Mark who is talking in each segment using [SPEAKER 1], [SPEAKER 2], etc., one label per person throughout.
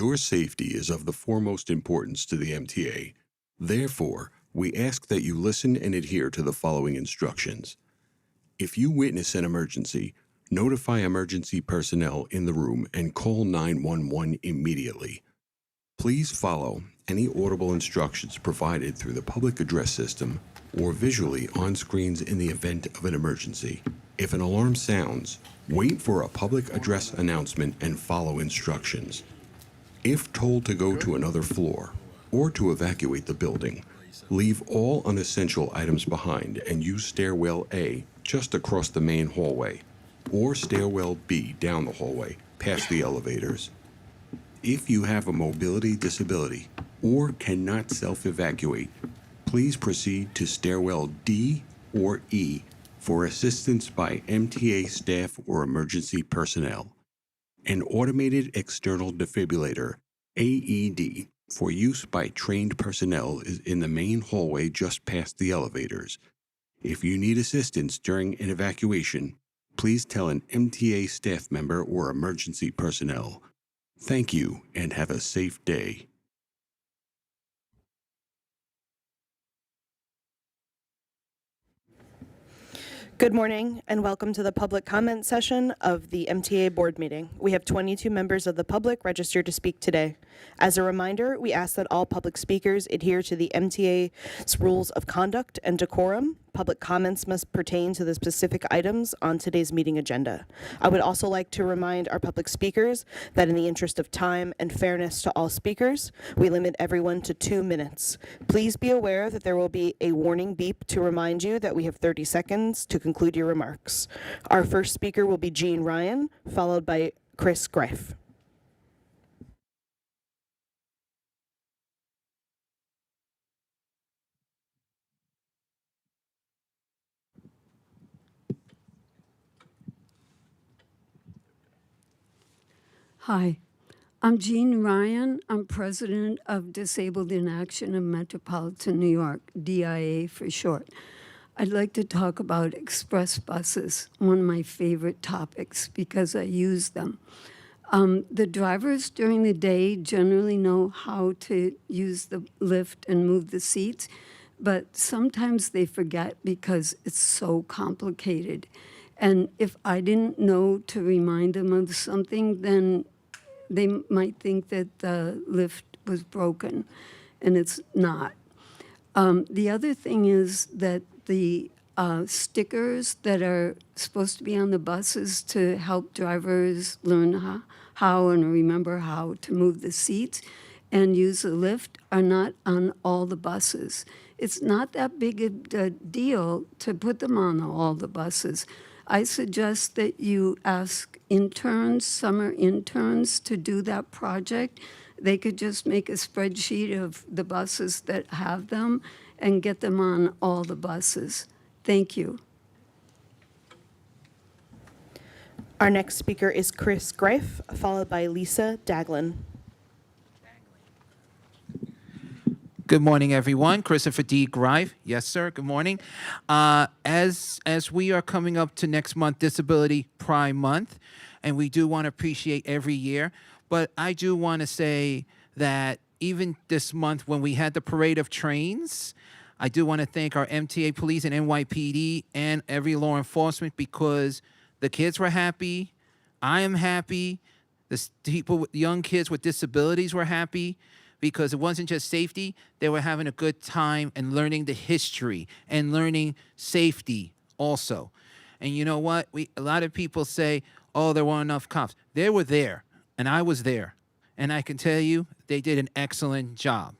[SPEAKER 1] Your safety is of the foremost importance to the MTA. Therefore, we ask that you listen and adhere to the following instructions. If you witness an emergency, notify emergency personnel in the room and call 911 immediately. Please follow any audible instructions provided through the public address system or visually on screens in the event of an emergency. If an alarm sounds, wait for a public address announcement and follow instructions. If told to go to another floor or to evacuate the building, leave all unessential items behind and use stairwell A just across the main hallway or stairwell B down the hallway past the elevators. If you have a mobility disability or cannot self-evacuate, please proceed to stairwell D or E for assistance by MTA staff or emergency personnel. An automated external defibrillator, AED, for use by trained personnel is in the main hallway just past the elevators. If you need assistance during an evacuation, please tell an MTA staff member or emergency personnel. Thank you and have a safe day.
[SPEAKER 2] Good morning and welcome to the public comment session of the MTA Board Meeting. We have 22 members of the public registered to speak today. As a reminder, we ask that all public speakers adhere to the MTA's rules of conduct and decorum. Public comments must pertain to the specific items on today's meeting agenda. I would also like to remind our public speakers that in the interest of time and fairness to all speakers, we limit everyone to 2 minutes. Please be aware that there will be a warning beep to remind you that we have 30 seconds to conclude your remarks. Our first speaker will be Jean Ryan, followed by Chris Greif.
[SPEAKER 3] Hi, I'm Jean Ryan. I'm president of Disabled in Action of Metropolitan New York, DIA for short. I'd like to talk about express buses, one of my favorite topics because I use them. The drivers during the day generally know how to use the lift and move the seats, but sometimes they forget because it's so complicated. And if I didn't know to remind them of something, then they might think that the lift was broken, and it's not. The other thing is that the stickers that are supposed to be on the buses to help drivers learn how and remember how to move the seats and use the lift are not on all the buses. It's not that big a deal to put them on all the buses. I suggest that you ask interns, summer interns, to do that project. They could just make a spreadsheet of the buses that have them and get them on all the buses. Thank you.
[SPEAKER 2] Our next speaker is Chris Greif, followed by Lisa Daglin.
[SPEAKER 4] Good morning, everyone. Christopher D. Greif. Yes, sir. Good morning. As we are coming up to next month, Disability Pride Month, and we do want to appreciate every year, but I do want to say that even this month when we had the parade of trains, I do want to thank our MTA police and NYPD and every law enforcement because the kids were happy. I am happy. The people, young kids with disabilities were happy. Because it wasn't just safety, they were having a good time and learning the history and learning safety also. And you know what? A lot of people say, oh, there weren't enough cops. They were there, and I was there. And I can tell you, they did an excellent job.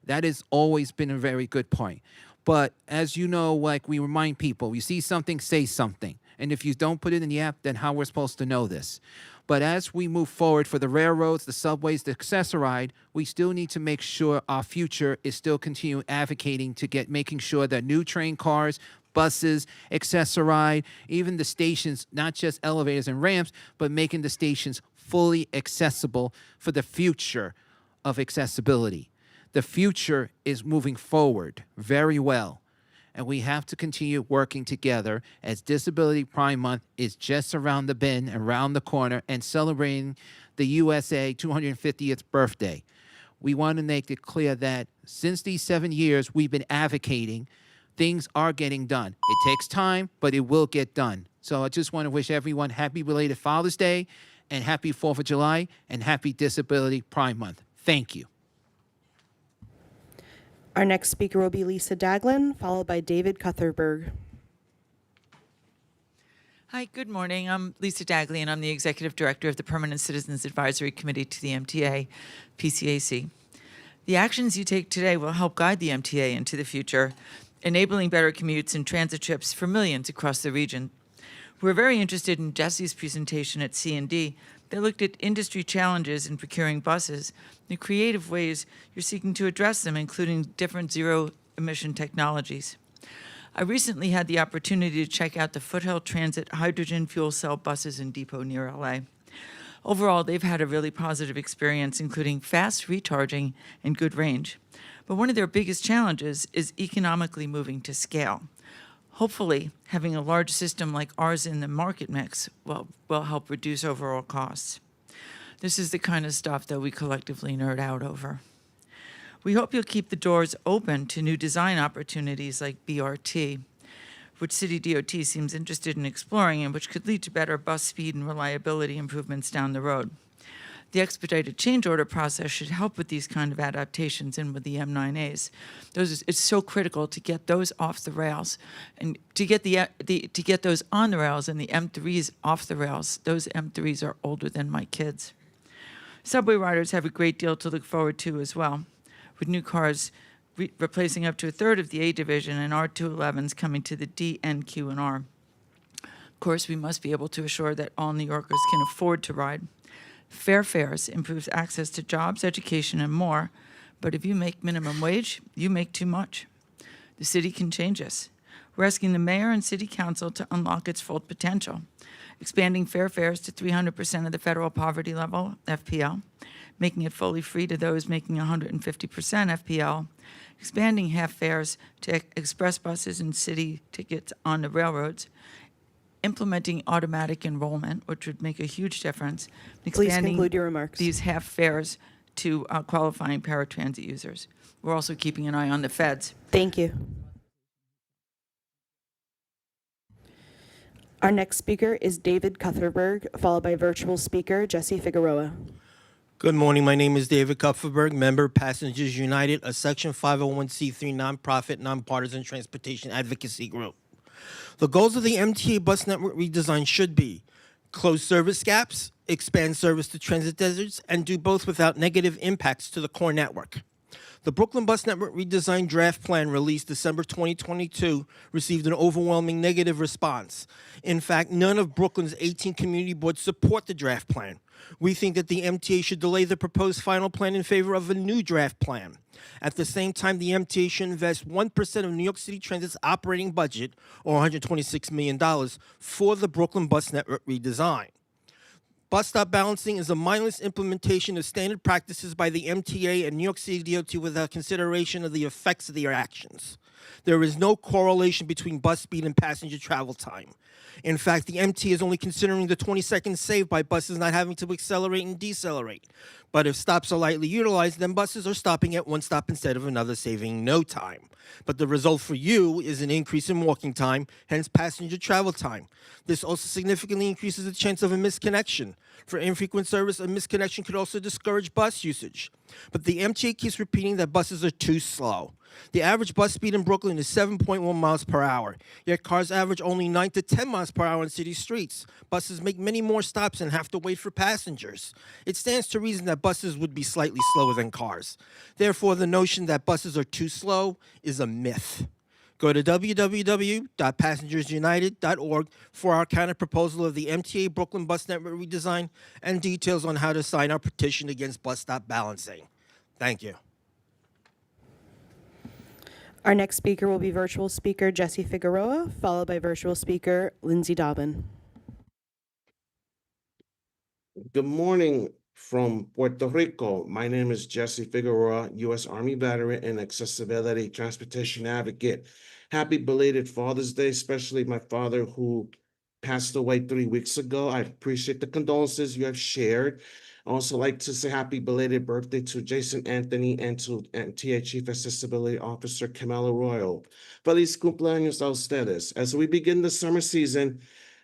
[SPEAKER 4] That has always been a very good point. But as you know, like we remind people, you see something, say something. And if you don't put it in the app, then how we're supposed to know this? But as we move forward for the railroads, the subways, the accessoride, we still need to make sure our future is still continue advocating to making sure that new train cars, buses, accessoride, even the stations, not just elevators and ramps, but making the stations fully accessible for the future of accessibility. The future is moving forward very well. and we have to continue working together as Disability Pride Month is just around the bend, around the corner, and celebrating the USA 250th birthday. We want to make it clear that since these 7 years we've been advocating, things are getting done. It takes time, but it will get done. So I just want to wish everyone happy belated Father's Day and happy 4th of July and happy Disability Pride Month. Thank you.
[SPEAKER 2] Our next speaker will be Lisa Daglin, followed by David Cutherberg.
[SPEAKER 5] Hi, good morning. I'm Lisa Dagley, and I'm the Executive Director of the Permanent Citizens Advisory Committee to the MTA PCAC. The actions you take today will help guide the MTA into the future, enabling better commutes and transit trips for millions across the region. We're very interested in Jesse's presentation at C&D that looked at industry challenges in procuring buses, the creative ways you're seeking to address them, including different zero-emission technologies. I recently had the opportunity to check out the Foothill Transit hydrogen fuel cell buses in Depot near LA. Overall, they've had a really positive experience, including fast recharging and good range. But one of their biggest challenges is economically moving to scale. Hopefully, having a large system like ours in the market mix will help reduce overall costs. This is the kind of stuff that we collectively nerd out over. We hope you'll keep the doors open to new design opportunities like BRT, which City DOT seems interested in exploring and which could lead to better bus speed and reliability improvements down the road. The expedited change order process should help with these kind of adaptations and with the M9As. It's so critical to get those off the rails and to get to get those on the rails and the M3s off the rails. Those M3s are older than my kids. Subway riders have a great deal to look forward to as well, with new cars replacing up to a third of the A division and R211s coming to the D, N, Q, and R. Of course, we must be able to assure that all New Yorkers can afford to ride. Fair fares improves access to jobs, education, and more, but if you make minimum wage, you make too much. The city can change this. We're asking the mayor and city council to unlock its full potential, expanding fair fares to 300% of the federal poverty level, FPL, making it fully free to those making 150% FPL, expanding half fares to express buses and city tickets on the railroads, implementing automatic enrollment, which would make a huge difference,
[SPEAKER 2] Please
[SPEAKER 5] expanding
[SPEAKER 2] conclude your remarks.
[SPEAKER 5] these half fares to qualifying paratransit users. We're also keeping an eye on the feds.
[SPEAKER 2] Thank you. Our next speaker is David Cutherberg, followed by virtual speaker Jesse Figueroa.
[SPEAKER 6] Good morning. My name is David Kupferberg, member Passengers United, a Section 501c3 nonprofit, nonpartisan transportation advocacy group. The goals of the MTA bus network redesign should be close service gaps, expand service to transit deserts, and do both without negative impacts to the core network. The Brooklyn Bus Network redesign draft plan released December 2022 received an overwhelming negative response. In fact, none of Brooklyn's 18 community boards support the draft plan. We think that the MTA should delay the proposed final plan in favor of a new draft plan. At the same time, the MTA should invest 1% of New York City Transit's operating budget, or $126 million, for the Brooklyn Bus Network redesign. Bus stop balancing is a mindless implementation of standard practices by the MTA and New York City DOT without consideration of the effects of their actions. There is no correlation between bus speed and passenger travel time. In fact, the MTA is only considering the 20 seconds saved by buses not having to accelerate and decelerate. But if stops are lightly utilized, then buses are stopping at one stop instead of another, saving no time. But the result for you is an increase in walking time, hence passenger travel time. This also significantly increases the chance of a misconnection. For infrequent service, a misconnection could also discourage bus usage. But the MTA keeps repeating that buses are too slow. The average bus speed in Brooklyn is 7.1 miles per hour, yet cars average only 9 to 10 miles per hour on city streets. Buses make many more stops and have to wait for passengers. It stands to reason that buses would be slightly slower than cars. Therefore, the notion that buses are too slow is a myth. Go to www.passengersunited.org for our counter-proposal of the MTA Brooklyn Bus Network redesign and details on how to sign our petition against bus stop balancing. Thank you.
[SPEAKER 2] Our next speaker will be virtual speaker Jesse Figueroa, followed by virtual speaker Lindsay Dobbin.
[SPEAKER 7] Good morning, From Puerto Rico, my name is Jesse Figueroa, U.S. Army veteran and accessibility transportation advocate. Happy belated Father's Day, especially my father who passed away 3 weeks ago. I appreciate the condolences you have shared. I also like to say happy belated birthday to Jason Anthony and to MTA Chief Accessibility Officer Camila Royal. Feliz cumpleaños a ustedes. As we begin the summer season,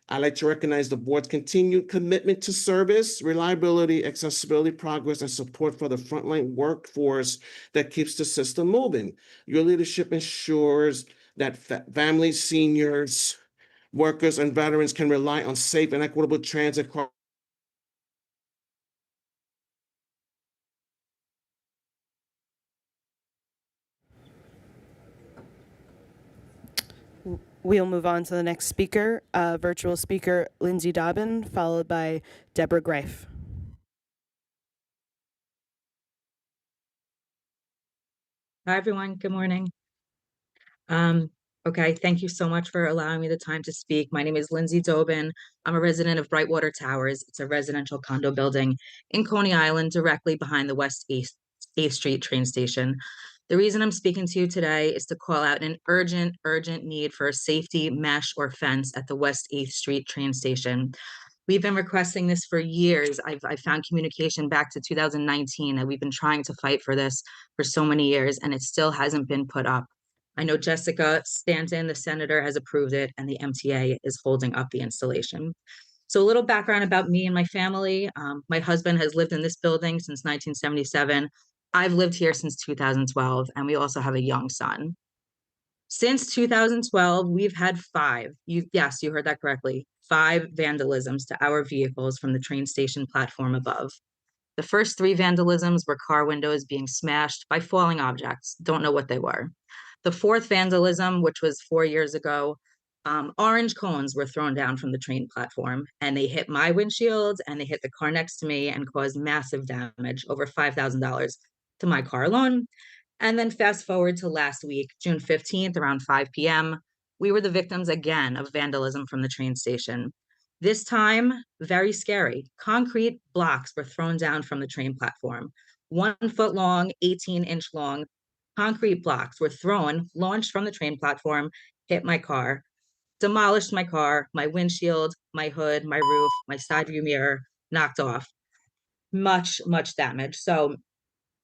[SPEAKER 7] I'd like to recognize the board's continued commitment to service, reliability, accessibility, progress, and support for the frontline workforce that keeps the system moving. Your leadership ensures that families, seniors, workers, and veterans can rely on safe and equitable transit.
[SPEAKER 2] We'll move on to the next speaker, virtual speaker Lindsay Dobbin, followed by Deborah Greif.
[SPEAKER 8] Hi, everyone. Good morning. Okay, thank you so much for allowing me the time to speak. My name is Lindsay Dobin. I'm a resident of Brightwater Towers. It's a residential condo building in Coney Island, directly behind the West 8th Street train station. The reason I'm speaking to you today is to call out an urgent need for a safety mesh or fence at the West 8th Street train station. We've been requesting this for years. I've found communication back to 2019 that we've been trying to fight for this for so many years, and it still hasn't been put up. I know Jessica Stanton, the senator, has approved it, and the MTA is holding up the installation. So a little background about me and my family. My husband has lived in this building since 1977. I've lived here since 2012, and we also have a young son. Since 2012, we've had yes, you heard that correctly, 5 vandalisms to our vehicles from the train station platform above. The first 3 vandalisms were car windows being smashed by falling objects. Don't know what they were. The 4th vandalism, which was 4 years ago, orange cones were thrown down from the train platform, and they hit my windshield and they hit the car next to me and caused massive damage, over $5,000 to my car alone. And then fast forward to last week, June 15th, around 5 p.m., we were the victims again of vandalism from the train station. This time, very scary. Concrete blocks were thrown down from the train platform. 1 foot long, 18-inch long concrete blocks were thrown, launched from the train platform, hit my car, demolished my car, my windshield, my hood, my roof, my side view mirror, knocked off. Much damage. So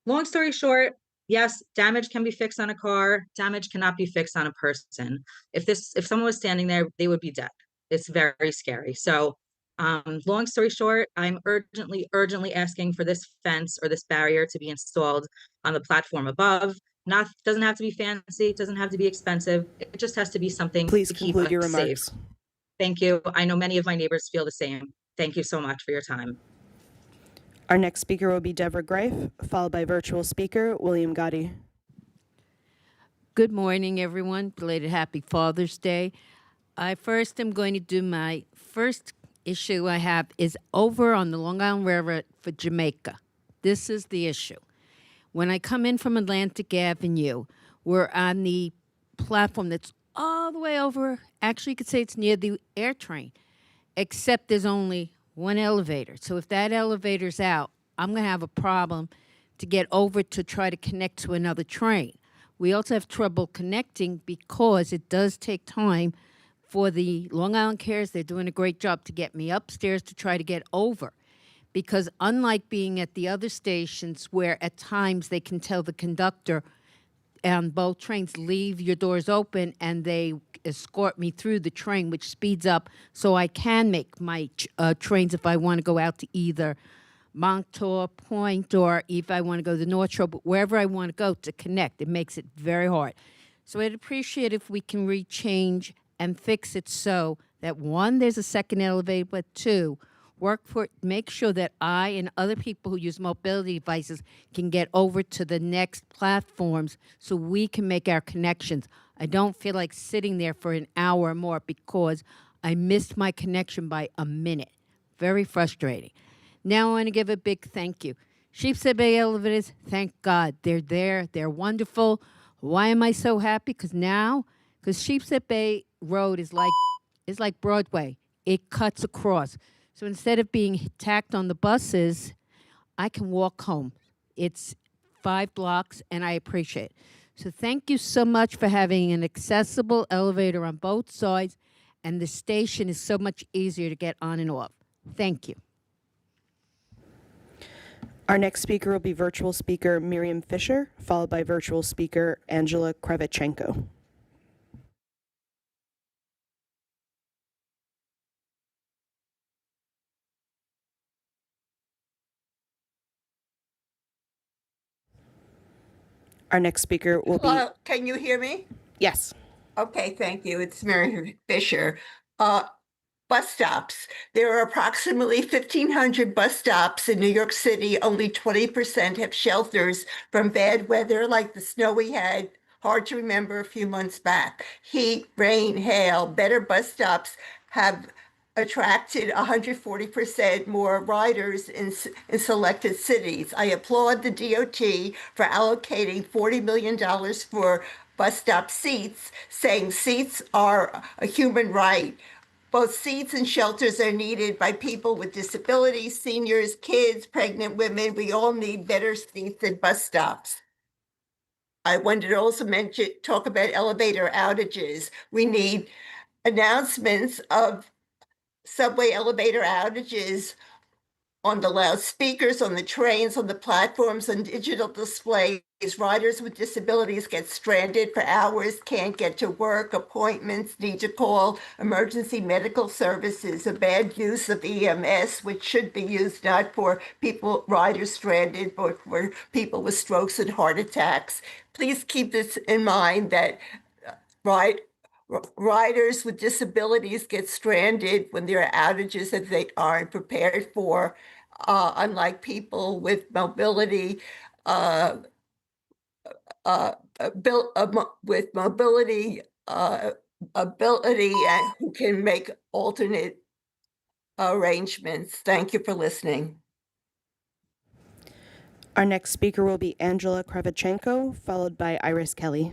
[SPEAKER 8] long story short, yes, damage can be fixed on a car. Damage cannot be fixed on a person. If someone was standing there, they would be dead. It's very scary. So long story short, I'm urgently asking for this fence or this barrier to be installed on the platform above. Doesn't have to be fancy, doesn't have to be expensive. It just has to be something
[SPEAKER 2] Please
[SPEAKER 8] to keep
[SPEAKER 2] conclude
[SPEAKER 8] us
[SPEAKER 2] your
[SPEAKER 8] safe.
[SPEAKER 2] remarks.
[SPEAKER 8] Thank you. I know many of my neighbors feel the same. Thank you so much for your time.
[SPEAKER 2] Our next speaker will be Deborah Greif, followed by virtual speaker William Gotti.
[SPEAKER 9] Good morning, everyone. Belated Happy Father's Day. I first am going to do my first issue I have is over on the Long Island Railroad for Jamaica. This is the issue. When I come in from Atlantic Avenue, we're on the platform that's all the way over. Actually, you could say it's near the air train, except there's only one elevator. So if that elevator's out, I'm going to have a problem to get over to try to connect to another train. We also have trouble connecting because it does take time for the Long Island Cares. They're doing a great job to get me upstairs to try to get over. Because unlike being at the other stations where at times they can tell the conductor on both trains, leave your doors open, and they escort me through the train, which speeds up so I can make my trains if I want to go out to either Montauk Point or if I want to go to the North Shore, but wherever I want to go to connect, it makes it very hard. So I'd appreciate if we can rechange and fix it so that 1, there's a second elevator, but 2, make sure that I and other people who use mobility devices can get over to the next platforms so we can make our connections. I don't feel like sitting there for an hour or more because I missed my connection by a minute. Very frustrating. Now I want to give a big thank you. Sheepshead Bay elevators, thank God. They're there. They're wonderful. Why am I so happy? Because Sheepshead Bay Road is like Broadway. It cuts across. So instead of being tacked on the buses I can walk home. It's 5 blocks, and I appreciate it. So thank you so much for having an accessible elevator on both sides, and the station is so much easier to get on and off. Thank you.
[SPEAKER 2] Our next speaker will be virtual speaker Miriam Fisher, followed by virtual speaker Angela Krevichenko. Our next speaker will be...
[SPEAKER 10] Hello, can you hear me?
[SPEAKER 2] Yes.
[SPEAKER 10] Okay, thank you. It's Mary Fisher. Bus stops. There are approximately 1,500 bus stops in New York City. Only 20% have shelters from bad weather like the snow we had, hard to remember, a few months back. Heat, rain, hail. Better bus stops have attracted 140% more riders in selected cities. I applaud the DOT for allocating $40 million for bus stop seats, saying seats are a human right. Both seats and shelters are needed by people with disabilities, seniors, kids, pregnant women. We all need better seats at bus stops. I wanted to also talk about elevator outages. We need announcements of subway elevator outages on the loudspeakers, on the trains, on the platforms, on digital displays. Riders with disabilities get stranded for hours, can't get to work, appointments, need to call emergency medical services, a bad use of EMS, which should be used not for riders stranded, but for people with strokes and heart attacks. Please keep this in mind that riders with disabilities get stranded when there are outages that they aren't prepared for, unlike people with mobility, with mobility ability and who can make alternate arrangements. Thank you for listening.
[SPEAKER 2] Our next speaker will be Angela Krevichenko, followed by Iris Kelly.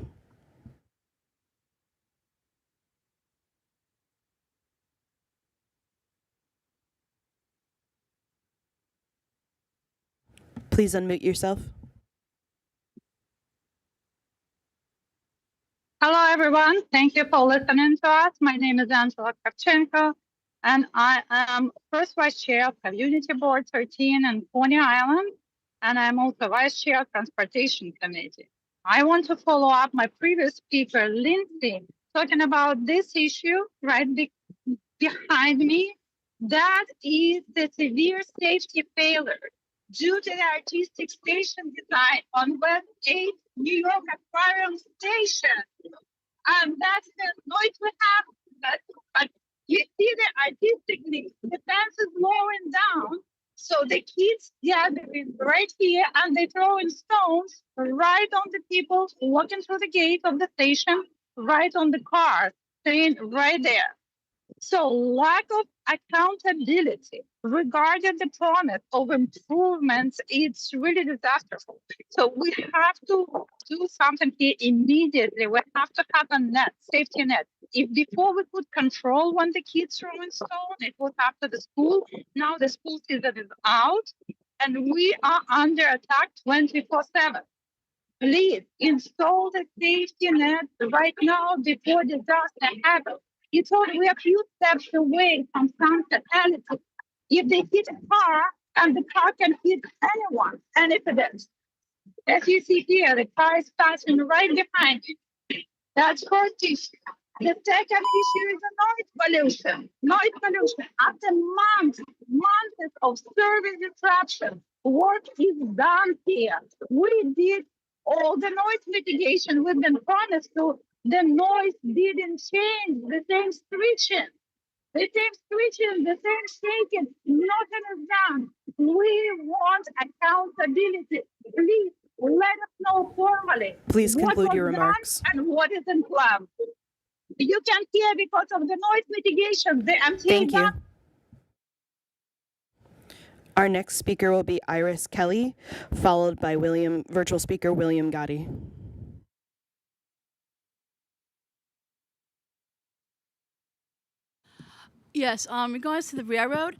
[SPEAKER 2] Please unmute yourself.
[SPEAKER 11] Hello, everyone. Thank you for listening to us. My name is Angela Kravchenko, and I am first vice chair of Community Board 13 in Coney Island, and I'm also vice chair of Transportation Committee. I want to follow up my previous speaker, Lindsay, talking about this issue right behind me. That is the severe safety failure due to the artistic station design on West 8th New York Aquarium Station. That's the noise we have. But you see that artistically, the fence is lowering down. So the kids gathering right here and they throwing stones right on the people walking through the gate of the station, right on the car, staying right there. So lack of accountability regarding the promise of improvements, it's really disastrous. So we have to do something here immediately. We have to have a net, safety net. If before we could control when the kids throw in stone, it was after the school. Now the school season is out and we are under attack 24/7. Please install the safety net right now before disaster happens. You told we are a few steps away from some fatality. If they hit a car, and the car can hit anyone, any pedestrian. As you see here, the car is passing right behind you. That's first issue. The second issue is the noise pollution. Noise pollution. After months of service disruption, work is done here. We did all the noise mitigation we've been promised to. The noise didn't change. The same switching, the same shaking. Nothing is done. We want accountability. Please let us know formally.
[SPEAKER 2] Please conclude your
[SPEAKER 11] done
[SPEAKER 2] remarks.
[SPEAKER 11] and what is in plan. You can't hear because of the noise mitigation. The MTA
[SPEAKER 2] Thank you. Our next speaker will be Iris Kelly, followed by virtual speaker William Gotti.
[SPEAKER 12] Yes, regards to the railroad,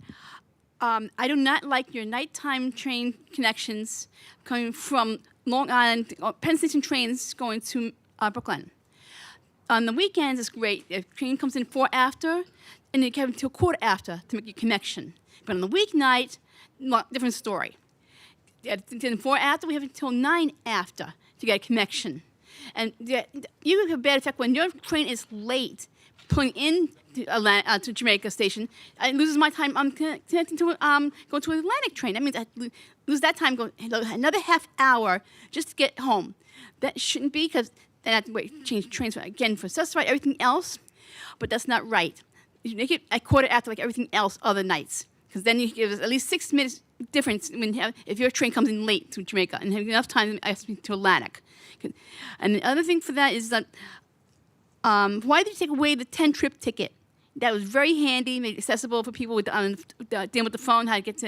[SPEAKER 12] I do not like your nighttime train connections coming from Long Island, Penn Station trains going to Brooklyn. On the weekends, it's great. If train comes in 4 after, and you have until 1/4 after to make your connection. But on the weeknight, different story. Then 4 after, we have until 9 after to get a connection. And you have a bad effect when your train is late pulling in to Jamaica Station. It loses my time. I'm connecting to go to an Atlantic train. That means I lose that time, go another half hour just to get home. That shouldn't be, because then I have to wait, change trains again for Sussex, everything else. But that's not right. You should make it a 1/4 after, like everything else other nights, because then you give us at least 6 minutes difference if your train comes in late to Jamaica and have enough time to Atlantic. And the other thing for that is that why did you take away the 10-trip ticket? That was very handy, made it accessible for people with dealing with the phone, how to get to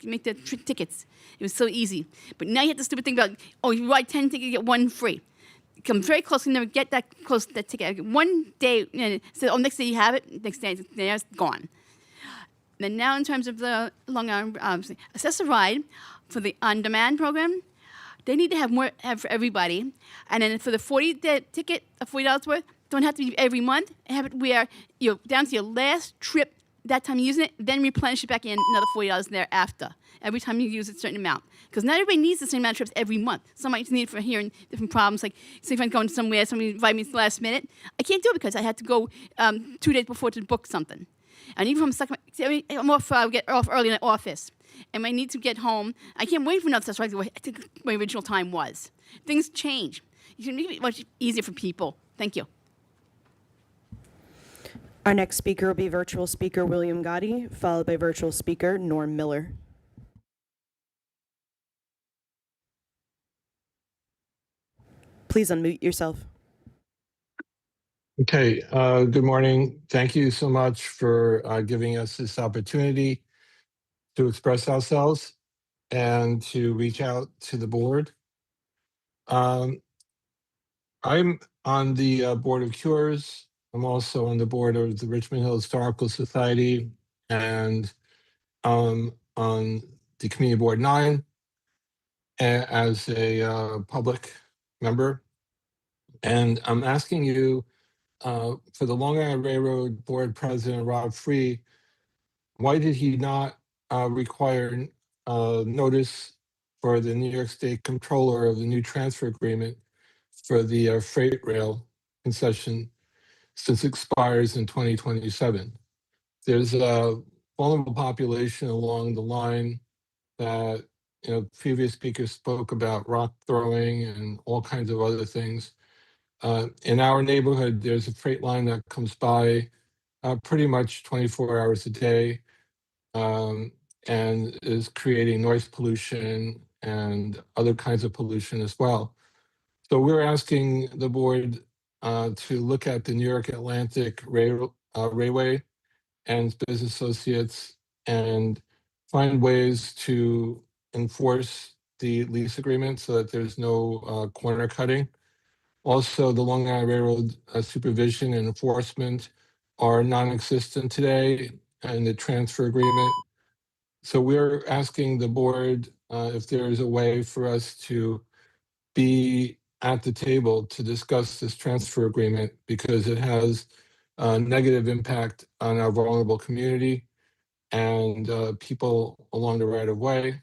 [SPEAKER 12] make the tickets. It was so easy. But now you have the stupid thing about, you ride 10 tickets, you get 1 free. You come very close, you never get that close to that ticket. One day, next day you have it, next day it's gone. Then now in terms of the Long Island Assessor Ride for the on-demand program, they need to have more for everybody. And then for the ticket, $40 worth, don't have to be every month. Have it where you're down to your last trip, that time you use it, then replenish it back in another $40 thereafter. Every time you use a certain amount. Because not everybody needs the same amount of trips every month. Some might need it for hearing different problems. Like, say if I'm going somewhere, somebody invited me at the last minute. I can't do it because I had to go 2 days before to book something. And even if I'm off, get off early in the office, and I need to get home, I can't wait for another test like my original time was. Things change. You should make it much easier for people. Thank you.
[SPEAKER 2] Our next speaker will be virtual speaker William Gotti, followed by virtual speaker Norm Miller. Please unmute yourself.
[SPEAKER 13] Okay, good morning. Thank you so much for giving us this opportunity to express ourselves and to reach out to the board. I'm on the Board of Cures. I'm also on the board of the Richmond Hill Historical Society and on the Community Board 9 as a public member. And I'm asking you, for the Long Island Railroad Board President Rob Free, why did he not require notice for the New York State Comptroller of the new transfer agreement for the freight rail concession, since it expires in 2027? There's a vulnerable population along the line that, previous speakers spoke about, rock throwing and all kinds of other things. In our neighborhood, there's a freight line that comes by pretty much 24 hours a day, and is creating noise pollution and other kinds of pollution as well. So we're asking the board to look at the New York Atlantic Railway and business associates and find ways to enforce the lease agreement so that there's no corner cutting. Also, the Long Island Railroad supervision and enforcement are non-existent today in the transfer agreement. So we're asking the board if there is a way for us to be at the table to discuss this transfer agreement, because it has a negative impact on our vulnerable community and people along the right of way.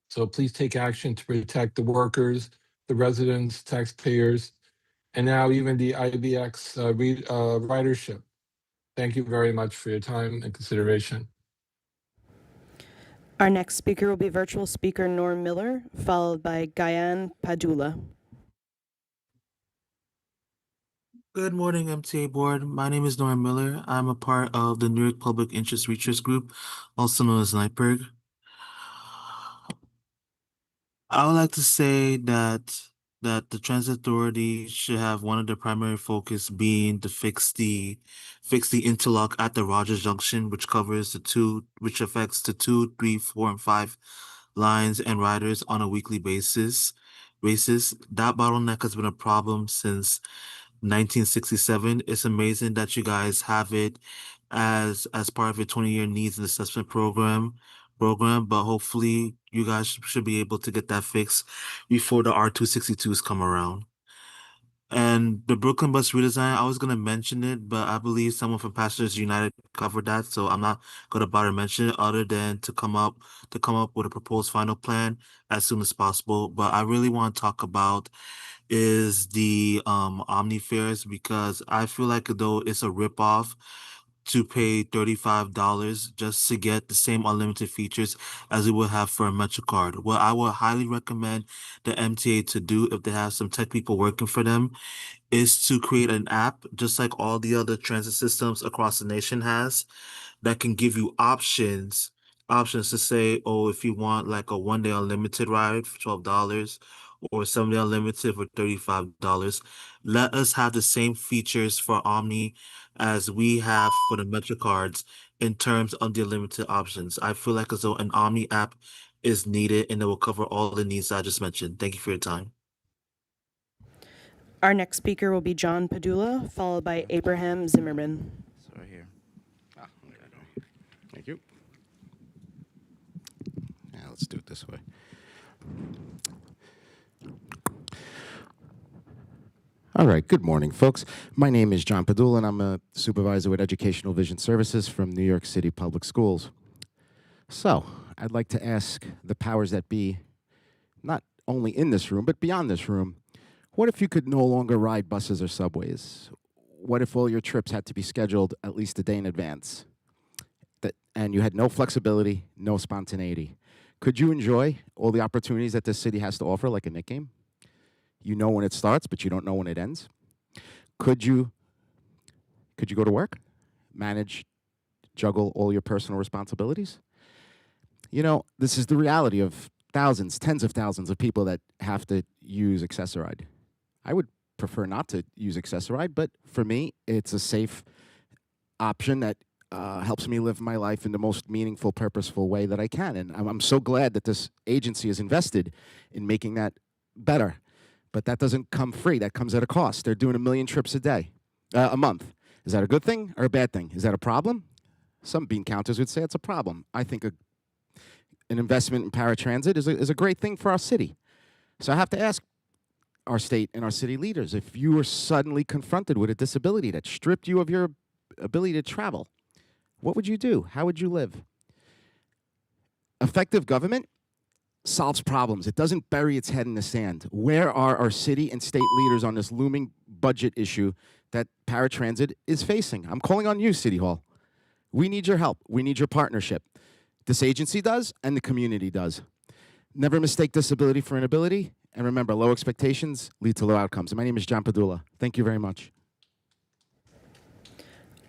[SPEAKER 13] So please take action to protect the workers, the residents, taxpayers, and now even the IBX ridership. Thank you very much for your time and consideration.
[SPEAKER 2] Our next speaker will be virtual speaker Norm Miller, followed by Gayan Padula.
[SPEAKER 14] Good morning, MTA Board. My name is Norm Miller. I'm a part of the New York Public Interest Research Group, also known as NIPERG. I would like to say that the Transit Authority should have one of their primary focus being to fix the interlock at the Rogers Junction, which affects the 2, 3, 4, and 5 lines and riders on a weekly basis. That bottleneck has been a problem since 1967. It's amazing that you guys have it as part of your 20-year needs and assessment program, but hopefully you guys should be able to get that fixed before the R262s come around. And the Brooklyn bus redesign, I was gonna mention it, but I believe someone from Passengers United covered that, so I'm not gonna bother mention it other than to come up with a proposed final plan as soon as possible. But I really want to talk about is the Omni fares, because I feel like though it's a ripoff to pay $35 just to get the same unlimited features as we would have for a MetroCard. What I would highly recommend the MTA to do, if they have some tech people working for them, is to create an app just like all the other transit systems across the nation has, that can give you options to say, oh, if you want like a 1 day unlimited ride for $12 or 7 day unlimited for $35. Let us have the same features for Omni as we have for the MetroCards in terms of the limited options. I feel like as though an Omni app is needed and it will cover all the needs I just mentioned. Thank you for your time.
[SPEAKER 2] Our next speaker will be John Padula, followed by Abraham Zimmerman.
[SPEAKER 15] It's right here. Thank you. Yeah, let's do it this way. All right, good morning, folks. My name is John Padula, and I'm a supervisor with Educational Vision Services from New York City Public Schools. So, I'd like to ask the powers that be, not only in this room, but beyond this room, what if you could no longer ride buses or subways? What if all your trips had to be scheduled at least a day in advance? And you had no flexibility, no spontaneity? Could you enjoy all the opportunities that this city has to offer, like a Knick game? You know when it starts, but you don't know when it ends. Could you go to work, manage, juggle all your personal responsibilities? You know, this is the reality of thousands, tens of thousands of people that have to use Access-a-Ride. I would prefer not to use Access-a-Ride, but for me, it's a safe option that helps me live my life in the most meaningful, purposeful way that I can. And I'm so glad that this agency is invested in making that better. But that doesn't come free. That comes at a cost. They're doing 1 million trips a month. Is that a good thing or a bad thing? Is that a problem? Some bean counters would say it's a problem. I think an investment in paratransit is a great thing for our city. So I have to ask our state and our city leaders, if you were suddenly confronted with a disability that stripped you of your ability to travel, what would you do? How would you live? Effective government solves problems. It doesn't bury its head in the sand. Where are our city and state leaders on this looming budget issue that paratransit is facing? I'm calling on you, City Hall. We need your help. We need your partnership. This agency does, and the community does. Never mistake disability for inability, and remember, low expectations lead to low outcomes. My name is John Padula. Thank you very much.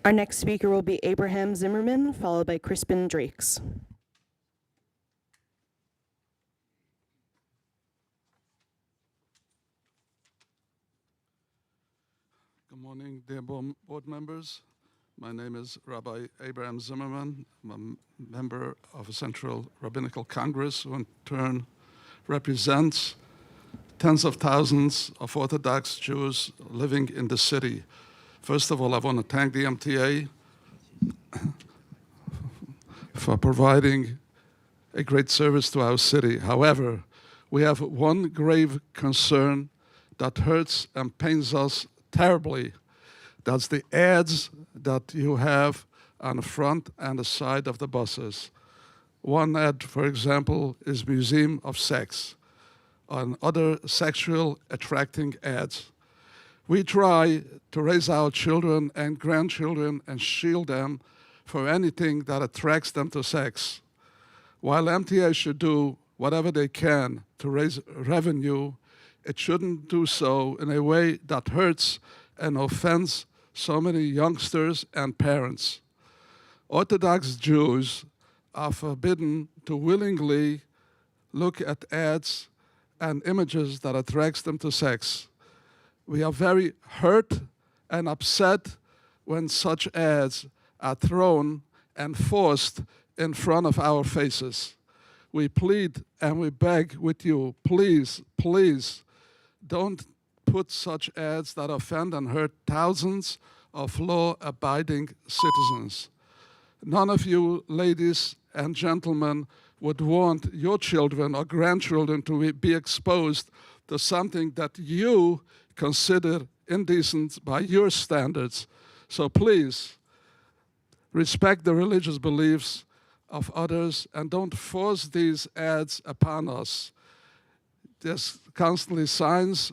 [SPEAKER 2] Our next speaker will be Abraham Zimmerman, followed by Crispin Drakes.
[SPEAKER 16] Good morning, dear board members. My name is Rabbi Abraham Zimmerman. I'm a member of a Central Rabbinical Congress, who in turn represents tens of thousands of Orthodox Jews living in the city. First of all, I want to thank the MTA for providing a great service to our city. However, we have one grave concern that hurts and pains us terribly. That's the ads that you have on the front and the side of the buses. One ad, for example, is Museum of Sex, and other sexual attracting ads. We try to raise our children and grandchildren and shield them for anything that attracts them to sex. While MTA should do whatever they can to raise revenue, it shouldn't do so in a way that hurts and offends so many youngsters and parents. Orthodox Jews are forbidden to willingly look at ads and images that attracts them to sex. We are very hurt and upset when such ads are thrown and forced in front of our faces. We plead and we beg with you, please, please, don't put such ads that offend and hurt thousands of law-abiding citizens. None of you, ladies and gentlemen, would want your children or grandchildren to be exposed to something that you consider indecent by your standards. So please, respect the religious beliefs of others and don't force these ads upon us. There's constantly signs.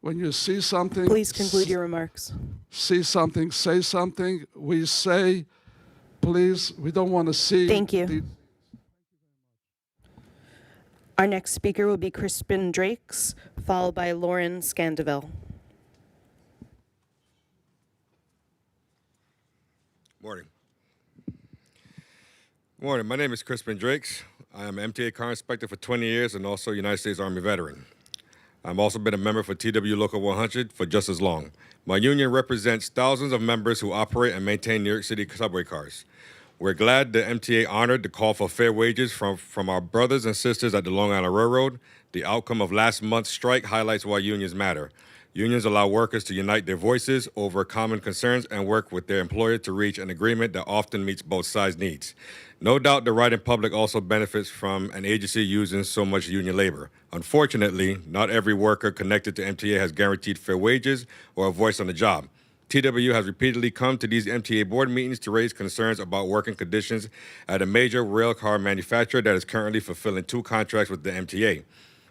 [SPEAKER 16] When you see something,
[SPEAKER 2] Please conclude your remarks.
[SPEAKER 16] see something, say something. We say, please, we don't want to see.
[SPEAKER 2] Thank you. Our next speaker will be Crispin Drakes, followed by Lauren Scandeville.
[SPEAKER 17] Morning. Morning. My name is Crispin Drakes. I am an MTA car inspector for 20 years and also a United States Army veteran. I've also been a member for TW Local 100 for just as long. My union represents thousands of members who operate and maintain New York City subway cars. We're glad the MTA honored the call for fair wages from our brothers and sisters at the Long Island Railroad. The outcome of last month's strike highlights why unions matter. Unions allow workers to unite their voices over common concerns and work with their employer to reach an agreement that often meets both sides' needs. No doubt the riding public also benefits from an agency using so much union labor. Unfortunately, not every worker connected to MTA has guaranteed fair wages or a voice on the job. TW has repeatedly come to these MTA board meetings to raise concerns about working conditions at a major rail car manufacturer that is currently fulfilling 2 contracts with the MTA.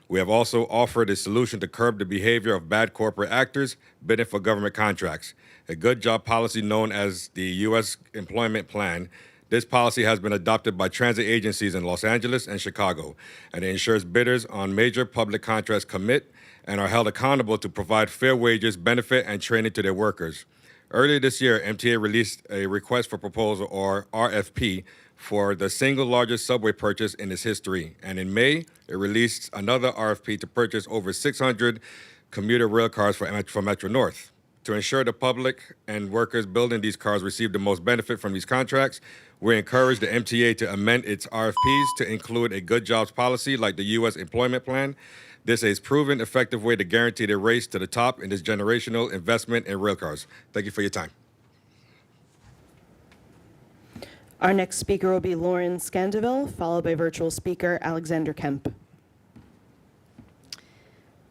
[SPEAKER 17] We have also offered a solution to curb the behavior of bad corporate actors bidding for government contracts. A good job policy known as the U.S. Employment Plan. This policy has been adopted by transit agencies in Los Angeles and Chicago, and it ensures bidders on major public contracts commit and are held accountable to provide fair wages, benefit, and training to their workers. Earlier this year, MTA released a request for proposal, or RFP, for the single largest subway purchase in its history. And in May, it released another RFP to purchase over 600 commuter rail cars for Metro North. To ensure the public and workers building these cars receive the most benefit from these contracts, we encourage the MTA to amend its RFPs to include a good jobs policy like the U.S. Employment Plan. This is a proven effective way to guarantee the race to the top in this generational investment in rail cars. Thank you for your time.
[SPEAKER 2] Our next speaker will be Lauren Scandeville, followed by virtual speaker Alexander Kemp.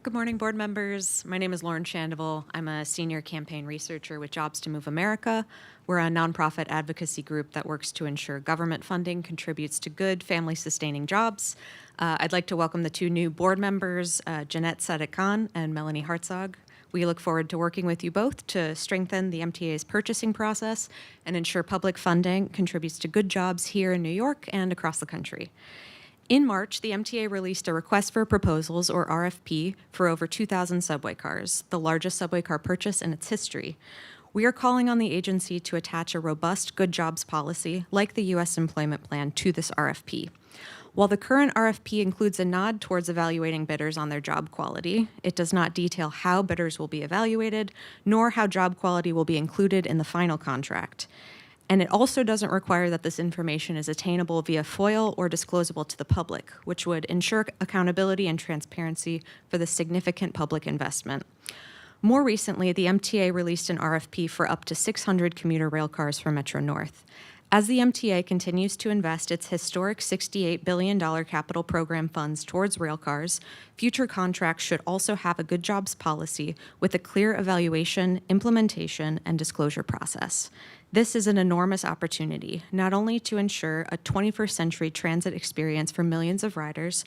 [SPEAKER 18] Good morning, board members. My name is Lauren Scandeville. I'm a senior campaign researcher with Jobs to Move America. We're a nonprofit advocacy group that works to ensure government funding contributes to good, family-sustaining jobs. I'd like to welcome the 2 new board members, Jeanette Sadiq Khan and Melanie Hartzog. We look forward to working with you both to strengthen the MTA's purchasing process and ensure public funding contributes to good jobs here in New York and across the country. In March, the MTA released a request for proposals, or RFP, for over 2,000 subway cars, the largest subway car purchase in its history. We are calling on the agency to attach a robust good jobs policy, like the U.S. Employment Plan, to this RFP. While the current RFP includes a nod towards evaluating bidders on their job quality, it does not detail how bidders will be evaluated, nor how job quality will be included in the final contract. And it also doesn't require that this information is attainable via FOIL or disclosable to the public, which would ensure accountability and transparency for the significant public investment. More recently, the MTA released an RFP for up to 600 commuter rail cars for Metro North. As the MTA continues to invest its historic $68 billion capital program funds towards railcars, future contracts should also have a good jobs policy with a clear evaluation, implementation, and disclosure process. This is an enormous opportunity, not only to ensure a 21st century transit experience for millions of riders,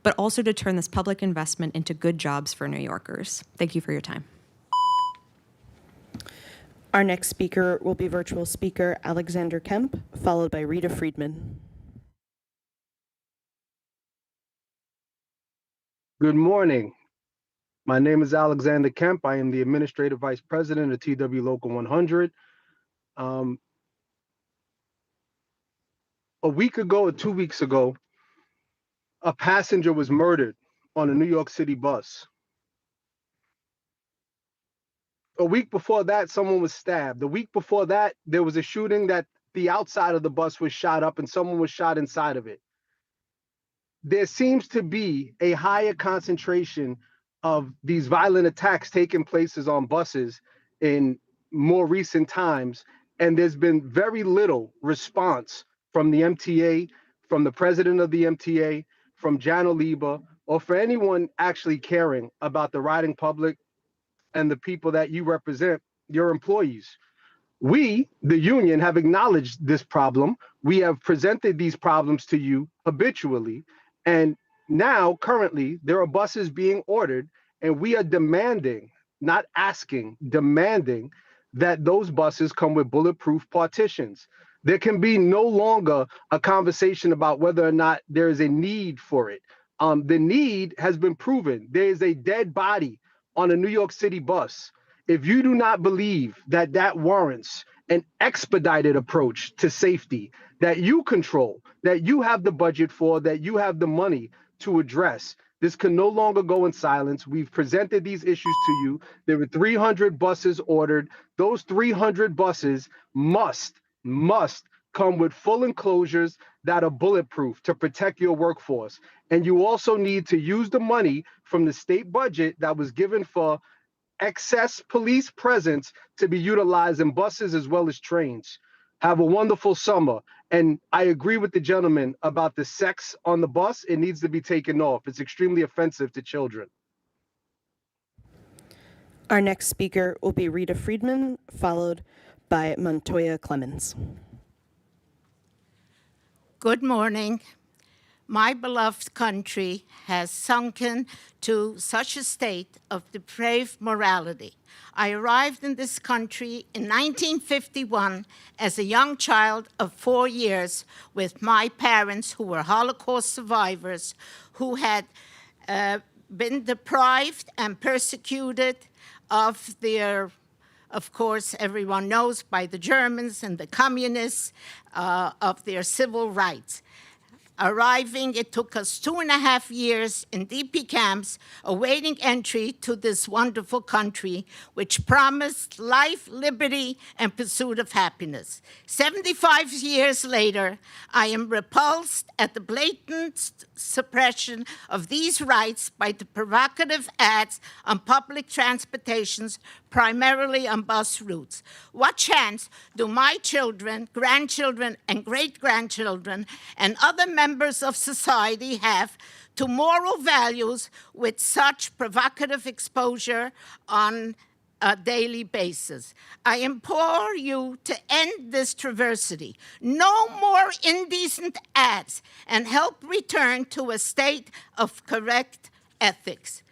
[SPEAKER 18] but also to turn this public investment into good jobs for New Yorkers. Thank you for your time.
[SPEAKER 2] Our next speaker will be virtual speaker Alexander Kemp, followed by Rita Friedman.
[SPEAKER 19] Good morning. My name is Alexander Kemp. I am the Administrative Vice President of TW Local 100. A week ago or 2 weeks ago, a passenger was murdered on a New York City bus. A week before that, someone was stabbed. The week before that, there was a shooting that the outside of the bus was shot up and someone was shot inside of it. There seems to be a higher concentration of these violent attacks taking places on buses in more recent times, and there's been very little response from the MTA, from the president of the MTA, from Jan Oliba, or for anyone actually caring about the riding public and the people that you represent, your employees. We, the union, have acknowledged this problem. We have presented these problems to you habitually. And now, currently, there are buses being ordered, and we are demanding, not asking, demanding that those buses come with bulletproof partitions. There can be no longer a conversation about whether or not there is a need for it. The need has been proven. There is a dead body on a New York City bus. If you do not believe that that warrants an expedited approach to safety that you control, that you have the budget for, that you have the money to address, this can no longer go in silence. We've presented these issues to you. There were 300 buses ordered. Those 300 buses must come with full enclosures that are bulletproof to protect your workforce. And you also need to use the money from the state budget that was given for excess police presence to be utilized in buses as well as trains. Have a wonderful summer. And I agree with the gentleman about the sex on the bus. It needs to be taken off. It's extremely offensive to children.
[SPEAKER 2] Our next speaker will be Rita Friedman, followed by Montoya Clemens.
[SPEAKER 9] Good morning. My beloved country has sunken to such a state of depraved morality. I arrived in this country in 1951 as a young child of 4 years with my parents, who were Holocaust survivors, who had been deprived and persecuted of their, of course, everyone knows, by the Germans and the communists, of their civil rights. Arriving, it took us 2.5 years in DP camps, awaiting entry to this wonderful country, which promised life, liberty, and pursuit of happiness. 75 years later, I am repulsed at the blatant suppression of these rights by the provocative ads on public transportations, primarily on bus routes. What chance do my children, grandchildren, and great-grandchildren, and other members of society have to moral values with such provocative exposure on a daily basis? I implore you to end this traversity. No more indecent ads, and help return to a state of correct ethics.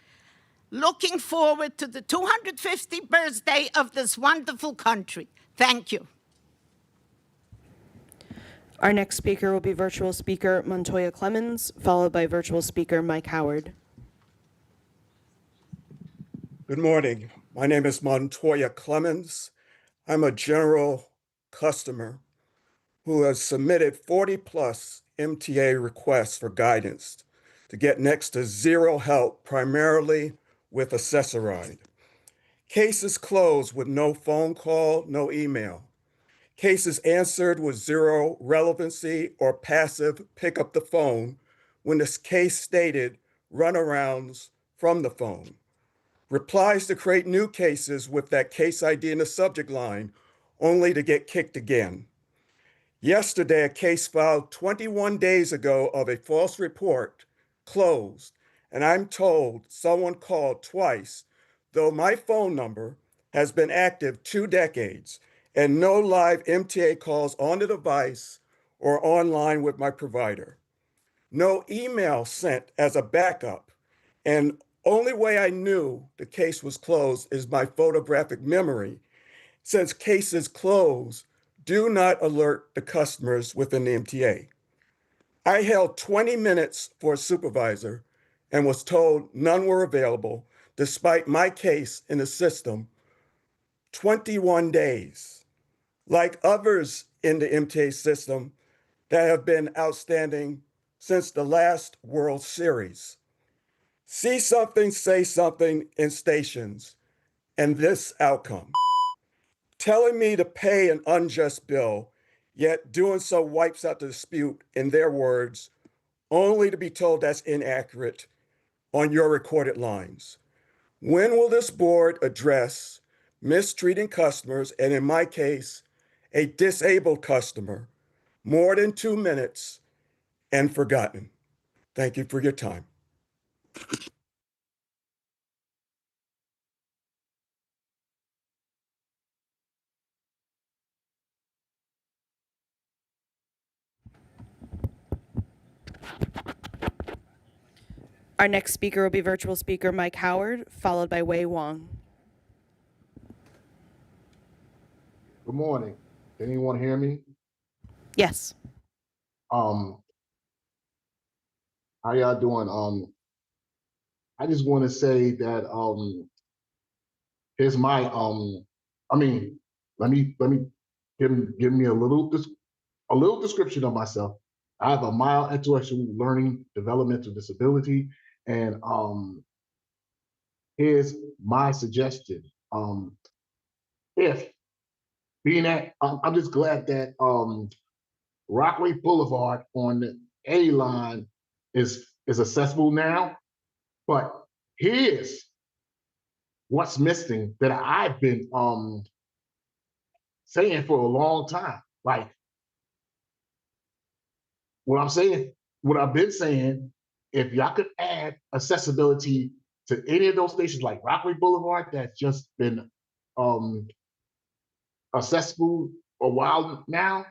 [SPEAKER 9] Looking forward to the 250th birthday of this wonderful country. Thank you.
[SPEAKER 2] Our next speaker will be virtual speaker Montoya Clemens, followed by virtual speaker Mike Howard.
[SPEAKER 20] Good morning. My name is Montoya Clemens. I'm a general customer who has submitted 40+ MTA requests for guidance to get next to zero help, primarily with Accessoride. Cases closed with no phone call, no email. Cases answered with zero relevancy or passive pick up the phone when this case stated runarounds from the phone. Replies to create new cases with that case ID in the subject line, only to get kicked again. Yesterday, a case filed 21 days ago of a false report closed, and I'm told someone called twice, though my phone number has been active 2 decades and no live MTA calls on the device or online with my provider. No email sent as a backup, and only way I knew the case was closed is my photographic memory, since cases closed do not alert the customers within the MTA. I held 20 minutes for a supervisor and was told none were available, despite my case in the system, 21 days. Like others in the MTA system that have been outstanding since the last World Series. See something, say something in stations, and this outcome. Telling me to pay an unjust bill, yet doing so wipes out the dispute, in their words, only to be told that's inaccurate on your recorded lines. When will this board address mistreating customers, and in my case, a disabled customer, more than 2 minutes and forgotten? Thank you for your time.
[SPEAKER 2] Our next speaker will be virtual speaker Mike Howard, followed by Wei Wong.
[SPEAKER 21] Good morning. Can anyone hear me?
[SPEAKER 2] Yes.
[SPEAKER 21] How y'all doing? I just want to say that here's my I mean, let me give me a little description of myself. I have a mild intellectual learning developmental disability, and here's my suggestion. If being at, I'm just glad that Rockaway Boulevard on the A line is accessible now, but here's what's missing that I've been saying for a long time. Like what I've been saying, if y'all could add accessibility to any of those stations like Rockaway Boulevard that's just been accessible a while now,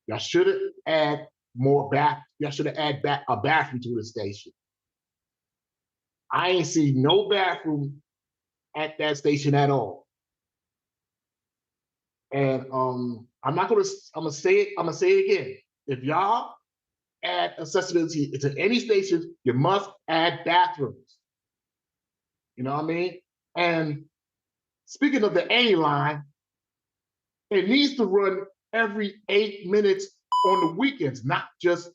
[SPEAKER 21] y'all should add y'all should add back a bathroom to the station. I ain't see no bathroom at that station at all. And I'm gonna say it again. If y'all add accessibility to any station, you must add bathrooms. You know what I mean? And speaking of the A line, it needs to run every 8 minutes on the weekends, not just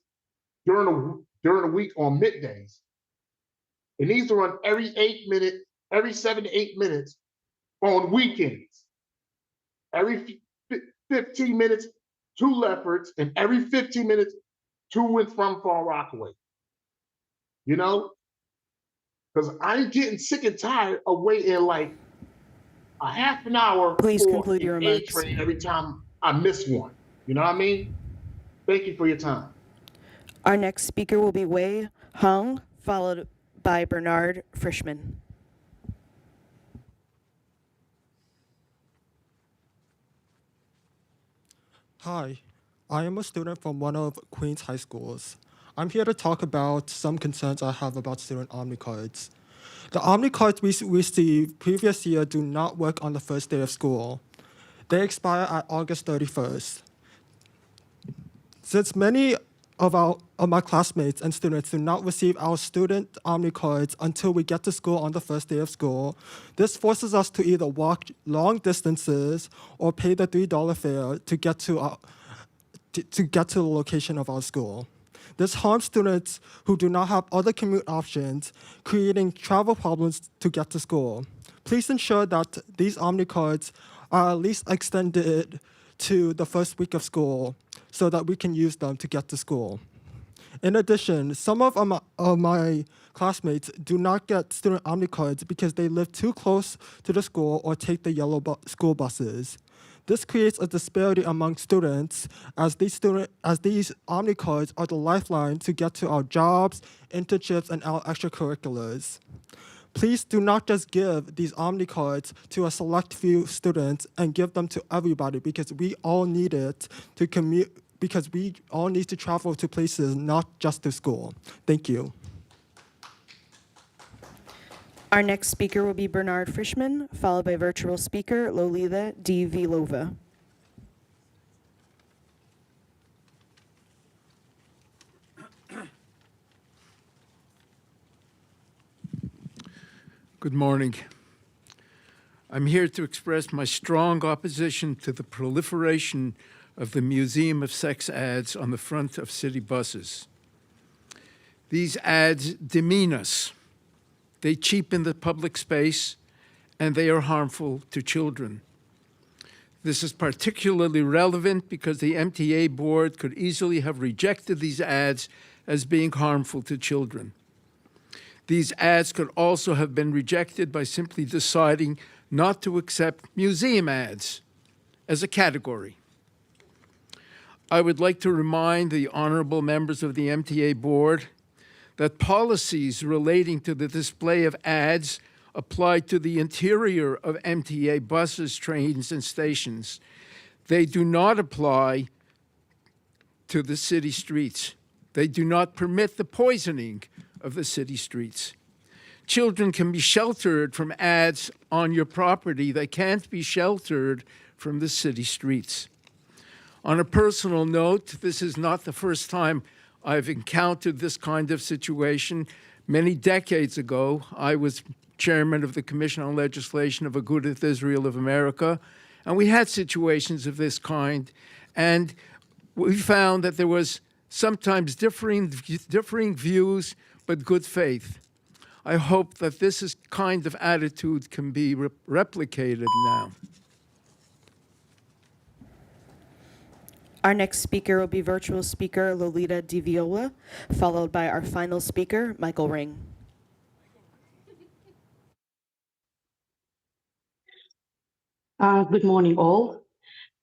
[SPEAKER 21] during the week on middays. It needs to run every 7 to 8 minutes on weekends. Every 15 minutes to Lefferts, and every 15 minutes to and from Far Rockaway. You know? Because I'm getting sick and tired of waiting like a half an hour
[SPEAKER 2] Please
[SPEAKER 21] for
[SPEAKER 2] conclude your
[SPEAKER 21] an A
[SPEAKER 2] remarks.
[SPEAKER 21] train every time I miss one. You know what I mean? Thank you for your time.
[SPEAKER 2] Our next speaker will be Wei Hong, followed by Bernard Frischman.
[SPEAKER 22] Hi, I am a student from one of Queens high schools. I'm here to talk about some concerns I have about student OmniCards. The OmniCards we received previous year do not work on the first day of school. They expire at August 31st. Since many of my classmates and students do not receive our student OmniCards until we get to school on the first day of school, this forces us to either walk long distances or pay the $3 fare to get to the location of our school. This harms students who do not have other commute options, creating travel problems to get to school. Please ensure that these OmniCards are at least extended to the first week of school so that we can use them to get to school. In addition, some of my classmates do not get student OmniCards because they live too close to the school or take the yellow school buses. This creates a disparity among students as these OmniCards are the lifeline to get to our jobs, internships, and our extracurriculars. Please do not just give these OmniCards to a select few students and give them to everybody because we all need it to commute, because we all need to travel to places, not just to school. Thank you.
[SPEAKER 2] Our next speaker will be Bernard Frischman, followed by virtual speaker Lolita D. Vilova.
[SPEAKER 23] Good morning. I'm here to express my strong opposition to the proliferation of the Museum of Sex ads on the front of city buses. These ads demean us. They cheapen the public space, and they are harmful to children. This is particularly relevant because the MTA board could easily have rejected these ads as being harmful to children. These ads could also have been rejected by simply deciding not to accept museum ads as a category. I would like to remind the honorable members of the MTA Board that policies relating to the display of ads apply to the interior of MTA buses, trains, and stations. They do not apply to the city streets. They do not permit the poisoning of the city streets. Children can be sheltered from ads on your property. They can't be sheltered from the city streets. On a personal note, this is not the first time I've encountered this kind of situation. Many decades ago, I was chairman of the Commission on Legislation of Agudath Israel of America, and we had situations of this kind, and we found that there was sometimes differing views, but good faith. I hope that this kind of attitude can be replicated now.
[SPEAKER 2] Our next speaker will be virtual speaker Lolita Di Viola, followed by our final speaker, Michael Ring.
[SPEAKER 1] Good morning, all.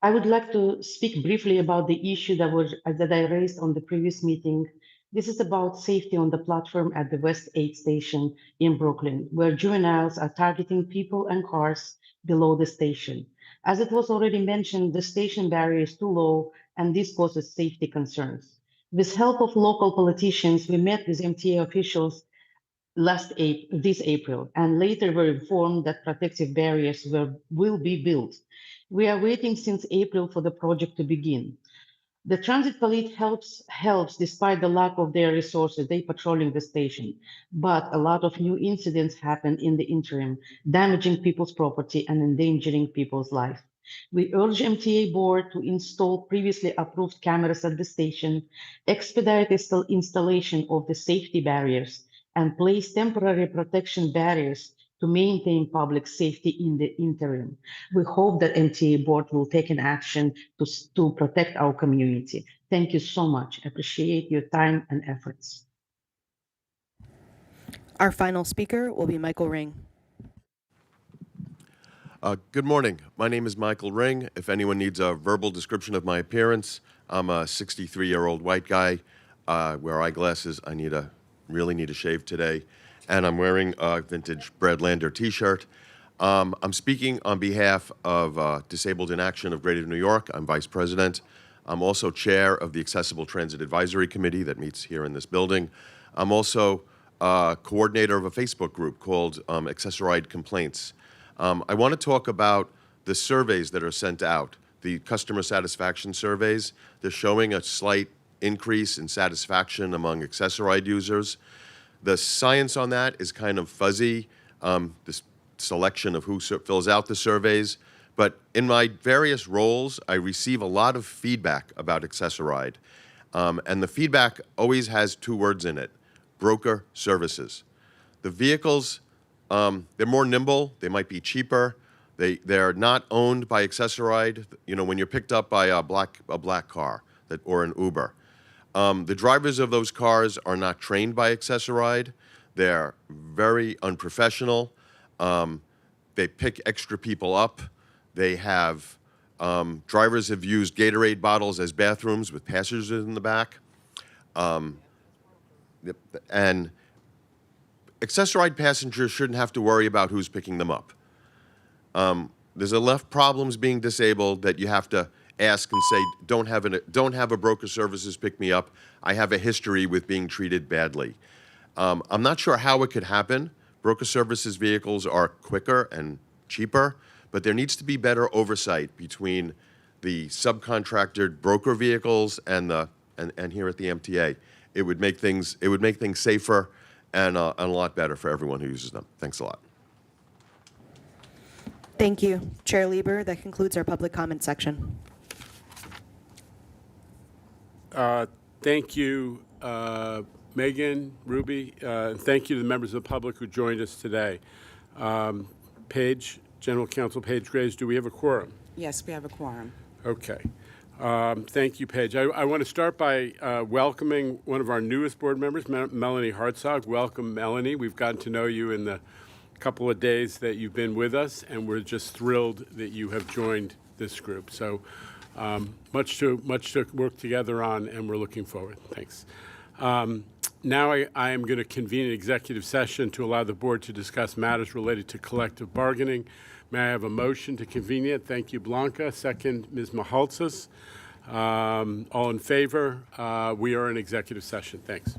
[SPEAKER 1] I would like to speak briefly about the issue that I raised on the previous meeting. This is about safety on the platform at the West 8 station in Brooklyn, where juveniles are targeting people and cars below the station. As it was already mentioned, the station barrier is too low, and this causes safety concerns. With help of local politicians, we met with MTA officials this April, and later were informed that protective barriers will be built. We are waiting since April for the project to begin. The transit police helps despite the lack of their resources. They patrolling the station, but a lot of new incidents happen in the interim, damaging people's property and endangering people's life. We urge MTA board to install previously approved cameras at the station, expedite the installation of the safety barriers, and place temporary protection barriers to maintain public safety in the interim. We hope that MTA board will take an action to protect our community. Thank you so much. I appreciate your time and efforts.
[SPEAKER 2] Our final speaker will be Michael Ring.
[SPEAKER 3] Good morning. My name is Michael Ring. If anyone needs a verbal description of my appearance, I'm a 63-year-old white guy. Wear eyeglasses. I really need a shave today. And I'm wearing a vintage Brad Lander t-shirt. I'm speaking on behalf of Disabled in Action of Greater New York. I'm vice president. I'm also chair of the Accessible Transit Advisory Committee that meets here in this building. I'm also coordinator of a Facebook group called Accessoride Complaints. I want to talk about the surveys that are sent out, the customer satisfaction surveys. They're showing a slight increase in satisfaction among Accessoride users. The science on that is kind of fuzzy, this selection of who fills out the surveys. But in my various roles, I receive a lot of feedback about Accessoride. And the feedback always has two words in it: broker services. The vehicles, they're more nimble, they might be cheaper, they're not owned by Accessoride. You know, when you're picked up by a black car or an Uber. The drivers of those cars are not trained by Accessoride. They're very unprofessional. They pick extra people up. They have, drivers have used Gatorade bottles as bathrooms with passengers in the back. And Accessoride passengers shouldn't have to worry about who's picking them up. There's enough problems being disabled that you have to ask and say, don't have a broker services pick me up. I have a history with being treated badly. I'm not sure how it could happen. Broker services vehicles are quicker and cheaper, but there needs to be better oversight between the subcontracted broker vehicles and here at the MTA. It would make things safer and a lot better for everyone who uses them. Thanks a lot.
[SPEAKER 2] Thank you. Chair Lieber, that concludes our public comment section.
[SPEAKER 4] Thank you, Megan, Ruby, and thank you to the members of the public who joined us today. Paige, General Counsel Paige Graves, do we have a quorum?
[SPEAKER 24] Yes, we have a quorum.
[SPEAKER 4] Okay. Thank you, Paige. I want to start by welcoming one of our newest board members, Melanie Hartzog. Welcome, Melanie. We've gotten to know you in the couple of days that you've been with us, and we're just thrilled that you have joined this group. So much to work together on, and we're looking forward. Thanks. Now I am going to convene an executive session to allow the board to discuss matters related to collective bargaining. May I have a motion to convene it? Thank you, Blanca. Second, Ms. Mahaltzis. All in favor? We are in executive session. Thanks.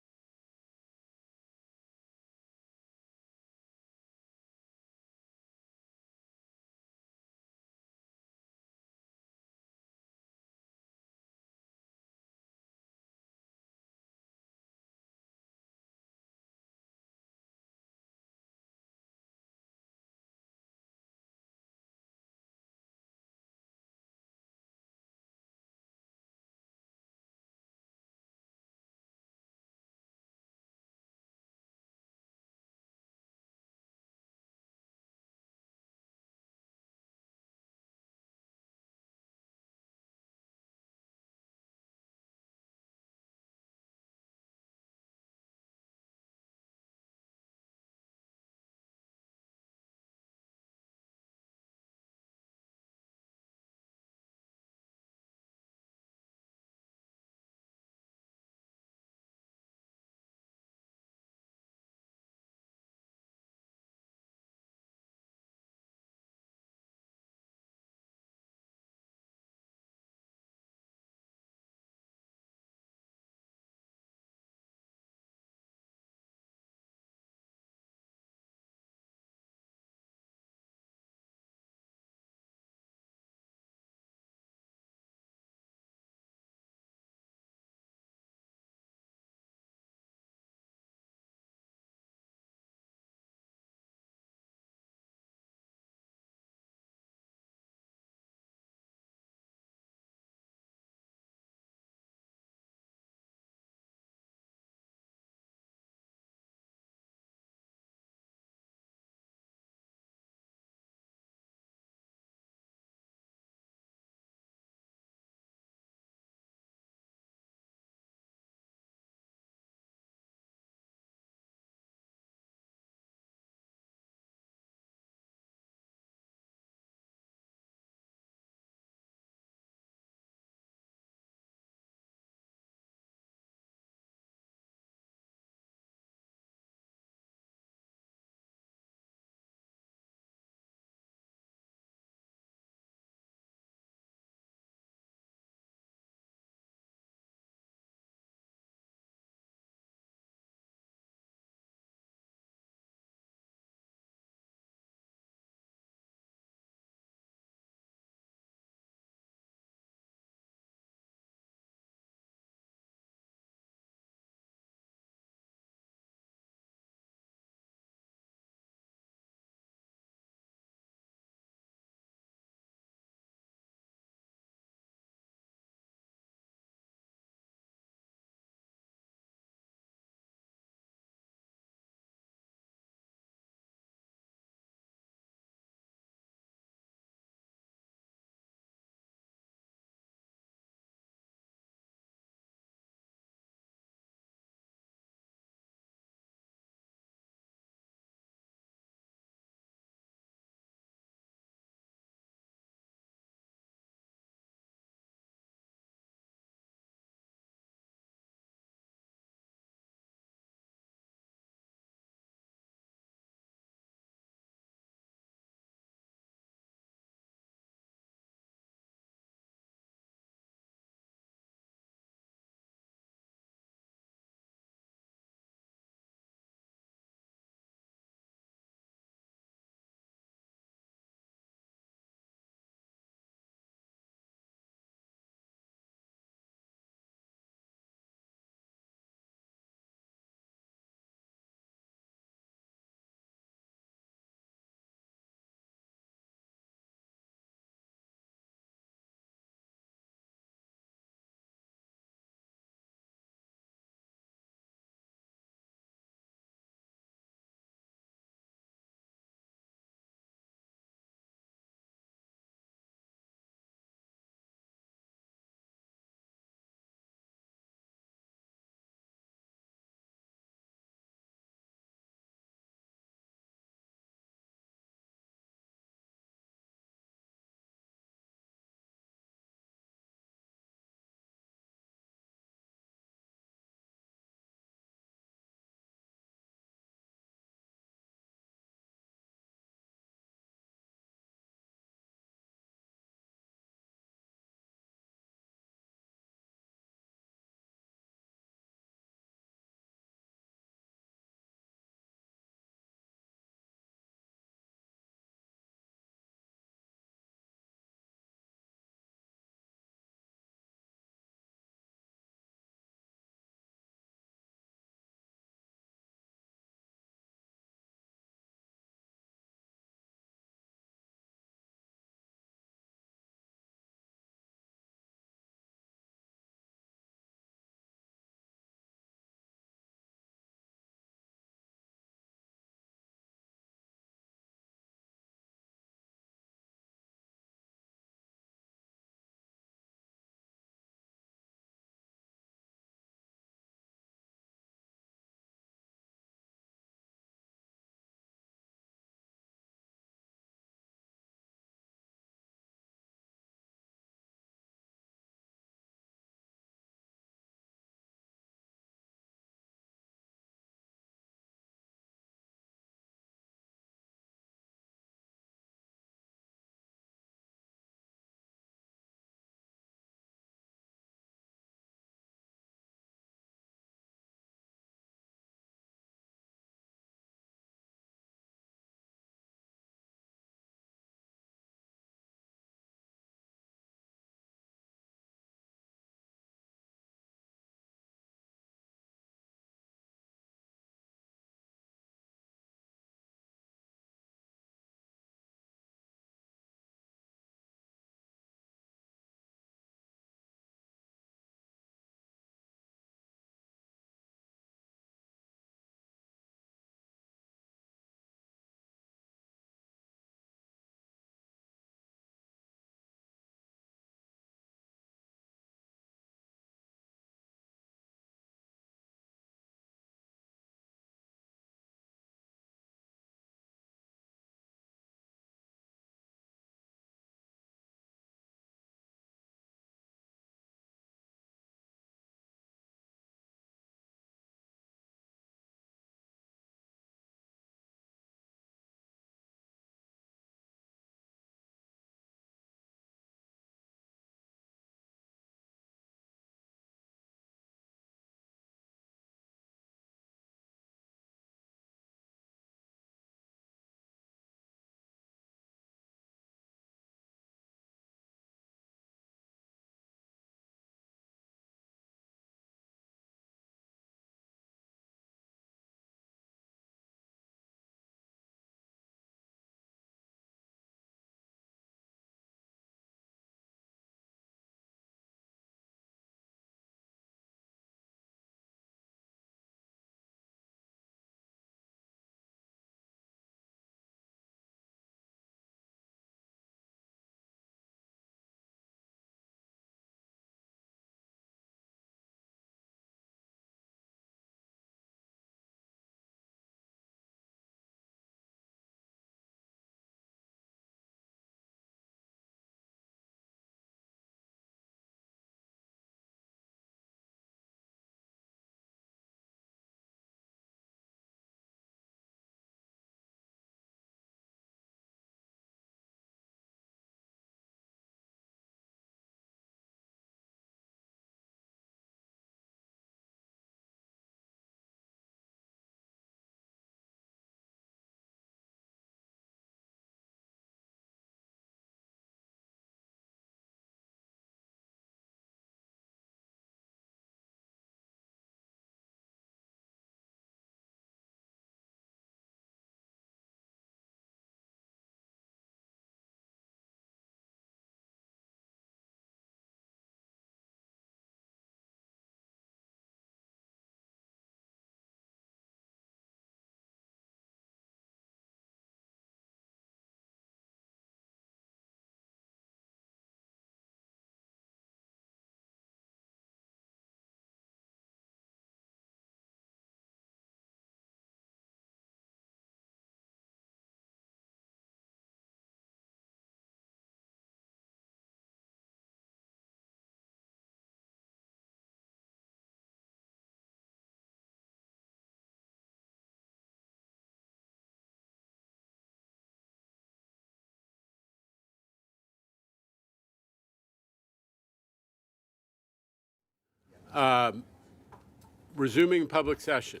[SPEAKER 4] Resuming public session.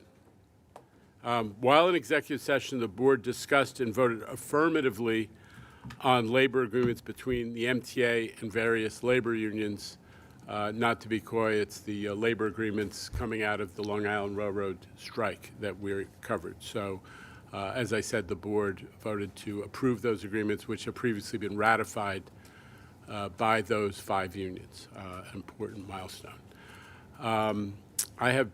[SPEAKER 4] While in executive session, the board discussed and voted affirmatively on labor agreements between the MTA and various labor unions. Not to be coy, it's the labor agreements coming out of the Long Island Railroad strike that we covered. So, as I said, the board voted to approve those agreements, which have previously been ratified by those 5 unions, an important milestone. I have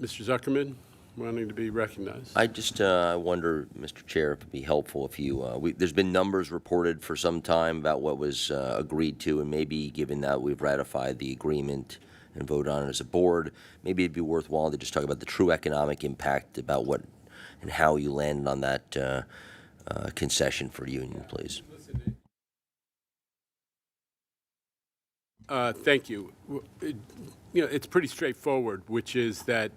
[SPEAKER 4] Mr. Zuckerman wanting to be recognized.
[SPEAKER 5] I just wonder, Mr. Chair, if it'd be helpful if you, there's been numbers reported for some time about what was agreed to, and maybe given that we've ratified the agreement and voted on it as a board, maybe it'd be worthwhile to just talk about the true economic impact about what and how you landed on that concession for union, please.
[SPEAKER 4] Thank you. It's pretty straightforward, which is that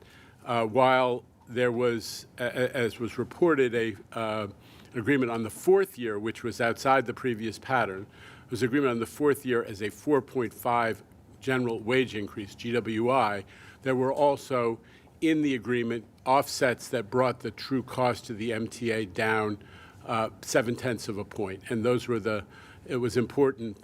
[SPEAKER 4] while there was, as was reported, an agreement on the 4th year, which was outside the previous pattern, there was agreement on the 4th year as a 4.5 general wage increase, GWI. There were also in the agreement offsets that brought the true cost to the MTA down 0.7 of a point, and those were it was important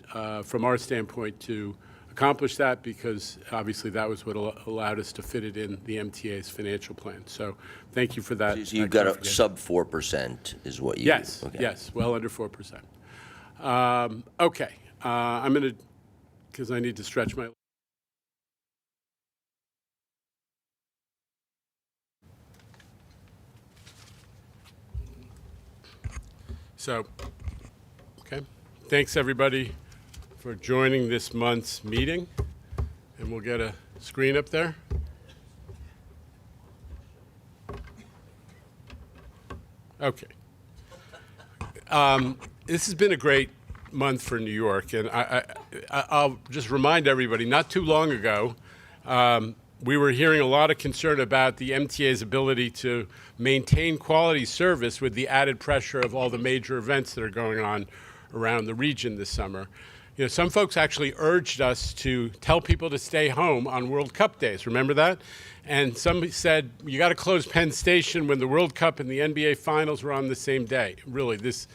[SPEAKER 4] from our standpoint to accomplish that because obviously that was what allowed us to fit it in the MTA's financial plan. So thank you for that.
[SPEAKER 5] So you've got a sub 4% is what you...
[SPEAKER 4] Yes,
[SPEAKER 5] okay.
[SPEAKER 4] Yes, well under 4%. Okay, I'm going to, because I need to stretch my... So, okay. Thanks, everybody, for joining this month's meeting. And we'll get a screen up there. Okay. This has been a great month for New York. And I'll just remind everybody, not too long ago, we were hearing a lot of concern about the MTA's ability to maintain quality service with the added pressure of all the major events that are going on around the region this summer. You know, some folks actually urged us to tell people to stay home on World Cup days. Remember that? And some said, you got to close Penn Station when the World Cup and the NBA Finals were on the same day. Really, this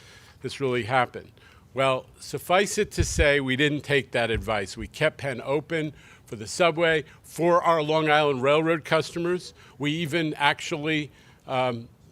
[SPEAKER 4] really happened. Well, suffice it to say, we didn't take that advice. We kept Penn open for the subway, for our Long Island Railroad customers. We even actually,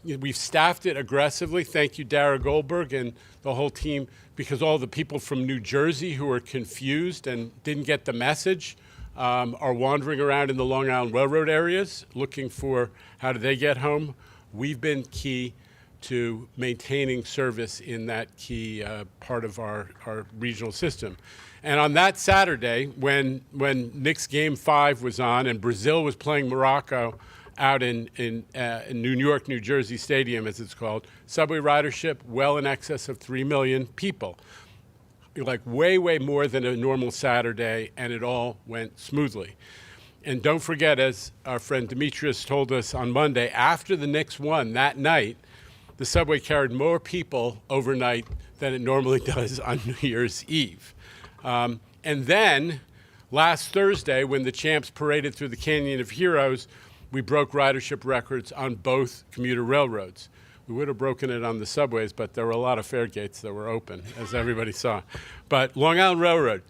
[SPEAKER 4] we've staffed it aggressively. Thank you, Dara Goldberg and the whole team, because all the people from New Jersey who are confused and didn't get the message are wandering around in the Long Island Railroad areas looking for how do they get home. We've been key to maintaining service in that key part of our regional system. And on that Saturday, when Knicks Game 5 was on and Brazil was playing Morocco out in New York, New Jersey Stadium, as it's called, subway ridership well in excess of 3 million people. Like way, way more than a normal Saturday, and it all went smoothly. And don't forget, as our friend Demetrius told us on Monday, after the Knicks won that night, the subway carried more people overnight than it normally does on New Year's Eve. And then last Thursday, when the champs paraded through the Canyon of Heroes, we broke ridership records on both commuter railroads. We would have broken it on the subways, but there were a lot of fare gates that were open, as everybody saw. But Long Island Railroad,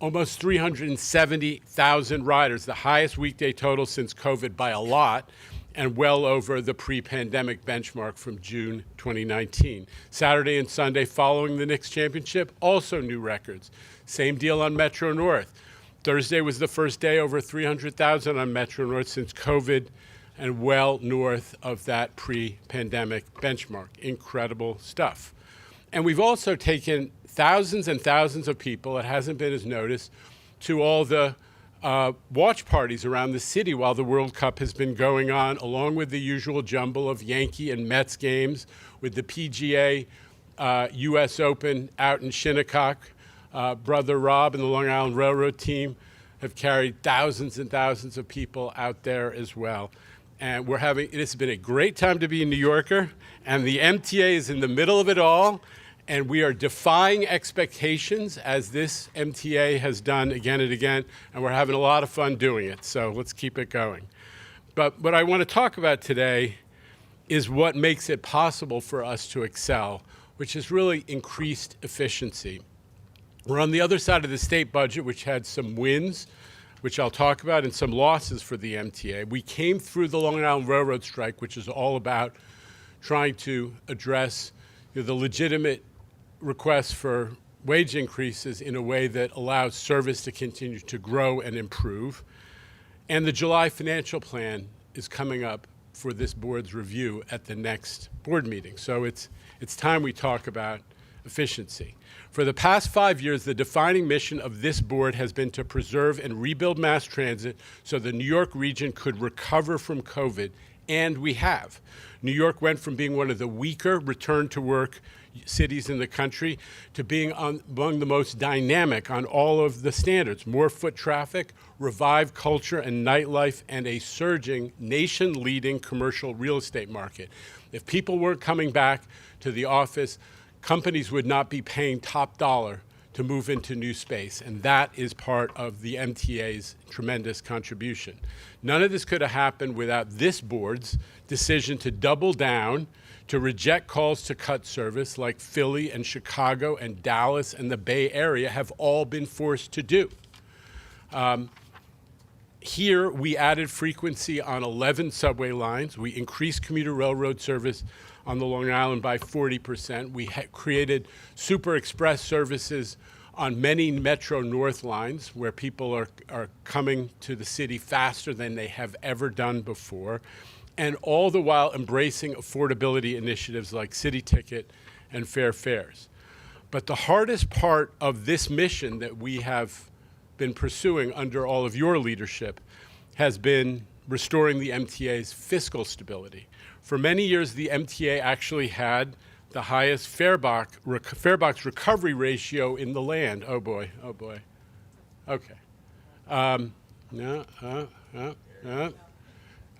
[SPEAKER 4] almost 370,000 riders, the highest weekday total since COVID by a lot, and well over the pre-pandemic benchmark from June 2019. Saturday and Sunday following the Knicks championship, also new records. Same deal on Metro North. Thursday was the first day over 300,000 on Metro North since COVID, and well north of that pre-pandemic benchmark. Incredible stuff. And we've also taken thousands and thousands of people, it hasn't been as noticed, to all the watch parties around the city while the World Cup has been going on, along with the usual jumble of Yankee and Mets games, with the PGA U.S. Open out in Shinnecock. Brother Rob and the Long Island Railroad team have carried thousands and thousands of people out there as well. And it has been a great time to be a New Yorker, and the MTA is in the middle of it all, And we are defying expectations, as this MTA has done again and again, and we're having a lot of fun doing it. So let's keep it going. But what I want to talk about today is what makes it possible for us to excel, which is really increased efficiency. We're on the other side of the state budget, which had some wins, which I'll talk about, and some losses for the MTA. We came through the Long Island Railroad strike, which is all about trying to address the legitimate requests for wage increases in a way that allows service to continue to grow and improve. And the July financial plan is coming up for this board's review at the next board meeting. So it's time we talk about efficiency. For the past 5 years, the defining mission of this board has been to preserve and rebuild mass transit so the New York region could recover from COVID, and we have. New York went from being one of the weaker return-to-work cities in the country to being among the most dynamic on all of the standards: more foot traffic, revived culture and nightlife, and a surging, nation-leading commercial real estate market. If people weren't coming back to the office, companies would not be paying top dollar to move into new space, and that is part of the MTA's tremendous contribution. None of this could have happened without this board's decision to double down, to reject calls to cut service like Philly and Chicago and Dallas and the Bay Area have all been forced to do. Here, we added frequency on 11 subway lines. We increased commuter railroad service on the Long Island by 40%. We created super express services on many Metro North lines where people are coming to the city faster than they have ever done before, and all the while embracing affordability initiatives like City Ticket and Fair Fares. But the hardest part of this mission that we have been pursuing under all of your leadership has been restoring the MTA's fiscal stability. For many years, the MTA actually had the highest fare box recovery ratio in the land. Oh boy, oh boy. Okay.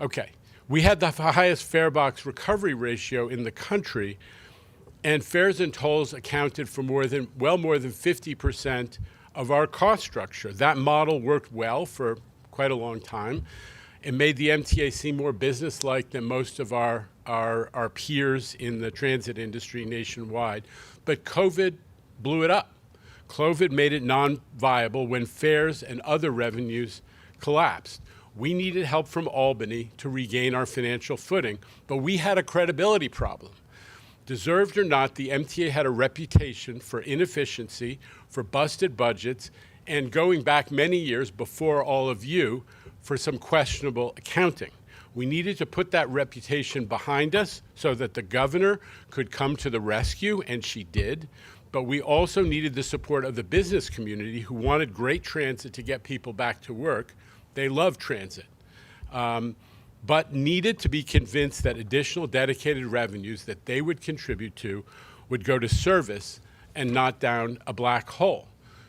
[SPEAKER 4] Okay. We had the highest fare box recovery ratio in the country, and fares and tolls accounted for more than 50% of our cost structure. That model worked well for quite a long time. It made the MTA seem more business-like than most of our peers in the transit industry nationwide. But COVID blew it up. COVID made it non-viable when fares and other revenues collapsed. We needed help from Albany to regain our financial footing, but we had a credibility problem. Deserved or not, the MTA had a reputation for inefficiency, for busted budgets, and going back many years before all of you, for some questionable accounting. We needed to put that reputation behind us so that the governor could come to the rescue, and she did. But we also needed the support of the business community who wanted great transit to get people back to work. They love transit, but needed to be convinced that additional dedicated revenues that they would contribute to would go to service and not down a black hole.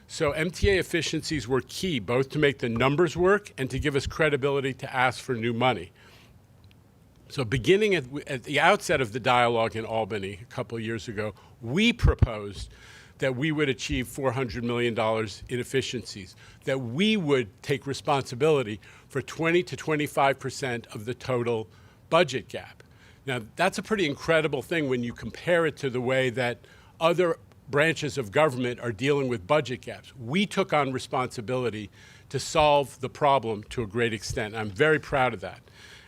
[SPEAKER 4] So MTA efficiencies were key, both to make the numbers work and to give us credibility to ask for new money. So beginning at the outset of the dialogue in Albany a couple of years ago, we proposed that we would achieve $400 million in efficiencies, that we would take responsibility for 20 to 25% of the total budget gap. Now, that's a pretty incredible thing when you compare it to the way that other branches of government are dealing with budget gaps. We took on responsibility to solve the problem to a great extent. I'm very proud of that.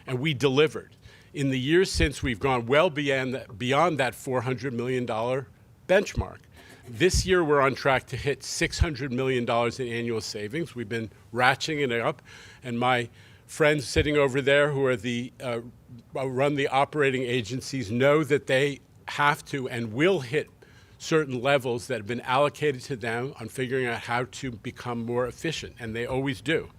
[SPEAKER 4] And we delivered. In the years since, we've gone well beyond that $400 million benchmark. This year, we're on track to hit $600 million in annual savings. We've been ratcheting it up, and my friends sitting over there who are run the operating agencies know that they have to and will hit certain levels that have been allocated to them on figuring out how to become more efficient, and they always do.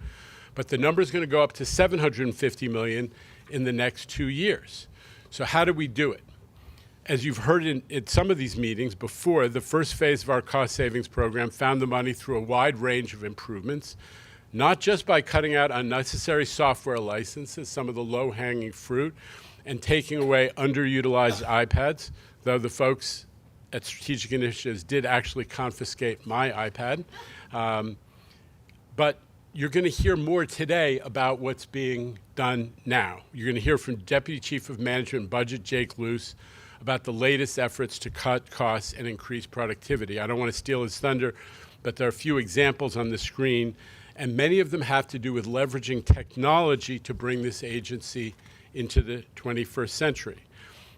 [SPEAKER 4] But the number is going to go up to $750 million in the next 2 years. So how do we do it? As you've heard in some of these meetings before, the first phase of our cost savings program found the money through a wide range of improvements, not just by cutting out unnecessary software licenses, some of the low-hanging fruit, and taking away underutilized iPads, though the folks at Strategic Initiatives did actually confiscate my iPad. But you're going to hear more today about what's being done now. You're going to hear from Deputy Chief of Management and Budget, Jake Luce, about the latest efforts to cut costs and increase productivity. I don't want to steal his thunder, but there are a few examples on the screen, and many of them have to do with leveraging technology to bring this agency into the 21st century.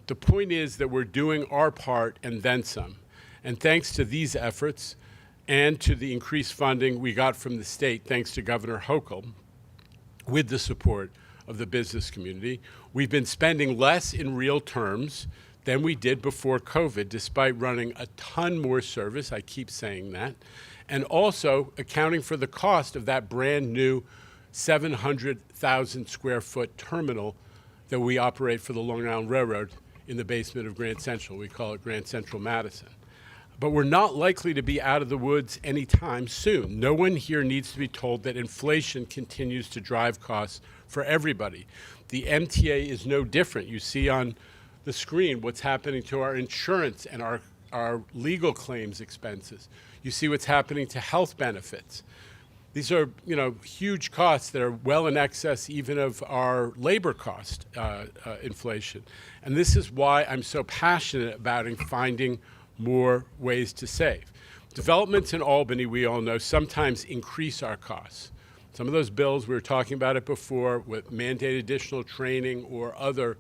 [SPEAKER 4] The point is that we're doing our part and then some. And thanks to these efforts and to the increased funding we got from the state, thanks to Governor Hochul, with the support of the business community, we've been spending less in real terms than we did before COVID, despite running a ton more service, I keep saying that, and also accounting for the cost of that brand new 700,000 square foot terminal that we operate for the Long Island Railroad in the basement of Grand Central. We call it Grand Central Madison. But we're not likely to be out of the woods anytime soon. No one here needs to be told that inflation continues to drive costs for everybody. The MTA is no different. You see on the screen what's happening to our insurance and our legal claims expenses. You see what's happening to health benefits. These are, huge costs that are well in excess even of our labor cost inflation. And this is why I'm so passionate about finding more ways to save. Developments in Albany, we all know, sometimes increase our costs. Some of those bills, we were talking about it before, with mandated additional training or other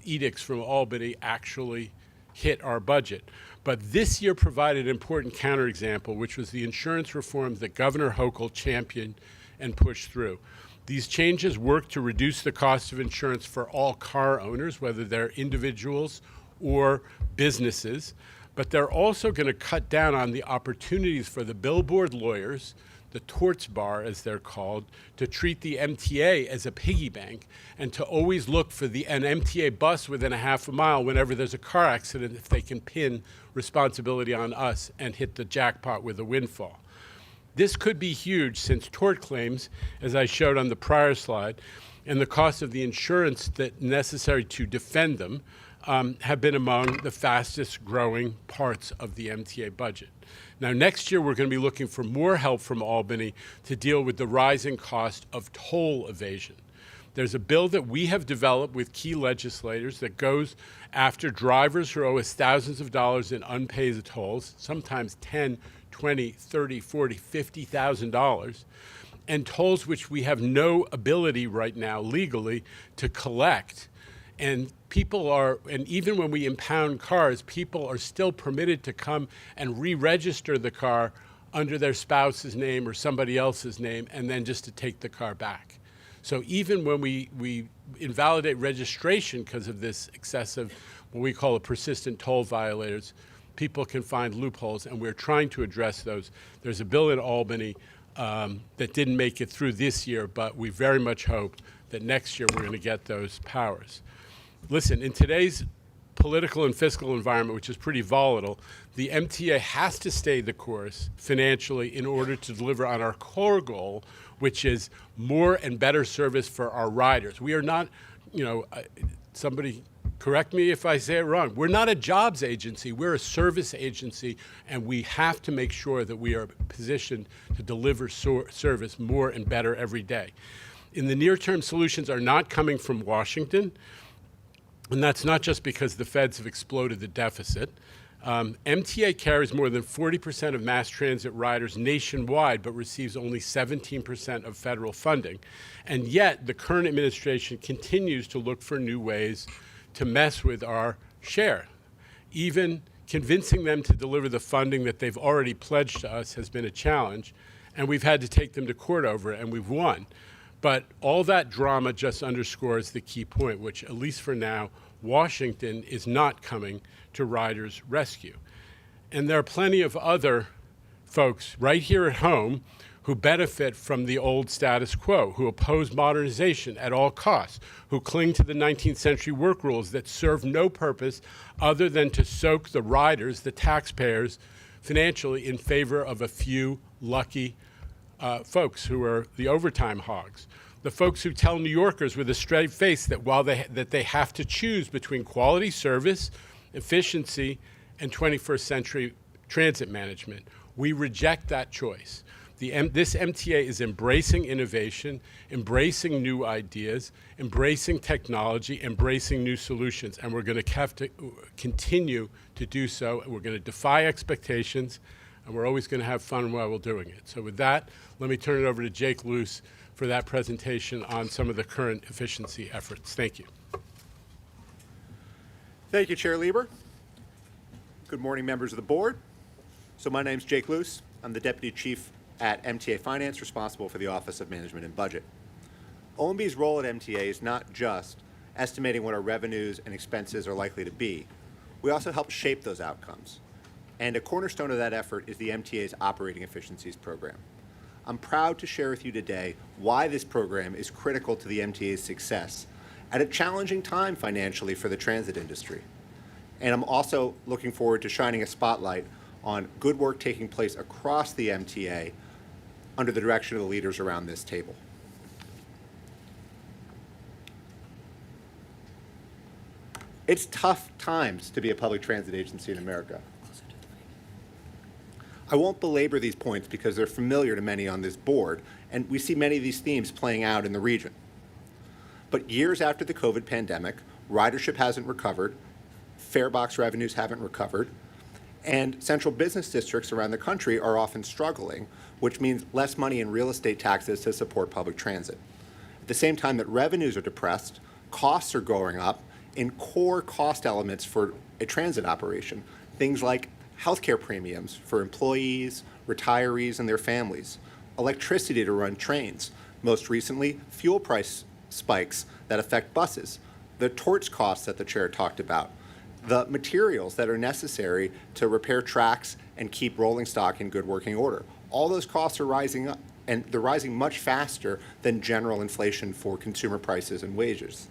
[SPEAKER 4] edicts from Albany actually hit our budget. But this year provided an important counterexample, which was the insurance reforms that Governor Hochul championed and pushed through. These changes work to reduce the cost of insurance for all car owners, whether they're individuals or businesses, but they're also going to cut down on the opportunities for the billboard lawyers, the torts bar as they're called, to treat the MTA as a piggy bank and to always look for an MTA bus within a half a mile whenever there's a car accident if they can pin responsibility on us and hit the jackpot with a windfall. This could be huge since tort claims, as I showed on the prior slide, and the cost of the insurance that necessary to defend them have been among the fastest growing parts of the MTA budget. Now, next year, we're going to be looking for more help from Albany to deal with the rising cost of toll evasion. There's a bill that we have developed with key legislators that goes after drivers who owe us thousands of dollars in unpaid tolls, sometimes $10,000, $20,000, $30,000, $40,000, $50,000, and tolls which we have no ability right now legally to collect. And and even when we impound cars, people are still permitted to come and re-register the car under their spouse's name or somebody else's name, and then just to take the car back. So even when we invalidate registration because of this excessive, what we call a persistent toll violators, people can find loopholes, and we're trying to address those. There's a bill in Albany that didn't make it through this year, but we very much hope that next year we're going to get those powers. Listen, in today's political and fiscal environment, which is pretty volatile, the MTA has to stay the course financially in order to deliver on our core goal, which is more and better service for our riders. We are not, somebody correct me if I say it wrong, we're not a jobs agency, we're a service agency, and we have to make sure that we are positioned to deliver service more and better every day. In the near term, solutions are not coming from Washington. And that's not just because the feds have exploded the deficit. MTA carries more than 40% of mass transit riders nationwide, but receives only 17% of federal funding. And yet, the current administration continues to look for new ways to mess with our share. Even convincing them to deliver the funding that they've already pledged to us has been a challenge, and we've had to take them to court over it, and we've won. But all that drama just underscores the key point, which, at least for now, Washington is not coming to riders' rescue. And there are plenty of other folks right here at home who benefit from the old status quo, who oppose modernization at all costs, who cling to the 19th century work rules that serve no purpose other than to soak the riders, the taxpayers, financially in favor of a few lucky folks who are the overtime hogs. The folks who tell New Yorkers with a straight face that they have to choose between quality service, efficiency, and 21st century transit management. We reject that choice. This MTA is embracing innovation, embracing new ideas, embracing technology, embracing new solutions, and we're going to have to continue to do so. We're going to defy expectations, and we're always going to have fun while we're doing it. So with that, let me turn it over to Jake Luce for that presentation on some of the current efficiency efforts. Thank you.
[SPEAKER 6] Thank you, Chair Lieber. Good morning, members of the board. So my name's Jake Luce. I'm the Deputy Chief at MTA Finance, responsible for the Office of Management and Budget. OMB's role at MTA is not just estimating what our revenues and expenses are likely to be. We also help shape those outcomes. And a cornerstone of that effort is the MTA's Operating Efficiencies Program. I'm proud to share with you today why this program is critical to the MTA's success at a challenging time financially for the transit industry. And I'm also looking forward to shining a spotlight on good work taking place across the MTA under the direction of the leaders around this table. It's tough times to be a public transit agency in America. I won't belabor these points because they're familiar to many on this board, and we see many of these themes playing out in the region. But years after the COVID pandemic, ridership hasn't recovered, fare box revenues haven't recovered, and central business districts around the country are often struggling, which means less money in real estate taxes to support public transit. At the same time that revenues are depressed, costs are going up in core cost elements for a transit operation, things like healthcare premiums for employees, retirees, and their families, electricity to run trains, most recently, fuel price spikes that affect buses, the torch costs that the chair talked about, the materials that are necessary to repair tracks and keep rolling stock in good working order. All those costs are rising up, and they're rising much faster than general inflation for consumer prices and wages.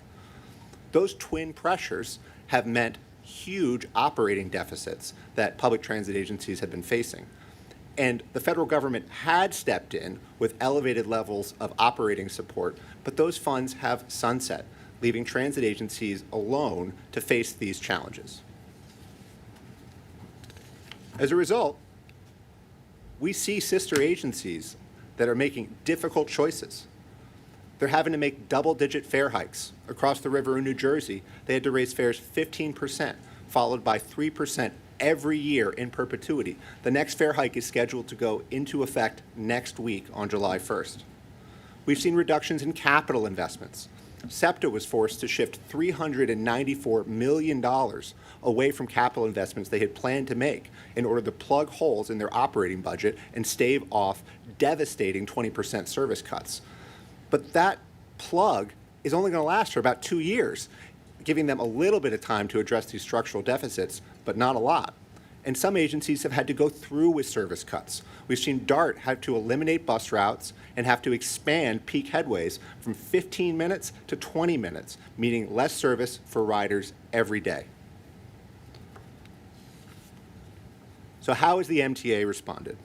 [SPEAKER 6] Those twin pressures have meant huge operating deficits that public transit agencies have been facing. And the federal government had stepped in with elevated levels of operating support, but those funds have sunset, leaving transit agencies alone to face these challenges. As a result, we see sister agencies that are making difficult choices. They're having to make double-digit fare hikes. Across the river in New Jersey, they had to raise fares 15%, followed by 3% every year in perpetuity. The next fare hike is scheduled to go into effect next week on July 1st. We've seen reductions in capital investments. SEPTA was forced to shift $394 million away from capital investments they had planned to make in order to plug holes in their operating budget and stave off devastating 20% service cuts. But that plug is only going to last for about 2 years, giving them a little bit of time to address these structural deficits, but not a lot. And some agencies have had to go through with service cuts. We've seen DART have to eliminate bus routes and have to expand peak headways from 15 minutes to 20 minutes, meaning less service for riders every day. So how has the MTA responded?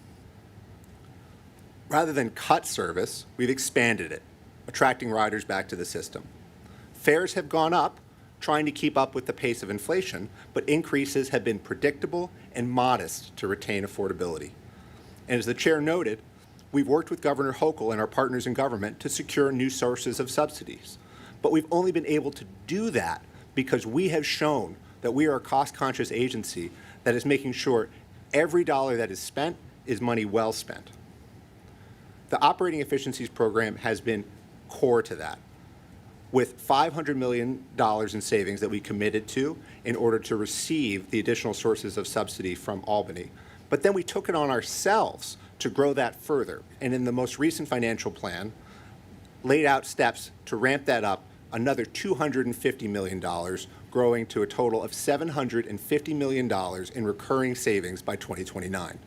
[SPEAKER 6] Rather than cut service, we've expanded it, attracting riders back to the system. Fares have gone up, trying to keep up with the pace of inflation, but increases have been predictable and modest to retain affordability. And as the chair noted, we've worked with Governor Hochul and our partners in government to secure new sources of subsidies. But we've only been able to do that because we have shown that we are a cost-conscious agency that is making sure every dollar that is spent is money well spent. The Operating Efficiencies Program has been core to that, with $500 million in savings that we committed to in order to receive the additional sources of subsidy from Albany. But then we took it on ourselves to grow that further, and in the most recent financial plan, laid out steps to ramp that up another $250 million, growing to a total of $750 million in recurring savings by 2029.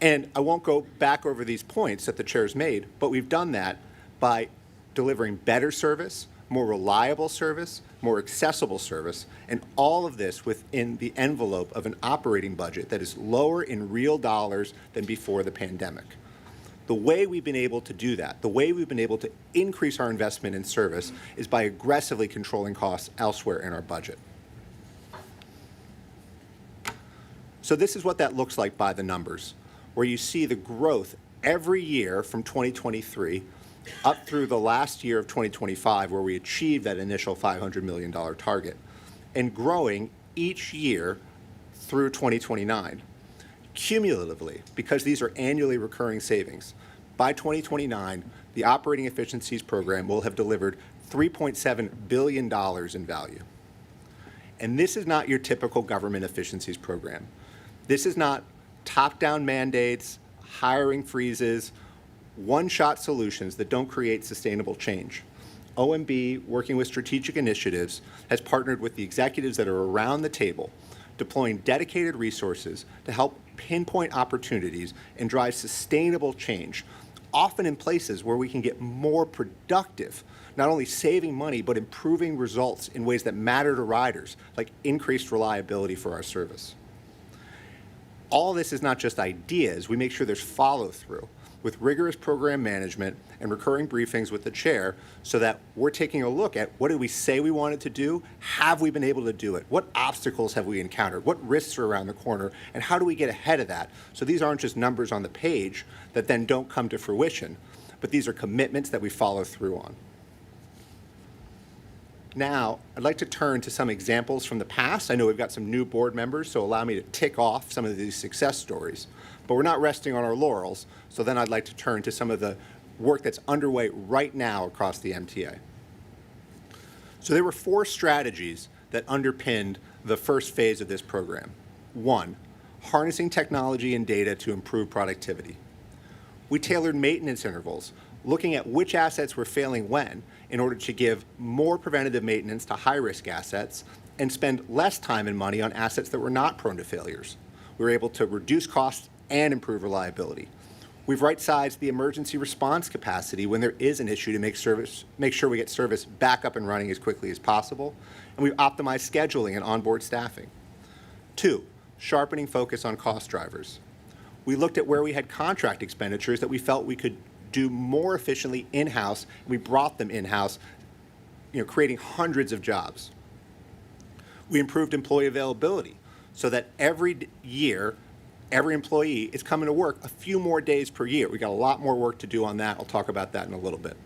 [SPEAKER 6] And I won't go back over these points that the chair's made, but we've done that by delivering better service, more reliable service, more accessible service, and all of this within the envelope of an operating budget that is lower in real dollars than before the pandemic. The way we've been able to do that, the way we've been able to increase our investment in service is by aggressively controlling costs elsewhere in our budget. So this is what that looks like by the numbers, where you see the growth every year from 2023 up through the last year of 2025, where we achieved that initial $500 million target, and growing each year through 2029. Cumulatively, because these are annually recurring savings, by 2029, the Operating Efficiencies Program will have delivered $3.7 billion in value. And this is not your typical government efficiencies program. This is not top-down mandates, hiring freezes, one-shot solutions that don't create sustainable change. OMB, working with strategic initiatives, has partnered with the executives that are around the table, deploying dedicated resources to help pinpoint opportunities and drive sustainable change, often in places where we can get more productive, not only saving money, but improving results in ways that matter to riders, like increased reliability for our service. All this is not just ideas. We make sure there's follow-through with rigorous program management and recurring briefings with the chair so that we're taking a look at what did we say we wanted to do, have we been able to do it, what obstacles have we encountered, what risks are around the corner, and how do we get ahead of that? So these aren't just numbers on the page that then don't come to fruition, but these are commitments that we follow through on. Now, I'd like to turn to some examples from the past. I know we've got some new board members, so allow me to tick off some of these success stories. But we're not resting on our laurels, so then I'd like to turn to some of the work that's underway right now across the MTA. So there were 4 strategies that underpinned the first phase of this program. 1, harnessing technology and data to improve productivity. We tailored maintenance intervals, looking at which assets were failing when, in order to give more preventative maintenance to high-risk assets and spend less time and money on assets that were not prone to failures. We were able to reduce costs and improve reliability. We've right-sized the emergency response capacity when there is an issue to make sure we get service back up and running as quickly as possible, and we've optimized scheduling and onboard staffing. 2, sharpening focus on cost drivers. We looked at where we had contract expenditures that we felt we could do more efficiently in-house, and we brought them in-house, creating hundreds of jobs. We improved employee availability so that every year, every employee is coming to work a few more days per year. We got a lot more work to do on that. I'll talk about that in a little bit.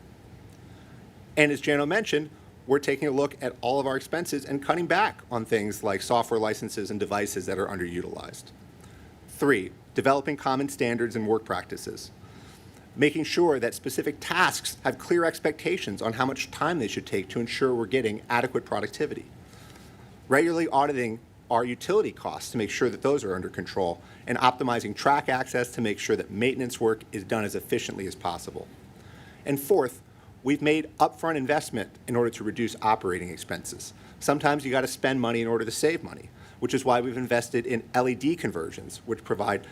[SPEAKER 6] And as Jano mentioned, we're taking a look at all of our expenses and cutting back on things like software licenses and devices that are underutilized. 3, developing common standards and work practices. Making sure that specific tasks have clear expectations on how much time they should take to ensure we're getting adequate productivity. Regularly auditing our utility costs to make sure that those are under control, and optimizing track access to make sure that maintenance work is done as efficiently as possible. And 4th, we've made upfront investment in order to reduce operating expenses. Sometimes you got to spend money in order to save money, which is why we've invested in LED conversions, which provide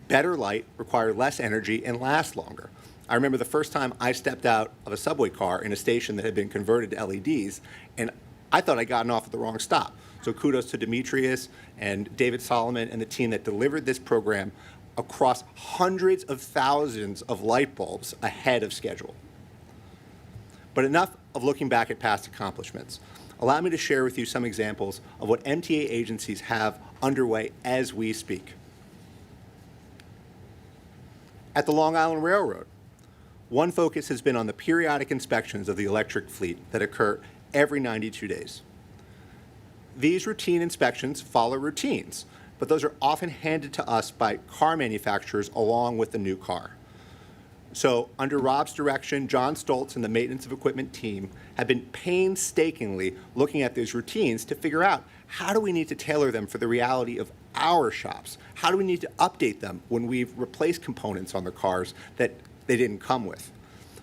[SPEAKER 6] better light, require less energy, and last longer. I remember the first time I stepped out of a subway car in a station that had been converted to LEDs, and I thought I'd gotten off at the wrong stop. So kudos to Demetrius and David Solomon and the team that delivered this program across hundreds of thousands of light bulbs ahead of schedule. But enough of looking back at past accomplishments. Allow me to share with you some examples of what MTA agencies have underway as we speak. At the Long Island Railroad, one focus has been on the periodic inspections of the electric fleet that occur every 92 days. These routine inspections follow routines, but those are often handed to us by car manufacturers along with the new car. So under Rob's direction, John Stoltz and the maintenance of equipment team have been painstakingly looking at these routines to figure out how do we need to tailor them for the reality of our shops? How do we need to update them when we've replaced components on the cars that they didn't come with?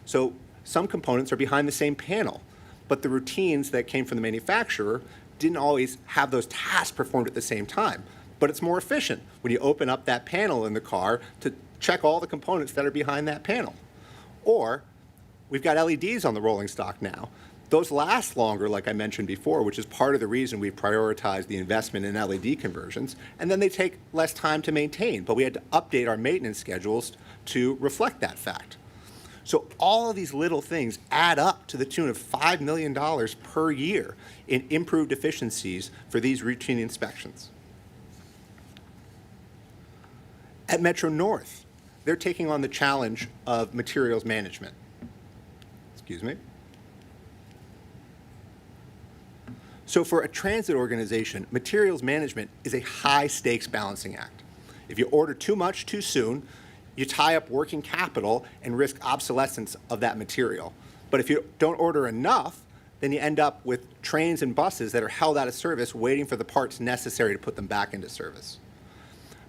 [SPEAKER 6] So some components are behind the same panel, but the routines that came from the manufacturer didn't always have those tasks performed at the same time. But it's more efficient when you open up that panel in the car to check all the components that are behind that panel. Or we've got LEDs on the rolling stock now, Those last longer, like I mentioned before, which is part of the reason we prioritized the investment in LED conversions, and then they take less time to maintain, but we had to update our maintenance schedules to reflect that fact. So all of these little things add up to the tune of $5 million per year in improved efficiencies for these routine inspections. At Metro North, they're taking on the challenge of materials management. Excuse me. So for a transit organization, materials management is a high-stakes balancing act. If you order too much too soon, you tie up working capital and risk obsolescence of that material. But if you don't order enough, then you end up with trains and buses that are held out of service waiting for the parts necessary to put them back into service.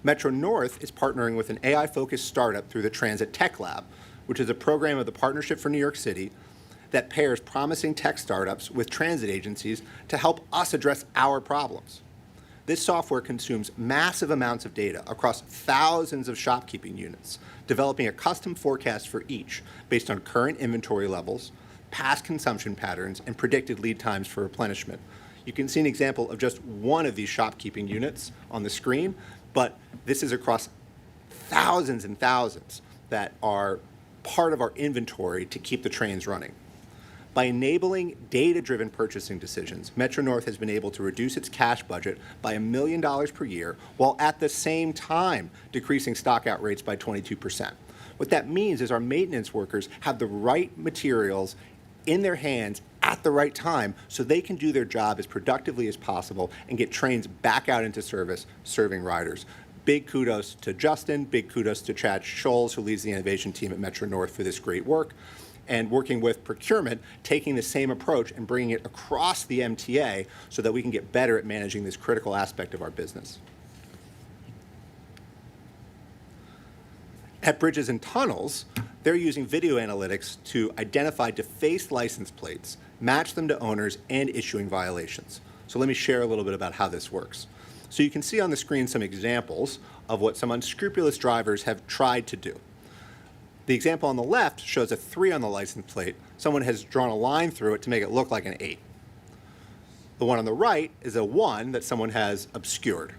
[SPEAKER 6] Metro North is partnering with an AI-focused startup through the Transit Tech Lab, which is a program of the Partnership for New York City that pairs promising tech startups with transit agencies to help us address our problems. This software consumes massive amounts of data across thousands of shopkeeping units, developing a custom forecast for each based on current inventory levels, past consumption patterns, and predicted lead times for replenishment. You can see an example of just one of these shopkeeping units on the screen, but this is across thousands and thousands that are part of our inventory to keep the trains running. By enabling data-driven purchasing decisions, Metro North has been able to reduce its cash budget by $1 million per year, while at the same time decreasing stockout rates by 22%. What that means is our maintenance workers have the right materials in their hands at the right time so they can do their job as productively as possible and get trains back out into service, serving riders. Big kudos to Justin, big kudos to Chad Scholes, who leads the innovation team at Metro North for this great work. And working with procurement, taking the same approach and bringing it across the MTA so that we can get better at managing this critical aspect of our business. At Bridges and Tunnels, they're using video analytics to identify defaced license plates, match them to owners, and issuing violations. So let me share a little bit about how this works. So you can see on the screen some examples of what some unscrupulous drivers have tried to do. The example on the left shows a 3 on the license plate. Someone has drawn a line through it to make it look like an 8. The one on the right is a 1 that someone has obscured.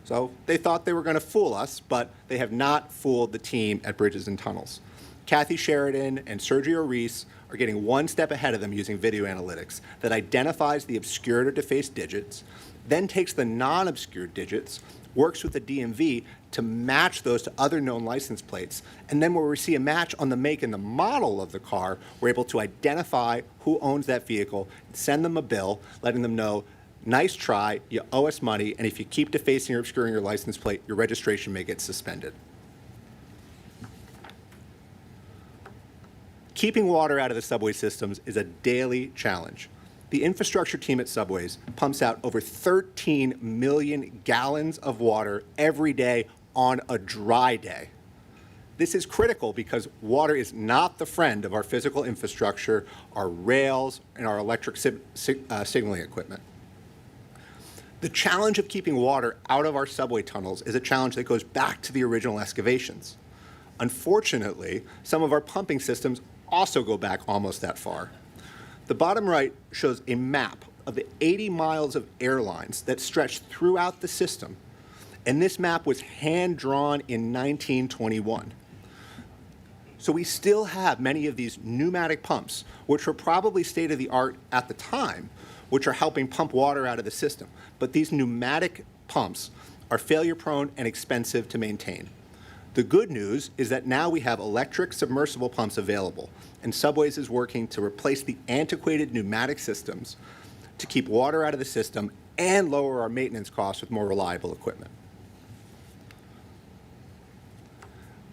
[SPEAKER 6] So they thought they were going to fool us, but they have not fooled the team at Bridges and Tunnels. Kathy Sheridan and Sergio Reese are getting one step ahead of them using video analytics that identifies the obscured or defaced digits, then takes the non-obscured digits, works with the DMV to match those to other known license plates, and then where we see a match on the make and the model of the car, we're able to identify who owns that vehicle, send them a bill, letting them know, nice try, you owe us money, and if you keep defacing or obscuring your license plate, your registration may get suspended. Keeping water out of the subway systems is a daily challenge. The infrastructure team at Subways pumps out over 13 million gallons of water every day on a dry day. This is critical because water is not the friend of our physical infrastructure, our rails, and our electric signaling equipment. The challenge of keeping water out of our subway tunnels is a challenge that goes back to the original excavations. Unfortunately, some of our pumping systems also go back almost that far. The bottom right shows a map of the 80 miles of air lines that stretch throughout the system, and this map was hand-drawn in 1921. So we still have many of these pneumatic pumps, which were probably state-of-the-art at the time, which are helping pump water out of the system. But these pneumatic pumps are failure-prone and expensive to maintain. The good news is that now we have electric submersible pumps available, and Subways is working to replace the antiquated pneumatic systems to keep water out of the system and lower our maintenance costs with more reliable equipment.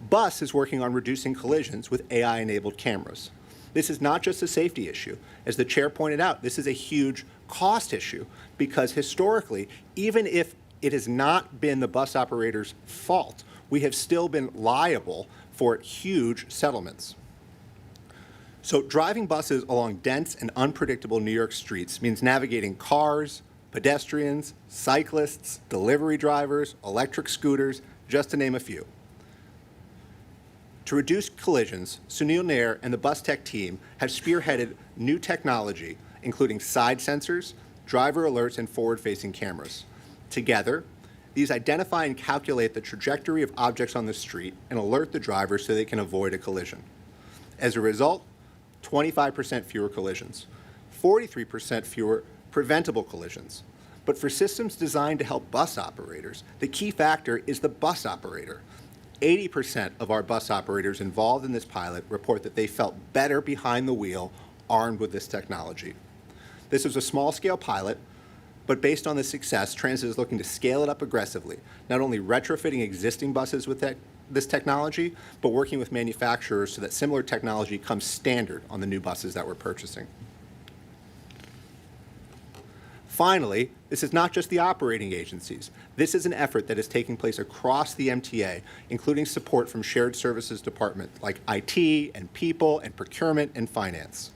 [SPEAKER 6] Bus is working on reducing collisions with AI-enabled cameras. This is not just a safety issue. As the chair pointed out, this is a huge cost issue because historically, even if it has not been the bus operator's fault, we have still been liable for huge settlements. So driving buses along dense and unpredictable New York streets means navigating cars, pedestrians, cyclists, delivery drivers, electric scooters, just to name a few. To reduce collisions, Sunil Nair and the bus tech team have spearheaded new technology including side sensors, driver alerts, and forward-facing cameras. Together, these identify and calculate the trajectory of objects on the street and alert the driver so they can avoid a collision. As a result, 25% fewer collisions, 43% fewer preventable collisions. But for systems designed to help bus operators, the key factor is the bus operator. 80% of our bus operators involved in this pilot report that they felt better behind the wheel armed with this technology. This was a small-scale pilot, but based on the success, Transit is looking to scale it up aggressively, not only retrofitting existing buses with this technology, but working with manufacturers so that similar technology comes standard on the new buses that we're purchasing. Finally, this is not just the operating agencies. This is an effort that is taking place across the MTA, including support from shared services departments like IT and people and procurement and finance.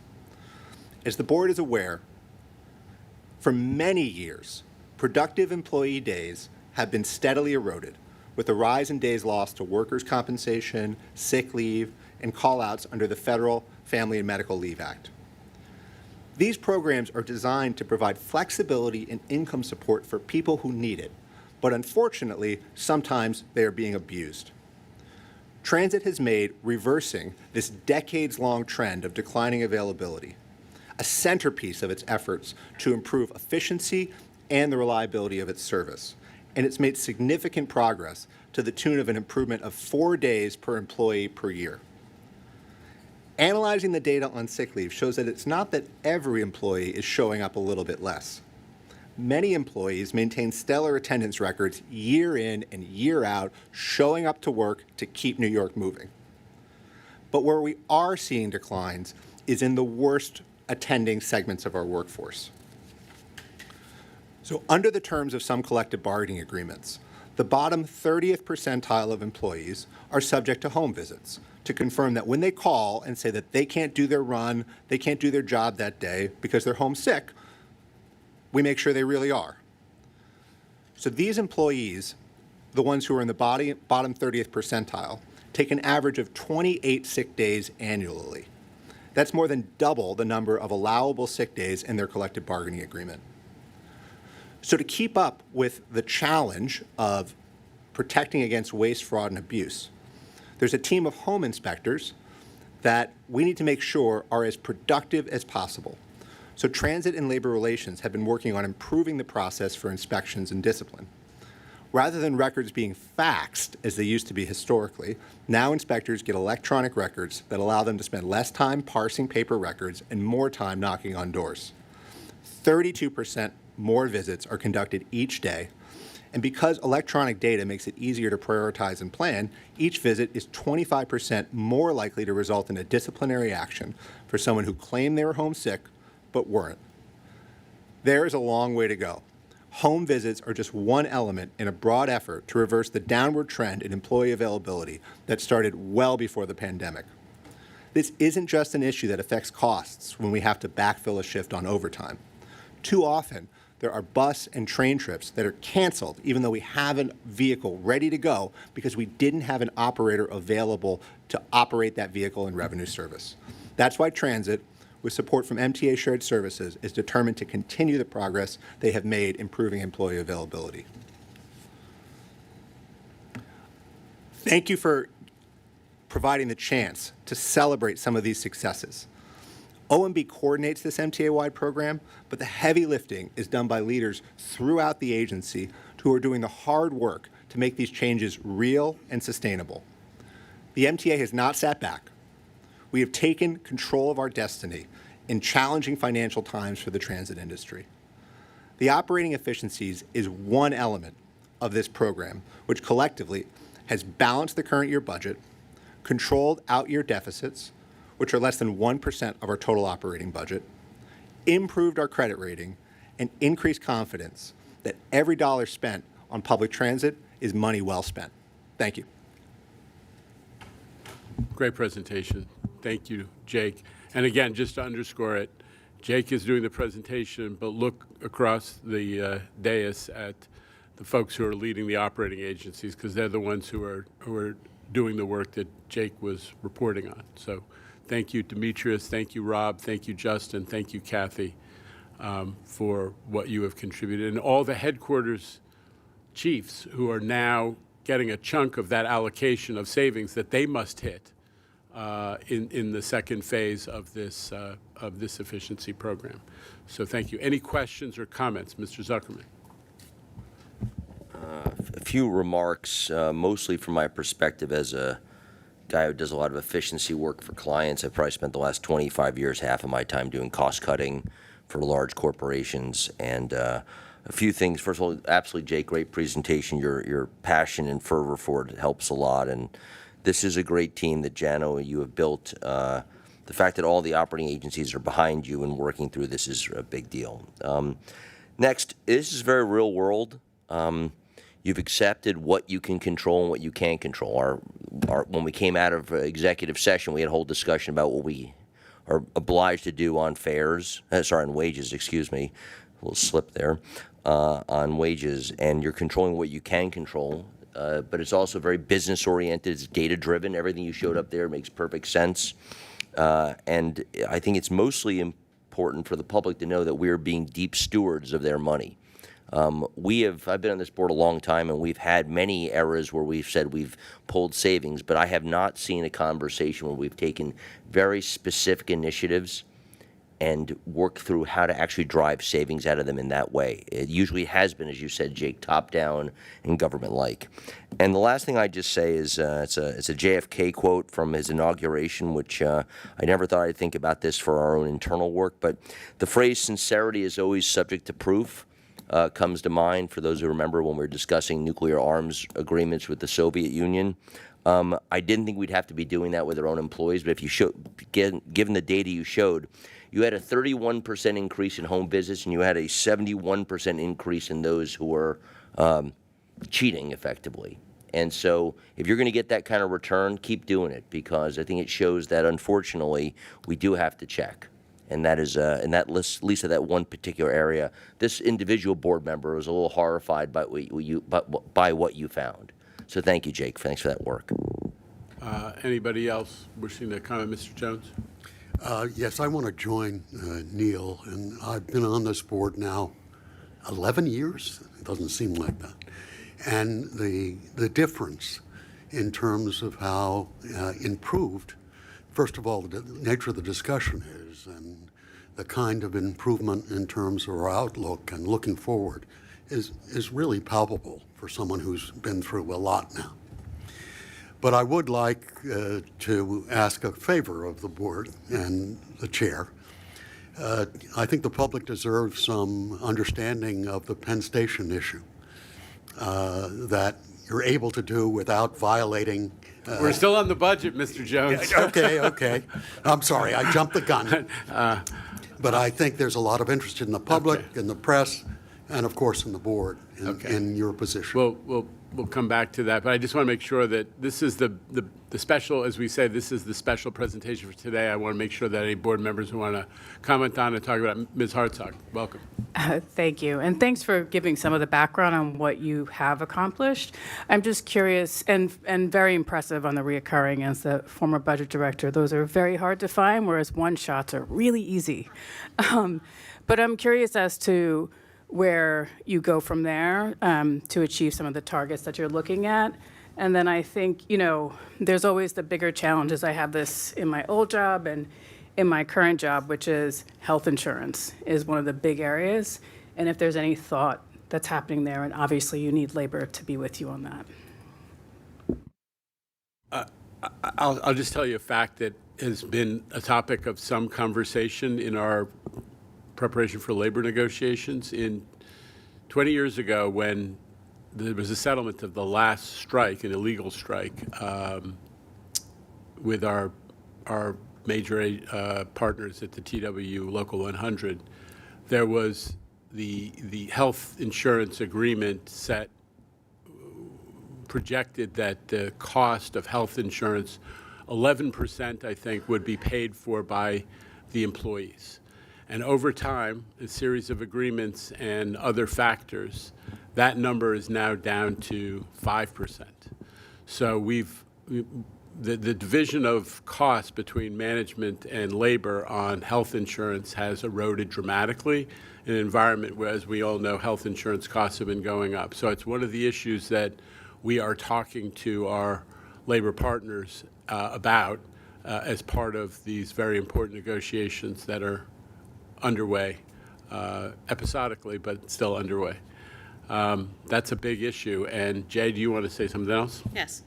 [SPEAKER 6] As the board is aware, for many years, productive employee days have been steadily eroded, with a rise in days lost to workers' compensation, sick leave, and call-outs under the Federal Family and Medical Leave Act. These programs are designed to provide flexibility and income support for people who need it, but unfortunately, sometimes they are being abused. Transit has made reversing this decades-long trend of declining availability a centerpiece of its efforts to improve efficiency and the reliability of its service. And it's made significant progress to the tune of an improvement of 4 days per employee per year. Analyzing the data on sick leave shows that it's not that every employee is showing up a little bit less. Many employees maintain stellar attendance records year in and year out, showing up to work to keep New York moving. But where we are seeing declines is in the worst attending segments of our workforce. So under the terms of some collective bargaining agreements, the bottom 30th percentile of employees are subject to home visits to confirm that when they call and say that they can't do their run, they can't do their job that day because they're homesick, we make sure they really are. So these employees, the ones who are in the bottom 30th percentile, take an average of 28 sick days annually. That's more than double the number of allowable sick days in their collective bargaining agreement. So to keep up with the challenge of protecting against waste, fraud, and abuse, there's a team of home inspectors that we need to make sure are as productive as possible. So Transit and Labor Relations have been working on improving the process for inspections and discipline. Rather than records being faxed, as they used to be historically, now inspectors get electronic records that allow them to spend less time parsing paper records and more time knocking on doors. 32% more visits are conducted each day, and because electronic data makes it easier to prioritize and plan, each visit is 25% more likely to result in a disciplinary action for someone who claimed they were homesick but weren't. There is a long way to go. Home visits are just one element in a broad effort to reverse the downward trend in employee availability that started well before the pandemic. This isn't just an issue that affects costs when we have to backfill a shift on overtime. Too often, there are bus and train trips that are canceled even though we have a vehicle ready to go because we didn't have an operator available to operate that vehicle in revenue service. That's why Transit, with support from MTA Shared Services, is determined to continue the progress they have made improving employee availability. Thank you for providing the chance to celebrate some of these successes. OMB coordinates this MTA-wide program, but the heavy lifting is done by leaders throughout the agency who are doing the hard work to make these changes real and sustainable. The MTA has not sat back. We have taken control of our destiny in challenging financial times for the transit industry. The operating efficiencies is one element of this program, which collectively has balanced the current year budget, controlled out-year deficits, which are less than 1% of our total operating budget, improved our credit rating, and increased confidence that every dollar spent on public transit is money well spent. Thank you.
[SPEAKER 4] Great presentation. Thank you, Jake. And again, just to underscore it, Jake is doing the presentation, but look across the dais at the folks who are leading the operating agencies because they're the ones who are doing the work that Jake was reporting on. So thank you, Demetrius. Thank you, Rob. Thank you, Justin. Thank you, Kathy. for what you have contributed, and all the headquarters chiefs who are now getting a chunk of that allocation of savings that they must hit in the second phase of this efficiency program. So thank you. Any questions or comments, Mr. Zuckerman?
[SPEAKER 5] A few remarks, mostly from my perspective as a guy who does a lot of efficiency work for clients. I've probably spent the last 25 years, half of my time doing cost cutting for large corporations. And a few things. First of all, absolutely, Jake, great presentation. Your passion and fervor for it helps a lot. And this is a great team that, Jano, you have built. The fact that all the operating agencies are behind you and working through this is a big deal. Next, this is very real world. You've accepted what you can control and what you can't control. When we came out of executive session, we had a whole discussion about what we are obliged to do on on wages, excuse me, a little slip there, on wages, and you're controlling what you can control. But it's also very business oriented, it's data driven. Everything you showed up there makes perfect sense. And I think it's mostly important for the public to know that we're being deep stewards of their money. I've been on this board a long time, and we've had many eras where we've said we've pulled savings, but I have not seen a conversation where we've taken very specific initiatives and worked through how to actually drive savings out of them in that way. It usually has been, as you said, Jake, top-down and government-like. And the last thing I'd just say is it's a JFK quote from his inauguration, which I never thought I'd think about this for our own internal work, but the phrase sincerity is always subject to proof. Comes to mind for those who remember when we were discussing nuclear arms agreements with the Soviet Union. I didn't think we'd have to be doing that with our own employees, but if you given the data you showed, you had a 31% increase in home visits, and you had a 71% increase in those who were cheating effectively. And so if you're going to get that kind of return, keep doing it, because I think it shows that, unfortunately, we do have to check. And that is, and that list, at least of that one particular area, this individual board member was a little horrified by what you found. So thank you, Jake. Thanks for that work.
[SPEAKER 4] Anybody else wishing to comment? Mr. Jones?
[SPEAKER 7] Yes, I want to join Neil, and I've been on this board now 11 years. It doesn't seem like that. And the difference in terms of how improved, first of all, the nature of the discussion is, and the kind of improvement in terms of our outlook and looking forward is really palpable for someone who's been through a lot now. But I would like to ask a favor of the board and the chair. I think the public deserves some understanding of the Penn Station issue that you're able to do without violating.
[SPEAKER 4] We're still on the budget, Mr. Jones.
[SPEAKER 7] Okay. I'm sorry, I jumped the gun. But I think there's a lot of interest in the public, in the press, and of course in the board in your position.
[SPEAKER 4] We'll come back to that, but I just want to make sure that this is the special, as we say, this is the special presentation for today. I want to make sure that any board members who want to comment on and talk about it, Ms. Hartzog, welcome.
[SPEAKER 8] Thank you, and thanks for giving some of the background on what you have accomplished. I'm just curious, and very impressive on the reoccurring as the former budget director. Those are very hard to find, whereas one-shots are really easy. But I'm curious as to where you go from there to achieve some of the targets that you're looking at. And then I think, there's always the bigger challenges. I have this in my old job and in my current job, which is health insurance is one of the big areas. And if there's any thought that's happening there, and obviously you need labor to be with you on that.
[SPEAKER 4] I'll just tell you a fact that has been a topic of some conversation in our preparation for labor negotiations. In 20 years ago, when there was a settlement of the last strike, an illegal strike, with our major partners at the TW Local 100, there was the health insurance agreement projected that the cost of health insurance, 11%, I think, would be paid for by the employees. And over time, a series of agreements and other factors, that number is now down to 5%. So the division of costs between management and labor on health insurance has eroded dramatically, an environment where, as we all know, health insurance costs have been going up. So it's one of the issues that we are talking to our labor partners about as part of these very important negotiations that are underway, episodically, but still underway. That's a big issue. And Jay, do you want to say something else?
[SPEAKER 10] Yes.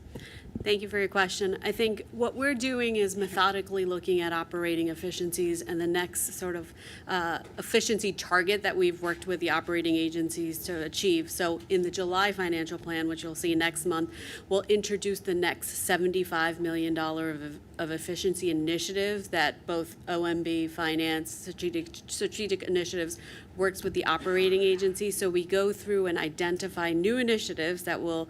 [SPEAKER 10] Thank you for your question. I think what we're doing is methodically looking at operating efficiencies, and the next sort of efficiency target that we've worked with the operating agencies to achieve. So in the July financial plan, which you'll see next month, we'll introduce the next $75 million of efficiency initiatives that both OMB, Finance, strategic initiatives works with the operating agency. So we go through and identify new initiatives that will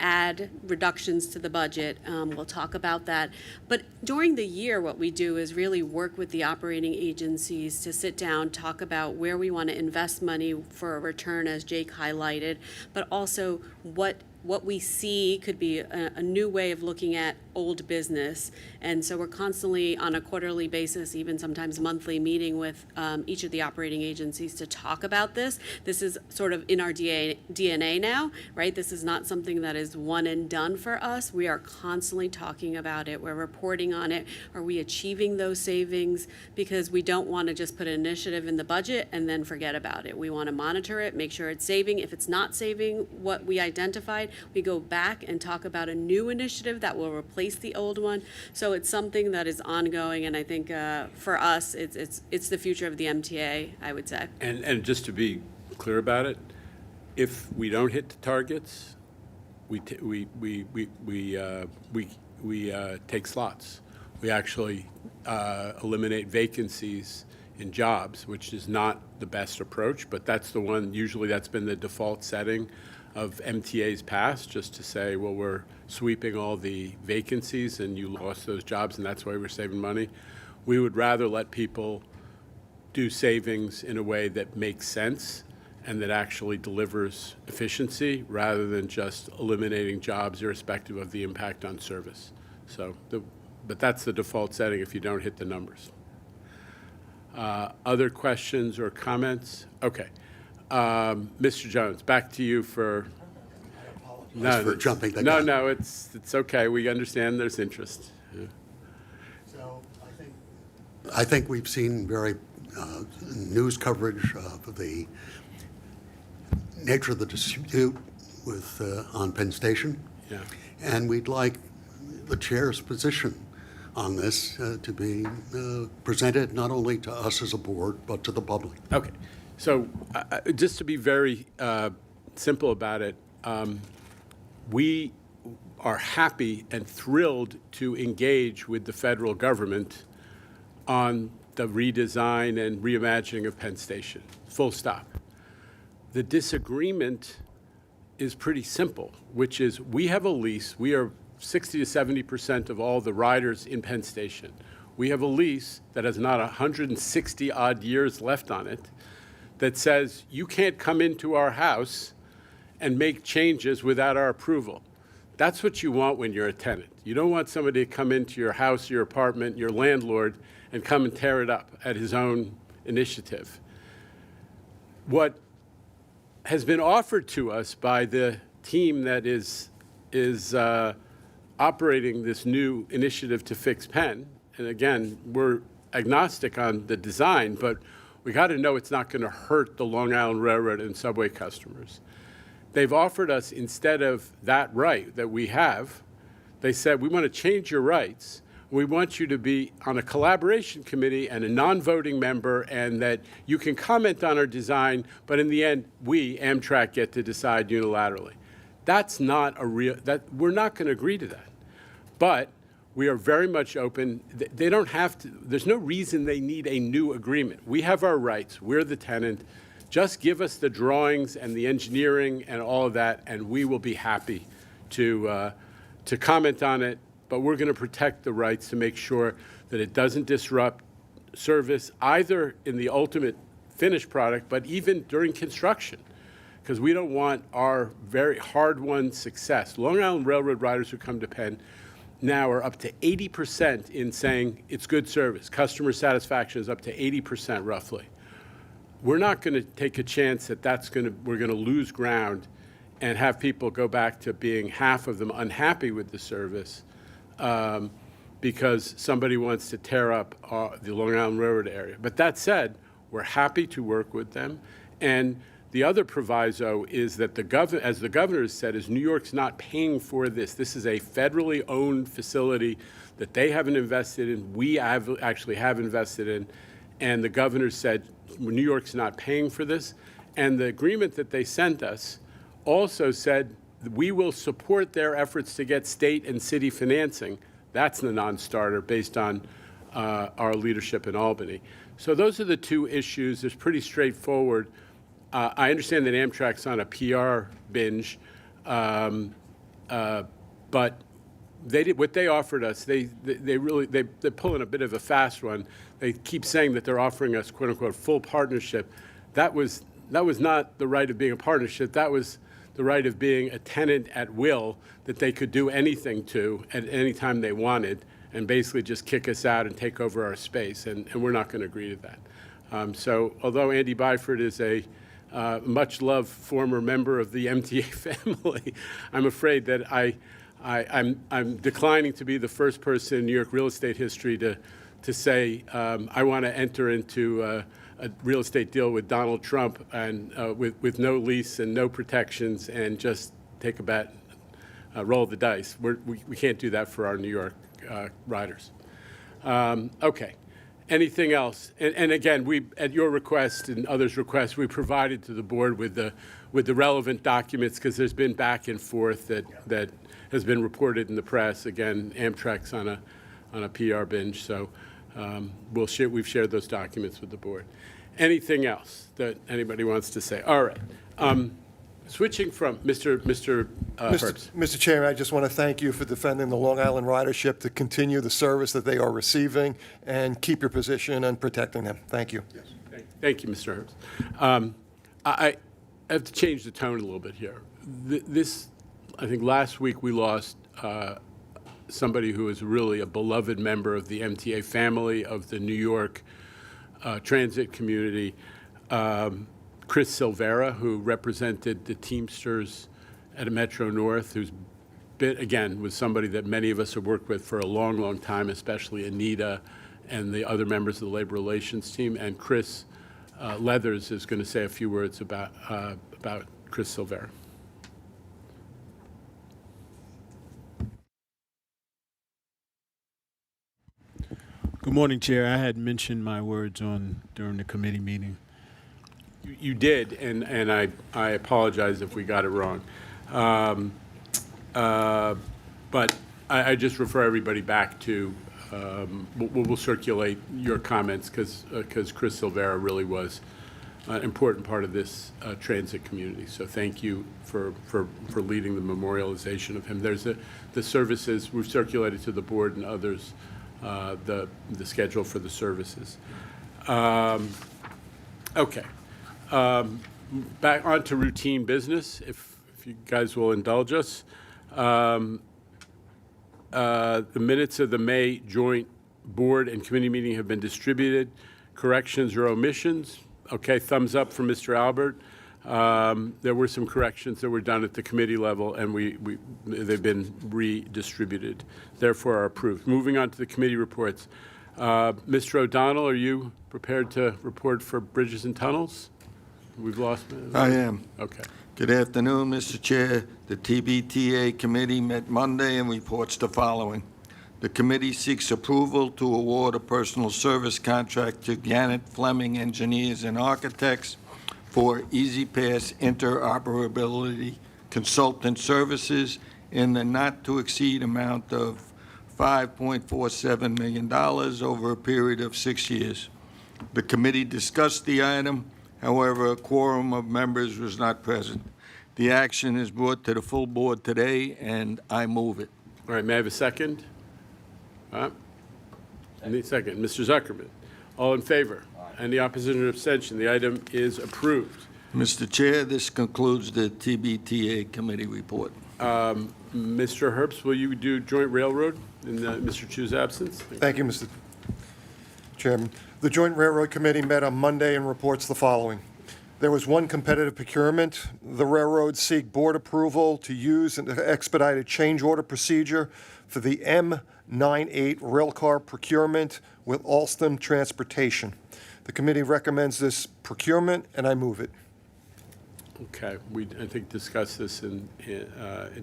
[SPEAKER 10] add reductions to the budget. We'll talk about that. But during the year, what we do is really work with the operating agencies to sit down, talk about where we want to invest money for a return, as Jake highlighted, but also what we see could be a new way of looking at old business. And so we're constantly on a quarterly basis, even sometimes monthly, meeting with each of the operating agencies to talk about this. This is sort of in our DNA now, right? This is not something that is one and done for us. We are constantly talking about it. We're reporting on it. Are we achieving those savings? Because we don't want to just put an initiative in the budget and then forget about it. We want to monitor it, make sure it's saving. If it's not saving what we identified, we go back and talk about a new initiative that will replace the old one. So it's something that is ongoing, and I think for us, it's the future of the MTA, I would say.
[SPEAKER 4] And just to be clear about it, if we don't hit the targets, we take slots. We actually eliminate vacancies in jobs, which is not the best approach, but that's the one, usually that's been the default setting of MTA's past, just to say, well, we're sweeping all the vacancies and you lost those jobs and that's why we're saving money. We would rather let people do savings in a way that makes sense and that actually delivers efficiency rather than just eliminating jobs irrespective of the impact on service. So, but that's the default setting if you don't hit the numbers. Other questions or comments? Okay. Mr. Jones, back to you for.
[SPEAKER 7] For jumping the
[SPEAKER 4] no,
[SPEAKER 7] gun.
[SPEAKER 4] no, it's okay. We understand there's interest. Yeah.
[SPEAKER 7] So I think we've seen very news coverage of the nature of the dispute with on Penn Station.
[SPEAKER 4] Yeah.
[SPEAKER 7] And we'd like the chair's position on this to be presented not only to us as a board, but to the public.
[SPEAKER 4] Okay. So just to be very simple about it, we are happy and thrilled to engage with the federal government on the redesign and reimagining of Penn Station, full stop. The disagreement is pretty simple, which is we have a lease. We are 60 to 70% of all the riders in Penn Station. We have a lease that has not 160 odd years left on it that says you can't come into our house and make changes without our approval. That's what you want when you're a tenant. You don't want somebody to come into your house, your apartment, your landlord, and come and tear it up at his own initiative. What has been offered to us by the team that is operating this new initiative to fix Penn, and again, we're agnostic on the design, but we got to know it's not going to hurt the Long Island Railroad and subway customers. They've offered us, instead of that right that we have, they said, we want to change your rights. We want you to be on a collaboration committee and a non-voting member, and that you can comment on our design, but in the end, we, Amtrak, get to decide unilaterally. That's not a real, we're not going to agree to that. But we are very much open. They don't have to, there's no reason they need a new agreement. We have our rights. We're the tenant. Just give us the drawings and the engineering and all of that, and we will be happy to comment on it. But we're going to protect the rights to make sure that it doesn't disrupt service either in the ultimate finished product, but even during construction, because we don't want our very hard-won success. Long Island Railroad riders who come to Penn now are up to 80% in saying it's good service. Customer satisfaction is up to 80% roughly. we're not going to take a chance that we're going to lose ground and have people go back to being half of them unhappy with the service because somebody wants to tear up the Long Island Railroad area. But that said, we're happy to work with them. And the other proviso is that as the governor has said, is New York's not paying for this. This is a federally owned facility that they haven't invested in. We actually have invested in. And the governor said, New York's not paying for this. And the agreement that they sent us also said we will support their efforts to get state and city financing. That's the non-starter based on our leadership in Albany. So those are the two issues. It's pretty straightforward. I understand that Amtrak's on a PR binge, but what they offered us. They're pulling a bit of a fast one. They keep saying that they're offering us "quote unquote" full partnership. That was not the right of being a partnership. That was the right of being a tenant at will that they could do anything to at any time they wanted, and basically just kick us out and take over our space. And we're not going to agree to that. So although Andy Byford is a much-loved former member of the MTA family, I'm afraid that I'm declining to be the first person in New York real estate history to say I want to enter into a real estate deal with Donald Trump and with no lease and no protections and just take a bet, roll the dice. We can't do that for our New York riders. Okay. Anything else? And again, we, at your request and others' request, we provided to the board with the relevant documents because there's been back and forth that has been reported in the press. Again, Amtrak's on a PR binge, so we've shared those documents with the board. Anything else that anybody wants to say? All right. Switching from Mr. Herbst.
[SPEAKER 11] Mr. Chairman, I just want to thank you for defending the Long Island ridership to continue the service that they are receiving and keep your position and protecting them. Thank you.
[SPEAKER 4] Yes. Thank you, Mr. Herbst. I have to change the tone a little bit here. I think last week we lost somebody who is really a beloved member of the MTA family, of the New York transit community. Chris Silvera, who represented the Teamsters at Metro North, who's was somebody that many of us have worked with for a long, long time, especially Anita and the other members of the labor relations team. And Chris Leathers is going to say a few words about Chris Silvera.
[SPEAKER 12] Good morning, Chair. I had mentioned my words during the committee meeting.
[SPEAKER 4] You did, and I apologize if we got it wrong. But I just refer everybody back to, we'll circulate your comments because Chris Silvera really was an important part of this transit community. So thank you for leading the memorialization of him. There's the services, we've circulated to the board and others, the schedule for the services. Okay. Back on to routine business, if you guys will indulge us. The minutes of the May joint board and committee meeting have been distributed. Corrections or omissions? Okay, thumbs up from Mr. Albert. There were some corrections that were done at the committee level, and they've been redistributed, therefore are approved. Moving on to the committee reports. Mr. O'Donnell, are you prepared to report for Bridges and Tunnels? We've lost.
[SPEAKER 11] I am.
[SPEAKER 4] Okay.
[SPEAKER 11] Good afternoon, Mr. Chair. The TBTA committee met Monday and reports the following. The committee seeks approval to award a personal service contract to Gannett Fleming Engineers and Architects for Easy Pass interoperability consultant services in the not-to-exceed amount of $5.47 million over a period of 6 years. The committee discussed the item. However, a quorum of members was not present. The action is brought to the full board today, and I move it.
[SPEAKER 4] All right, may I have a second? I need a second. Mr. Zuckerman, all in favor? Any opposition or abstention? The item is approved.
[SPEAKER 11] Mr. Chair, this concludes the TBTA committee report.
[SPEAKER 4] Mr. Herbst, will you do joint railroad in Mr. Chu's absence?
[SPEAKER 11] Thank you, Mr. Chairman.
[SPEAKER 13] The Joint Railroad Committee met on Monday and reports the following. There was one competitive procurement. The railroads seek board approval to use an expedited change order procedure for the M98 railcar procurement with Alstom Transportation. The committee recommends this procurement, and I move it.
[SPEAKER 4] Okay, we, I think, discussed this in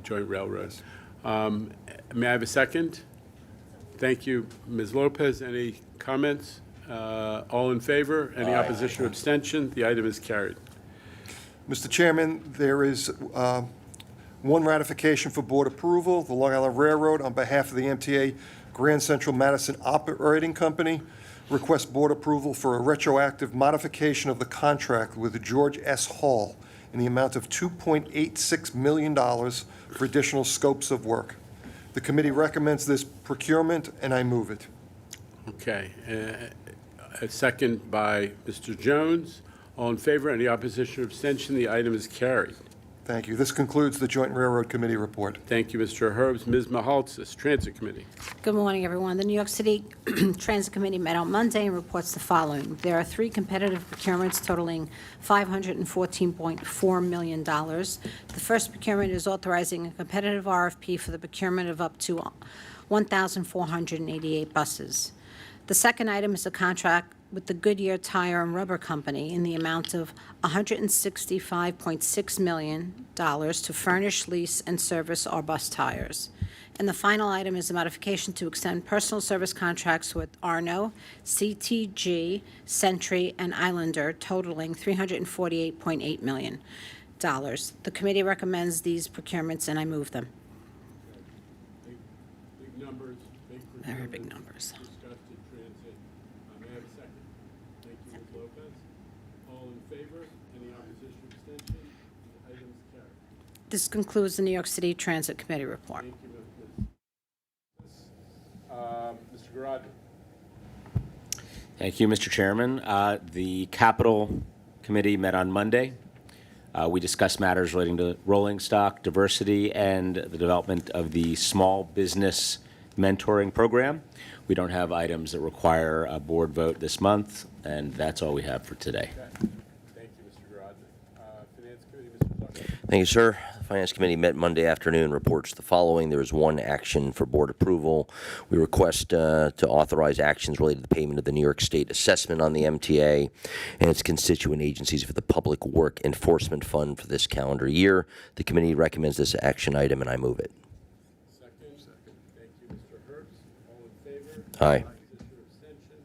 [SPEAKER 4] joint railroads. May I have a second? Thank you, Ms. Lopez. Any comments? All in favor? Any opposition or abstention? The item is carried.
[SPEAKER 13] Mr. Chairman, there is one ratification for board approval. The Long Island Railroad, on behalf of the MTA Grand Central Madison Operating Company, requests board approval for a retroactive modification of the contract with George S. Hall in the amount of $2.86 million for additional scopes of work. The committee recommends this procurement, and I move it.
[SPEAKER 4] Okay. A second by Mr. Jones. All in favor? Any opposition or abstention? The item is carried.
[SPEAKER 13] Thank you. This concludes the Joint Railroad Committee report.
[SPEAKER 4] Thank you, Mr. Herbst. Ms. Mahaltzis, Transit Committee.
[SPEAKER 14] Good morning, everyone. The New York City Transit Committee met on Monday and reports the following. There are 3 competitive procurements totaling $514.4 million. The first procurement is authorizing a competitive RFP for the procurement of up to 1,488 buses. The second item is a contract with the Goodyear Tire and Rubber Company in the amount of $165.6 million to furnish, lease, and service our bus tires. And the final item is a modification to extend personal service contracts with Arno, CTG, Sentry, and Islander, totaling $348.8 million. The committee recommends these procurements, and I move them.
[SPEAKER 4] Big numbers,
[SPEAKER 14] Very big numbers. This concludes the New York City Transit Committee report.
[SPEAKER 4] Thank you, Mr. Garaddi.
[SPEAKER 15] Thank you, Mr. Chairman. The Capital Committee met on Monday. We discussed matters relating to rolling stock, diversity, and the development of the Small Business Mentoring Program. We don't have items that require a board vote this month, and that's all we have for today.
[SPEAKER 4] Okay. Thank you, Mr. Garaddi. Finance Committee, Mr. Zucker.
[SPEAKER 5] Thank you, sir. The Finance Committee met Monday afternoon, reports the following. There is one action for board approval. We request to authorize actions related to the payment of the New York State assessment on the MTA and its constituent agencies for the Public Work Enforcement Fund for this calendar year. The committee recommends this action item, and I move it.
[SPEAKER 4] Second. Thank you, Mr. Herbst. All in favor?
[SPEAKER 5] Aye.
[SPEAKER 4] Opposition or abstention?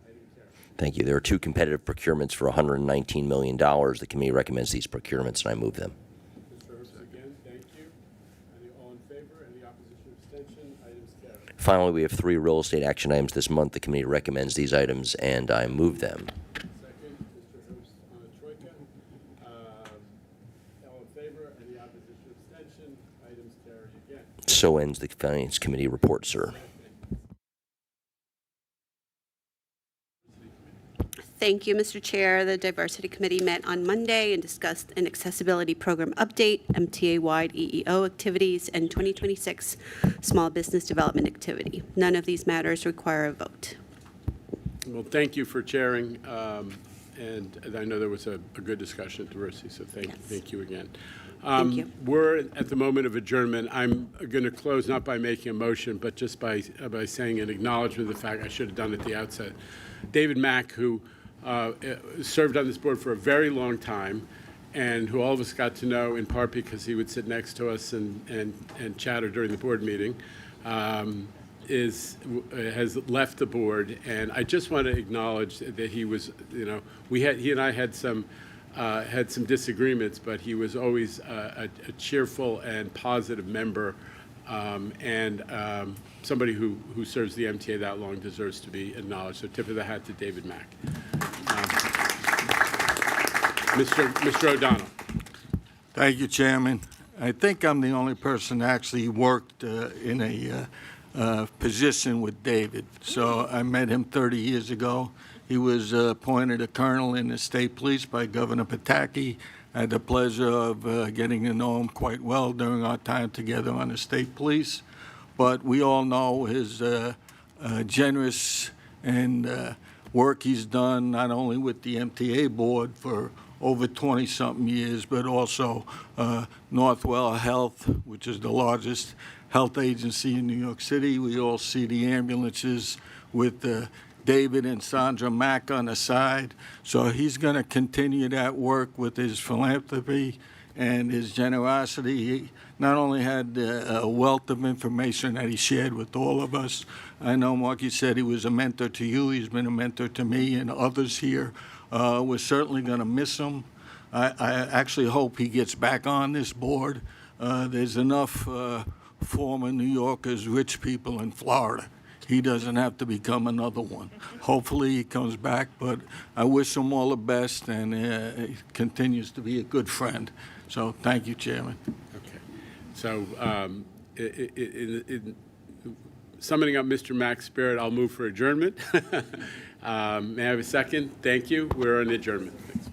[SPEAKER 4] Item carried.
[SPEAKER 5] Thank you. There are 2 competitive procurements for $119 million. The committee recommends these procurements, and I move them.
[SPEAKER 4] Mr. Herbst again, thank you. All in favor? Any opposition or abstention? Items carried.
[SPEAKER 5] Finally, we have 3 real estate action items this month. The committee recommends these items, and I move them.
[SPEAKER 4] Second, Mr. Herbst on the Troika. All in favor? Any opposition or abstention? Items carried again.
[SPEAKER 5] So ends the Finance Committee report, sir.
[SPEAKER 10] Thank you, Mr. Chair. The Diversity Committee met on Monday and discussed an accessibility program update, MTA-wide EEO activities, and 2026 small business development activity. None of these matters require a vote.
[SPEAKER 4] Well, thank you for chairing, and I know there was a good discussion at diversity, so thank you again.
[SPEAKER 10] Thank you.
[SPEAKER 4] We're at the moment of adjournment. I'm going to close not by making a motion, but just by saying an acknowledgement of the fact I should have done at the outset. David Mack, who served on this board for a very long time, and who all of us got to know in part because he would sit next to us and chatter during the board meeting, has left the board. And I just want to acknowledge that he was, he and I had some disagreements, but he was always a cheerful and positive member, and somebody who serves the MTA that long deserves to be acknowledged. So tip of the hat to David Mack. Mr. O'Donnell.
[SPEAKER 11] Thank you, Chairman. I think I'm the only person that actually worked in a position with David. So I met him 30 years ago. He was appointed a colonel in the state police by Governor Pataki. I had the pleasure of getting to know him quite well during our time together on the state police. But we all know his generous and work he's done not only with the MTA board for over 20-something years, but also Northwell Health, which is the largest health agency in New York City. We all see the ambulances with David and Sandra Mack on the side. So he's going to continue that work with his philanthropy and his generosity. He not only had a wealth of information that he shared with all of us. I know, Mark, you said he was a mentor to you. He's been a mentor to me and others here. We're certainly going to miss him. I actually hope he gets back on this board. There's enough former New Yorkers, rich people in Florida. He doesn't have to become another one. Hopefully he comes back, but I wish him all the best, and he continues to be a good friend. So thank you, Chairman.
[SPEAKER 4] Okay. So in summing up Mr. Mack's spirit, I'll move for adjournment. May I have a second? Thank you. We're on adjournment. Thanks.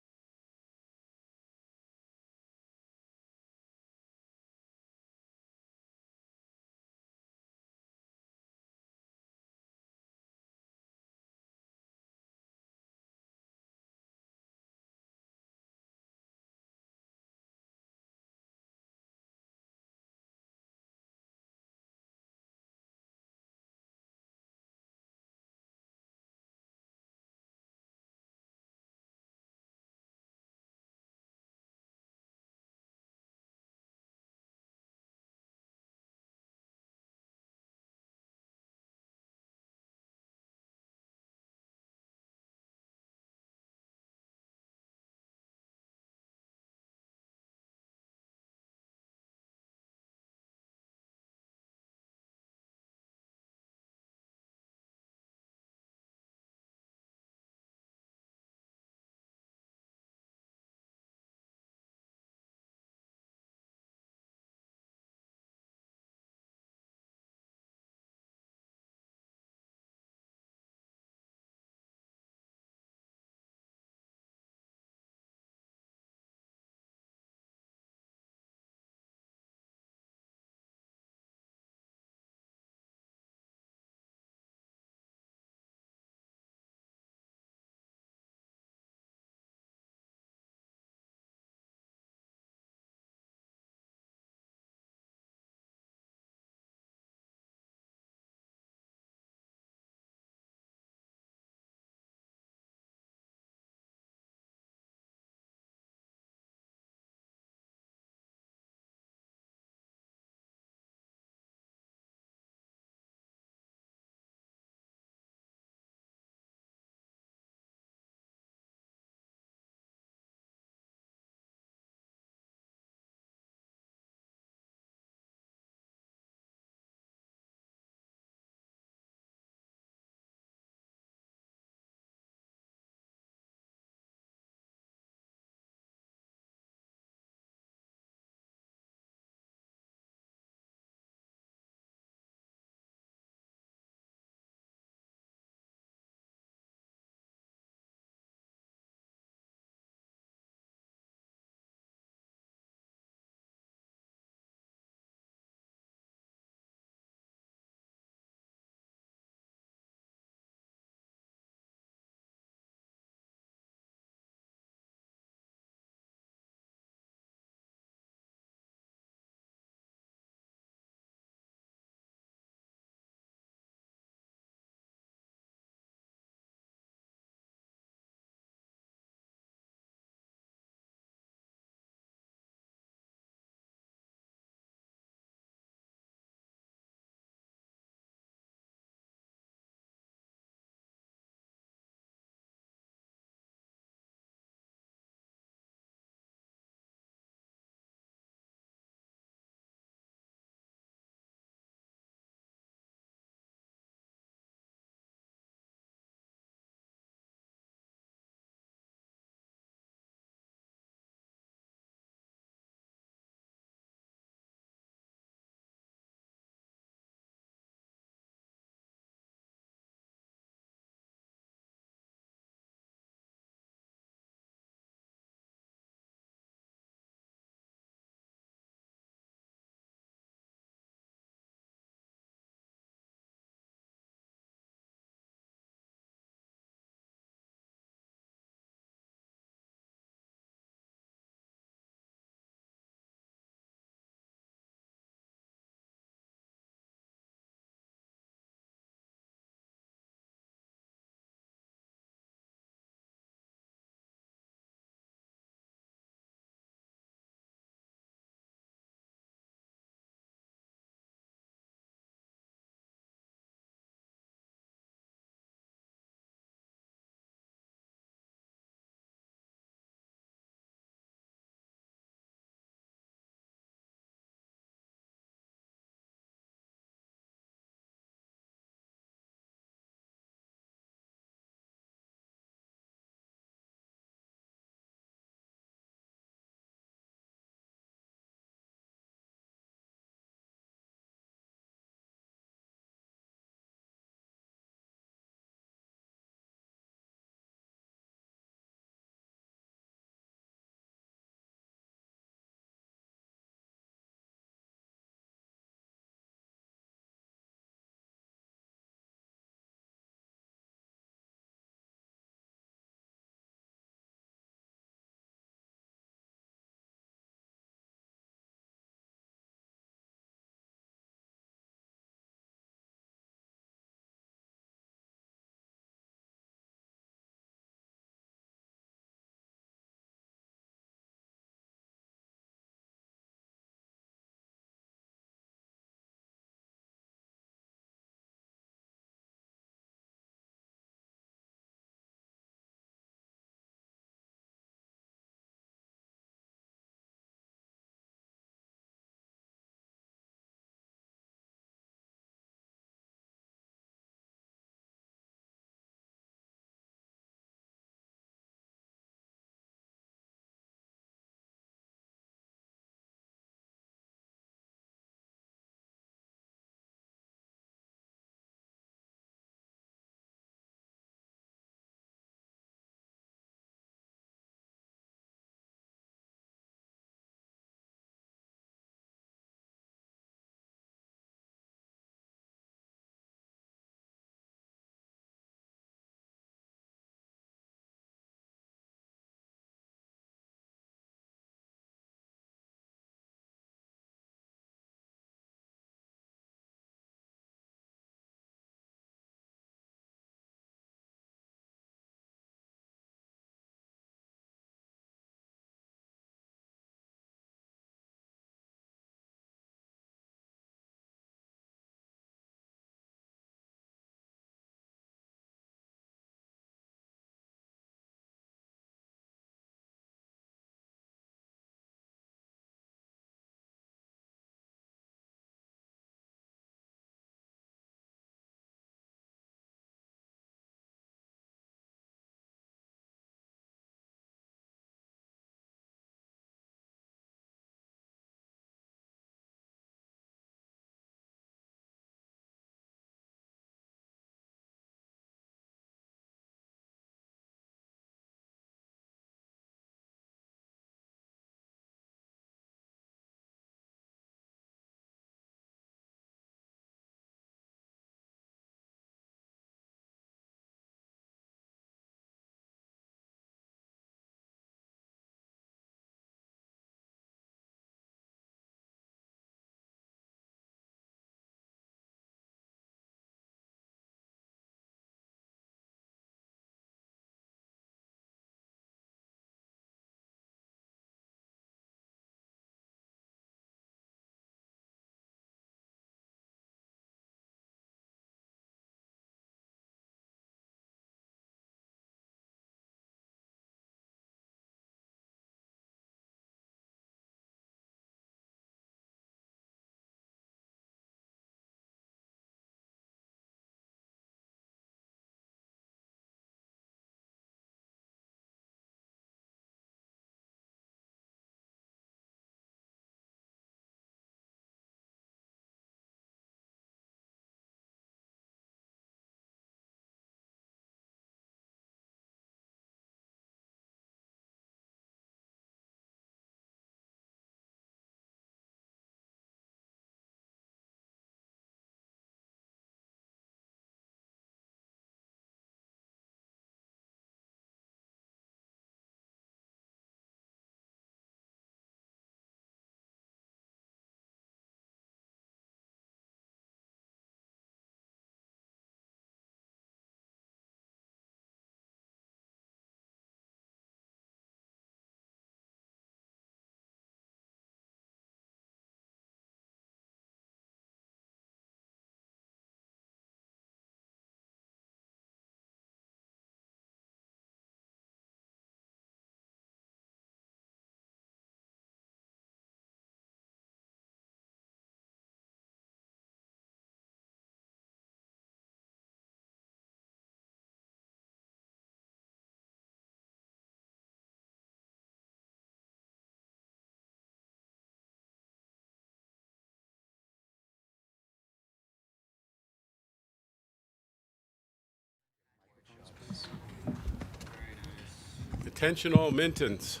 [SPEAKER 4] Attention all Mintons.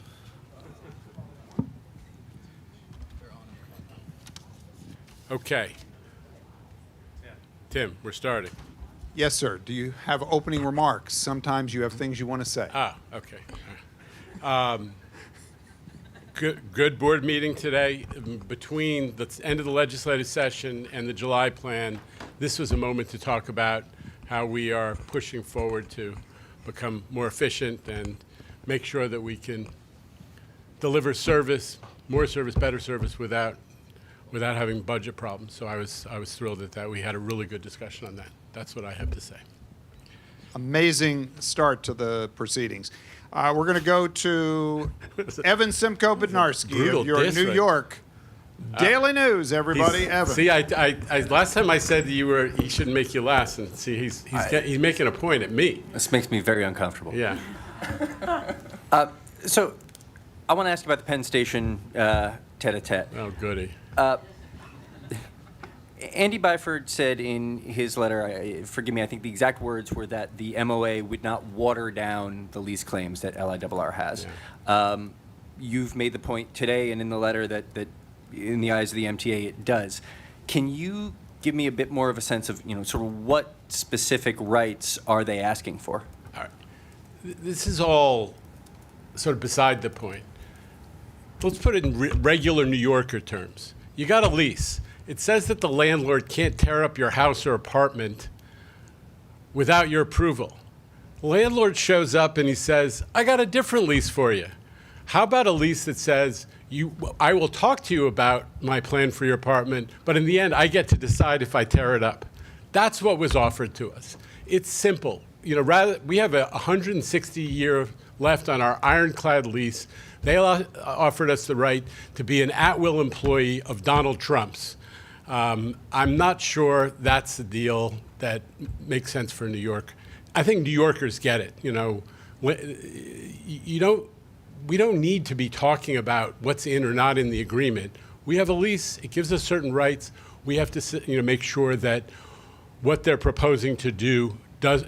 [SPEAKER 4] Okay. Tim, we're starting.
[SPEAKER 16] Yes, sir. Do you have opening remarks? Sometimes you have things you want to say.
[SPEAKER 4] Okay. Good board meeting today. Between the end of the legislative session and the July plan, this was a moment to talk about how we are pushing forward to become more efficient and make sure that we can deliver service, more service, better service without having budget problems. So I was thrilled at that. We had a really good discussion on that. That's what I have to say.
[SPEAKER 16] Amazing start to the proceedings. We're going to go to Evan Simcoe Bednarski of your New York Daily News. Everybody, Evan.
[SPEAKER 4] See, I last time I said he shouldn't make you last, and see, he's making a point at me.
[SPEAKER 17] This makes me very uncomfortable.
[SPEAKER 4] Yeah.
[SPEAKER 17] So, I want to ask you about the Penn Station tete-a-tete.
[SPEAKER 4] Oh, goody.
[SPEAKER 17] Andy Byford said in his letter, forgive me, I think the exact words were that the MOA would not water down the lease claims that LIRR has. Yeah. You've made the point today and in the letter that in the eyes of the MTA it does. Can you give me a bit more of a sense of, sort of what specific rights are they asking for?
[SPEAKER 4] All right. This is all sort of beside the point. Let's put it in regular New Yorker terms. You got a lease. It says that the landlord can't tear up your house or apartment without your approval. The landlord shows up and he says, I got a different lease for you. How about a lease that says, I will talk to you about my plan for your apartment, but in the end, I get to decide if I tear it up. That's what was offered to us. It's simple. We have a 160-year left on our ironclad lease. They offered us the right to be an at-will employee of Donald Trump's. I'm not sure that's the deal that makes sense for New York. I think New Yorkers get it. We don't need to be talking about what's in or not in the agreement. We have a lease. It gives us certain rights. We have to make sure that what they're proposing to do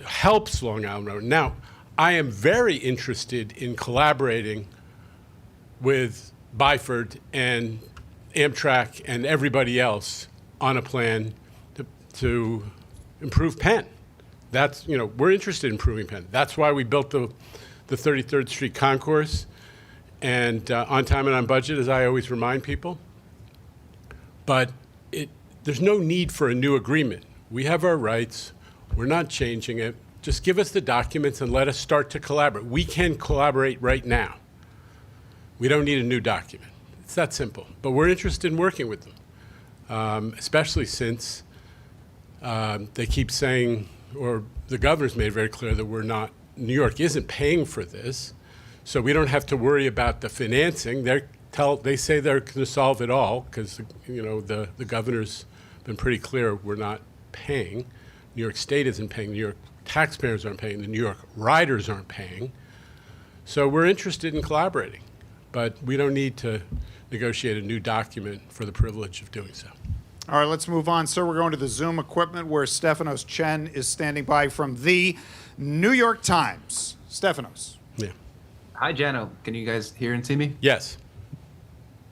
[SPEAKER 4] helps Long Island Railroad. Now, I am very interested in collaborating with Byford and Amtrak and everybody else on a plan to improve Penn. We're interested in improving Penn. That's why we built the 33rd Street Concourse, and on time and on budget, as I always remind people. But there's no need for a new agreement. We have our rights. We're not changing it. Just give us the documents and let us start to collaborate. We can collaborate right now. We don't need a new document. It's that simple. But we're interested in working with them, especially since they keep saying, or the governor's made it very clear that New York isn't paying for this, so we don't have to worry about the financing. They say they're going to solve it all because the governor's been pretty clear we're not paying. New York State isn't paying. New York taxpayers aren't paying. The New York riders aren't paying. So we're interested in collaborating, but we don't need to negotiate a new document for the privilege of doing so.
[SPEAKER 16] All right, let's move on, sir. We're going to the Zoom equipment where Stefanos Chen is standing by from the New York Times. Stefanos.
[SPEAKER 4] Yeah.
[SPEAKER 18] Hi, Jano. Can you guys hear and see me?
[SPEAKER 4] Yes.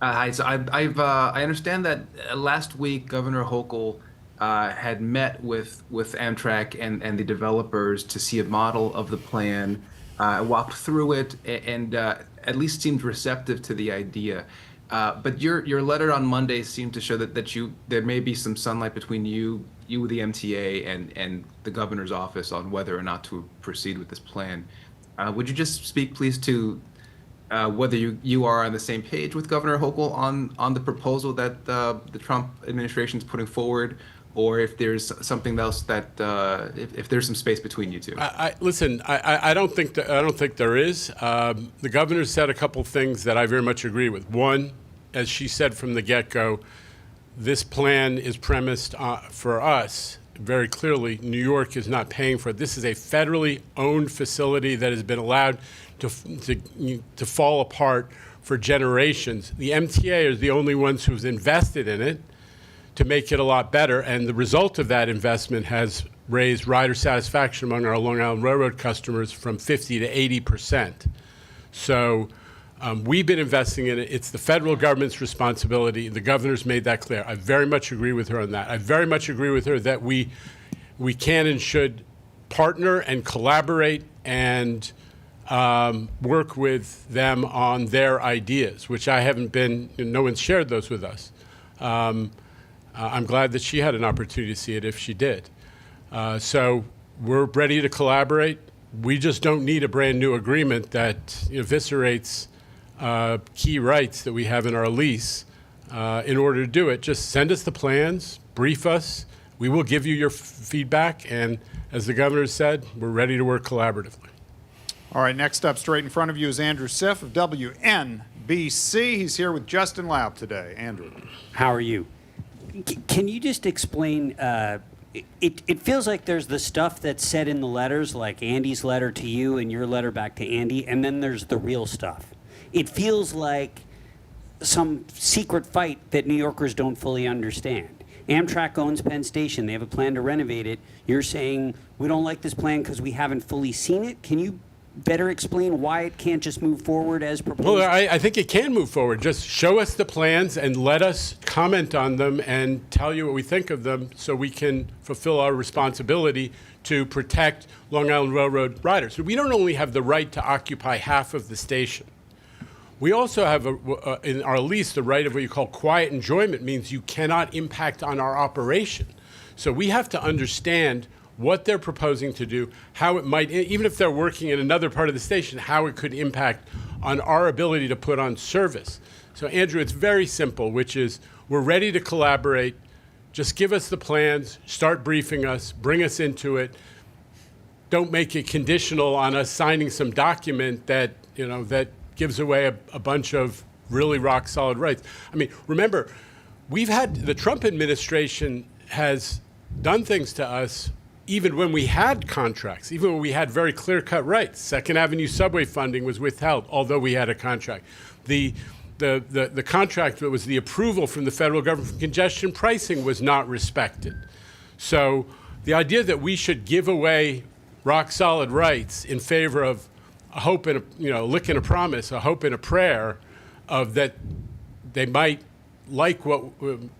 [SPEAKER 18] Hi. So I understand that last week Governor Hochul had met with Amtrak and the developers to see a model of the plan, walked through it, and at least seemed receptive to the idea. But your letter on Monday seemed to show that there may be some sunlight between you, the MTA, and the governor's office on whether or not to proceed with this plan. Would you just speak, please, to whether you are on the same page with Governor Hochul on the proposal that the Trump administration is putting forward, or if there's something else that if there's some space between you two?
[SPEAKER 4] Listen, I don't think there is. The governor said a couple things that I very much agree with. One, as she said from the get-go, this plan is premised for us very clearly. New York is not paying for it. This is a federally owned facility that has been allowed to fall apart for generations. The MTA is the only ones who's invested in it to make it a lot better, and the result of that investment has raised rider satisfaction among our Long Island Railroad customers from 50 to 80%. So we've been investing in it. It's the federal government's responsibility. The governor's made that clear. I very much agree with her on that. I very much agree with her that we can and should partner and collaborate and work with them on their ideas, which I haven't been, no one's shared those with us. I'm glad that she had an opportunity to see it if she did. So we're ready to collaborate. We just don't need a brand new agreement that eviscerates key rights that we have in our lease in order to do it. Just send us the plans, brief us. We will give you your feedback. And as the governor said, we're ready to work collaboratively.
[SPEAKER 16] All right, next up, straight in front of you is Andrew Siff of WNBC. He's here with Justin Laub today. Andrew.
[SPEAKER 9] How are you? Can you just explain, it feels like there's the stuff that's said in the letters, like Andy's letter to you and your letter back to Andy, and then there's the real stuff. It feels like some secret fight that New Yorkers don't fully understand. Amtrak owns Penn Station. They have a plan to renovate it. You're saying we don't like this plan because we haven't fully seen it. Can you better explain why it can't just move forward as proposed?
[SPEAKER 4] Well, I think it can move forward. Just show us the plans and let us comment on them and tell you what we think of them so we can fulfill our responsibility to protect Long Island Railroad riders. We don't only have the right to occupy half of the station. We also have in our lease the right of what you call quiet enjoyment, means you cannot impact on our operation. So we have to understand what they're proposing to do, how it might, even if they're working in another part of the station, how it could impact on our ability to put on service. So Andrew, it's very simple, which is we're ready to collaborate. Just give us the plans, start briefing us, bring us into it. Don't make it conditional on us signing some document that, that gives away a bunch of really rock solid rights. I mean, remember, the Trump administration has done things to us even when we had contracts, even when we had very clear-cut rights. Second Avenue subway funding was withheld, although we had a contract. The contract that was the approval from the federal government for congestion pricing was not respected. So the idea that we should give away rock-solid rights in favor of a hope and a lick and a promise, a hope and a prayer of that they might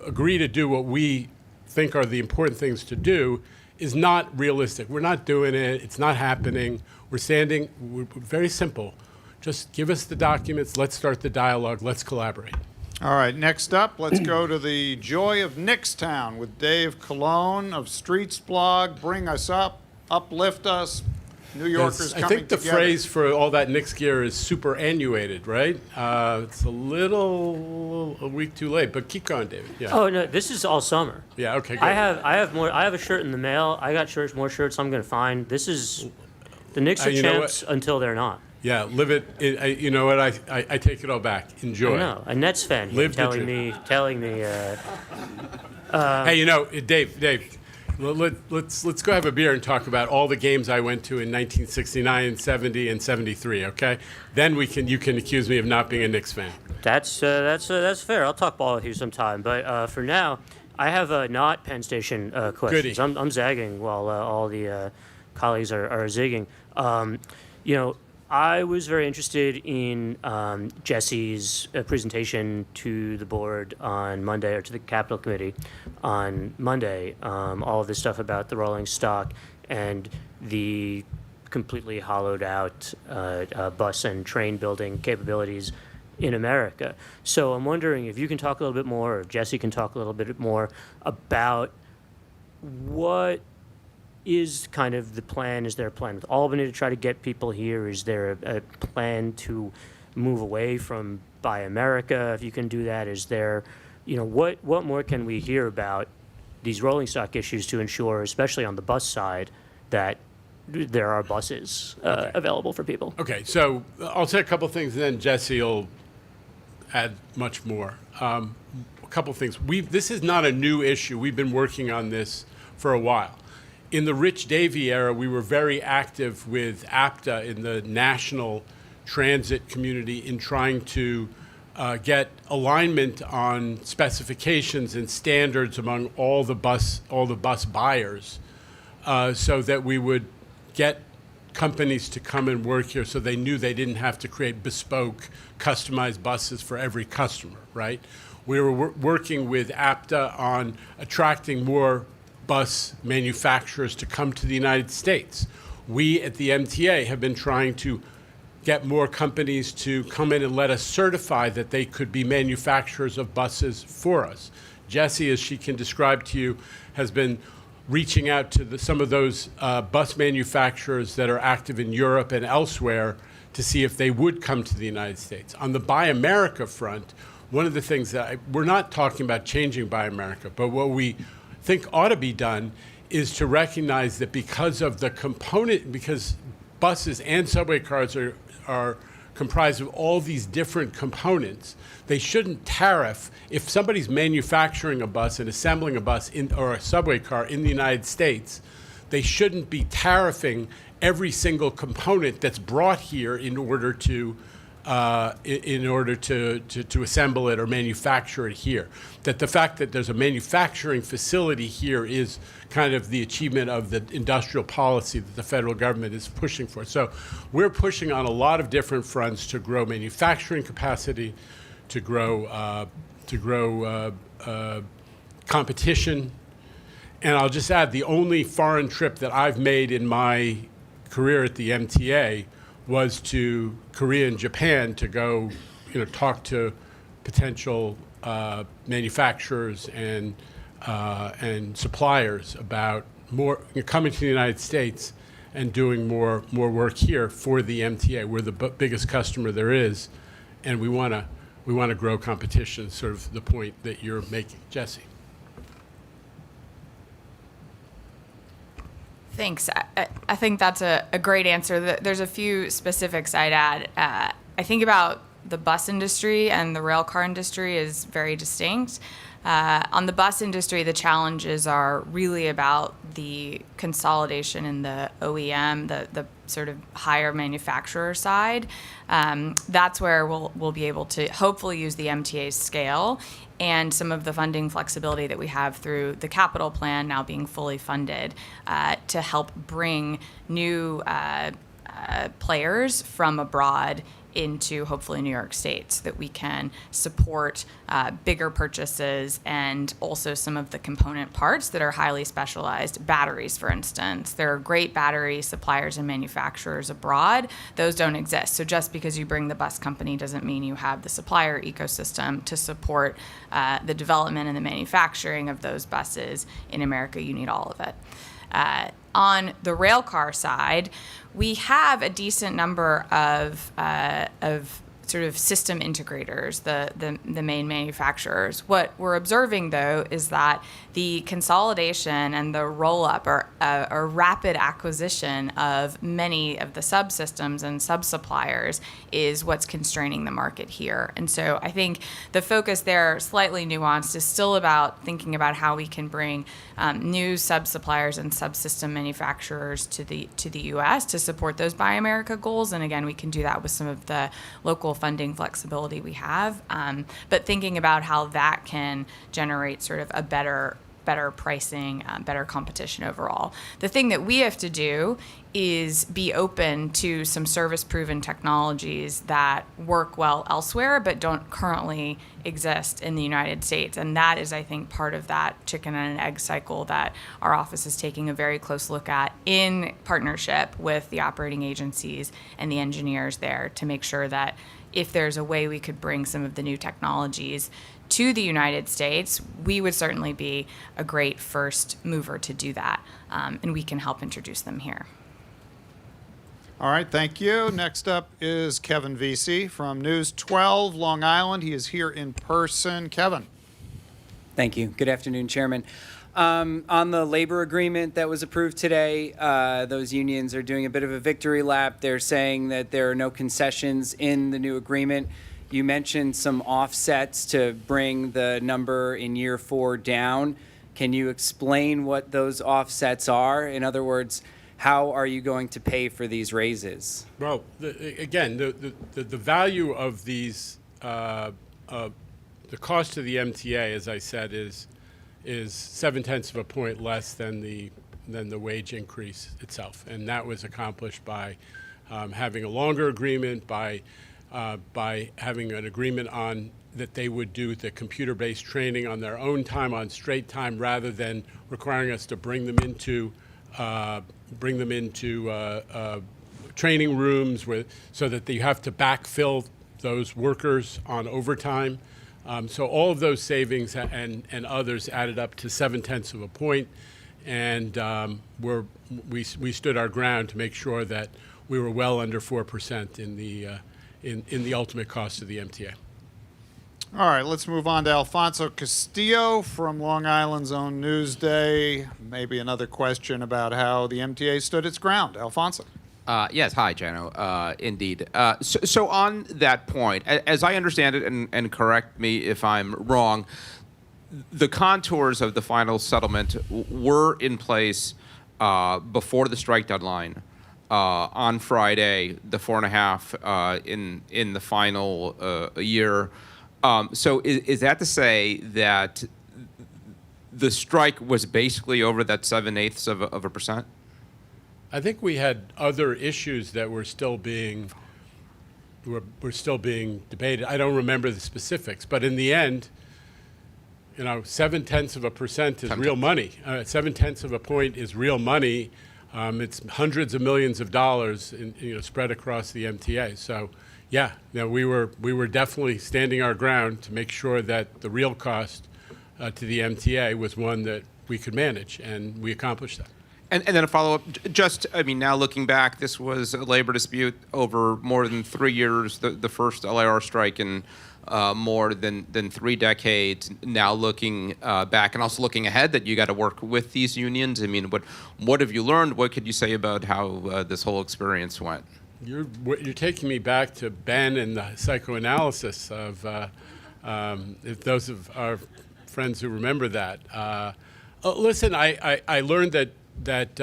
[SPEAKER 4] agree to do what we think are the important things to do is not realistic. We're not doing it. It's not happening. We're very simple. Just give us the documents. Let's start the dialogue. Let's collaborate.
[SPEAKER 16] All right, next up, let's go to the joy of Nickstown with Dave Colon of Streets Blog. Bring us up, uplift us. New Yorkers coming together.
[SPEAKER 4] I think the phrase for all that Knicks gear is superannuated, right? It's a week too late, but keep going, David. Yeah.
[SPEAKER 19] Oh no, this is all summer.
[SPEAKER 4] Yeah. Okay. Good.
[SPEAKER 19] I have a shirt in the mail. I got more shirts I'm going to find. This is the Knicks are champs until they're not.
[SPEAKER 4] Yeah, live it. You know what? I take it all back. Enjoy.
[SPEAKER 19] I know. A Nets fan here telling me.
[SPEAKER 4] Hey, Dave. Let's go have a beer and talk about all the games I went to in 1969, 70, and 73. Okay, then you can accuse me of not being a Knicks fan.
[SPEAKER 19] That's fair. I'll talk ball with you sometime. But for now, I have not Penn Station questions. I'm zagging while all the colleagues are zigging. I was very interested in Jesse's presentation to the board on Monday, or to the Capitol Committee on Monday, all of this stuff about the rolling stock and the completely hollowed out bus and train building capabilities in America. So I'm wondering if you can talk a little bit more, or if Jesse can talk a little bit more about what is kind of the plan. Is there a plan with Albany to try to get people here? Is there a plan to move away from Buy America, if you can do that? Is there, what more can we hear about these rolling stock issues to ensure, especially on the bus side, that there are buses available for people?
[SPEAKER 4] Okay, so I'll say a couple things, and then Jesse will add much more. A couple things. This is not a new issue. We've been working on this for a while. In the Rich Davey era, we were very active with APTA in the national transit community in trying to get alignment on specifications and standards among all the bus buyers, so that we would get companies to come and work here, so they knew they didn't have to create bespoke, customized buses for every customer, right? We were working with APTA on attracting more bus manufacturers to come to the United States. We at the MTA have been trying to get more companies to come in and let us certify that they could be manufacturers of buses for us. Jessie, as she can describe to you, has been reaching out to some of those bus manufacturers that are active in Europe and elsewhere to see if they would come to the United States. On the Buy America front, one of the things that we're not talking about changing Buy America, but what we think ought to be done is to recognize that because buses and subway cars are comprised of all these different components, they shouldn't tariff. If somebody's manufacturing a bus and assembling a bus or a subway car in the United States, they shouldn't be tariffing every single component that's brought here in order to assemble it or manufacture it here. That the fact that there's a manufacturing facility here is kind of the achievement of the industrial policy that the federal government is pushing for. So we're pushing on a lot of different fronts to grow manufacturing capacity, to grow competition. And I'll just add, the only foreign trip that I've made in my career at the MTA was to Korea and Japan to go, talk to potential manufacturers and suppliers about more coming to the United States and doing more work here for the MTA. We're the biggest customer there is, and we want to grow competition. Sort of the point that you're making, Jessie.
[SPEAKER 20] Thanks. I think that's a great answer. There's a few specifics I'd add. I think about the bus industry and the rail car industry is very distinct. On the bus industry, the challenges are really about the consolidation in the OEM, the sort of higher manufacturer side. That's where we'll be able to hopefully use the MTA's scale and some of the funding flexibility that we have through the capital plan now being fully funded to help bring new players from abroad into hopefully New York State so that we can support bigger purchases and also some of the component parts that are highly specialized. Batteries, for instance. There are great battery suppliers and manufacturers abroad. Those don't exist. So just because you bring the bus company doesn't mean you have the supplier ecosystem to support the development and the manufacturing of those buses. In America, you need all of it. On the rail car side, we have a decent number of sort of system integrators, the main manufacturers. What we're observing, though, is that the consolidation and the roll-up or rapid acquisition of many of the subsystems and sub-suppliers is what's constraining the market here. And so I think the focus there, slightly nuanced, is still about thinking about how we can bring new sub-suppliers and subsystem manufacturers to the U.S. to support those Buy America goals. And again, we can do that with some of the local funding flexibility we have, but thinking about how that can generate sort of a better pricing, better competition overall. The thing that we have to do is be open to some service-proven technologies that work well elsewhere but don't currently exist in the United States. And that is, I think, part of that chicken and an egg cycle that our office is taking a very close look at in partnership with the operating agencies and the engineers there to make sure that if there's a way we could bring some of the new technologies to the United States, we would certainly be a great first mover to do that, and we can help introduce them here.
[SPEAKER 16] All right, thank you. Next up is Kevin Vesey from News 12, Long Island. He is here in person. Kevin.
[SPEAKER 21] Thank you. Good afternoon, Chairman. On the labor agreement that was approved today, those unions are doing a bit of a victory lap. They're saying that there are no concessions in the new agreement. You mentioned some offsets to bring the number in year 4 down. Can you explain what those offsets are? In other words, how are you going to pay for these raises?
[SPEAKER 4] Well, again, the value of these, the cost to the MTA, as I said, is 0.7 of a point less than the than the wage increase itself. And that was accomplished by having a longer agreement, by having an agreement on that they would do the computer-based training on their own time, on straight time, rather than requiring us to bring them into training rooms so that you have to backfill those workers on overtime. So all of those savings and others added up to 0.7 of a point, and we stood our ground to make sure that we were well under 4% in the ultimate cost of the MTA.
[SPEAKER 16] All right, let's move on to Alfonso Castillo from Long Island's own Newsday. Maybe another question about how the MTA stood its ground. Alfonso.
[SPEAKER 1] Yes, hi, Jano. Indeed. So on that point, as I understand it, and correct me if I'm wrong, the contours of the final settlement were in place before the strike deadline on Friday, the 4.5 in the final year. So is that to say that the strike was basically over that 0.7 of a percent?
[SPEAKER 4] I think we had other issues that were still being debated. I don't remember the specifics, but in the end, 0.7 of a percent is real money. 0.7 of a point is real money. It's hundreds of millions of dollars spread across the MTA. So, yeah, we were definitely standing our ground to make sure that the real cost to the MTA was one that we could manage, and we accomplished that.
[SPEAKER 1] And then a follow-up, now looking back, this was a labor dispute over more than 3 years, the first LIR strike in more than 3 decades. Now looking back and also looking ahead, that you got to work with these unions. What have you learned? What could you say about how this whole experience went?
[SPEAKER 4] You're taking me back to Ben and the psychoanalysis of if those of our friends who remember that. Listen, I learned that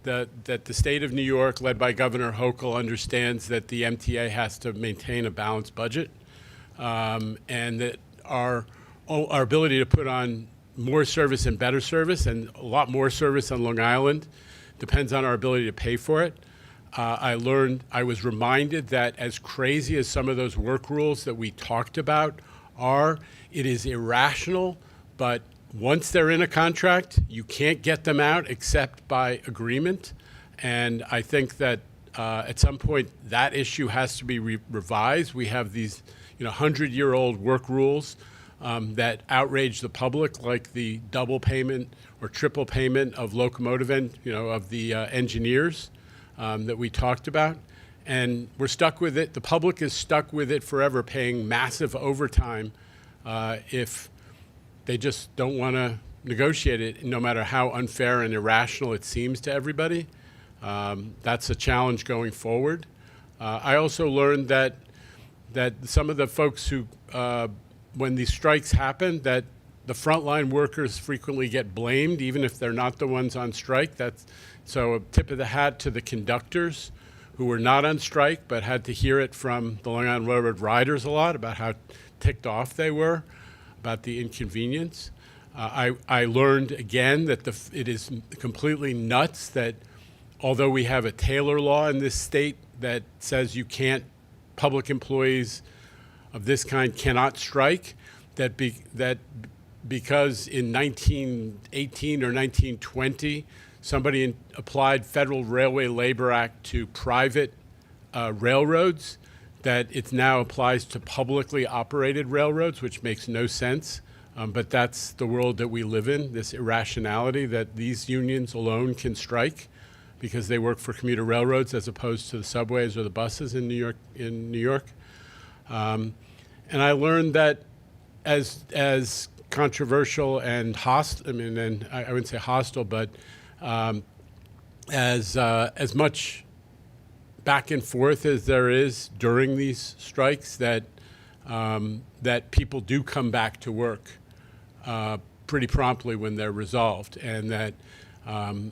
[SPEAKER 4] the state of New York, led by Governor Hochul, understands that the MTA has to maintain a balanced budget, and that our ability to put on more service and better service, and a lot more service on Long Island, depends on our ability to pay for it. I was reminded that as crazy as some of those work rules that we talked about are, it is irrational, but once they're in a contract, you can't get them out except by agreement. And I think that at some point that issue has to be revised. We have these 100-year-old work rules that outrage the public, like the double payment or triple payment of locomotive of the engineers that we talked about. And we're stuck with it. The public is stuck with it forever, paying massive overtime if they just don't want to negotiate it, no matter how unfair and irrational it seems to everybody. That's a challenge going forward. I also learned that some of the folks who, when these strikes happen, that the frontline workers frequently get blamed, even if they're not the ones on strike. So a tip of the hat to the conductors who were not on strike but had to hear it from the Long Island Railroad riders a lot about how ticked off they were about the inconvenience. I learned again that it is completely nuts that although we have a Taylor law in this state that says public employees of this kind cannot strike, that because in 1918 or 1920, somebody applied Federal Railway Labor Act to private railroads, that it now applies to publicly operated railroads, which makes no sense. But that's the world that we live in, this irrationality that these unions alone can strike because they work for commuter railroads as opposed to the subways or the buses in New York. And I learned that as controversial and hostile, and I wouldn't say hostile, but as much back and forth as there is during these strikes, that people do come back to work pretty promptly when they're resolved, and that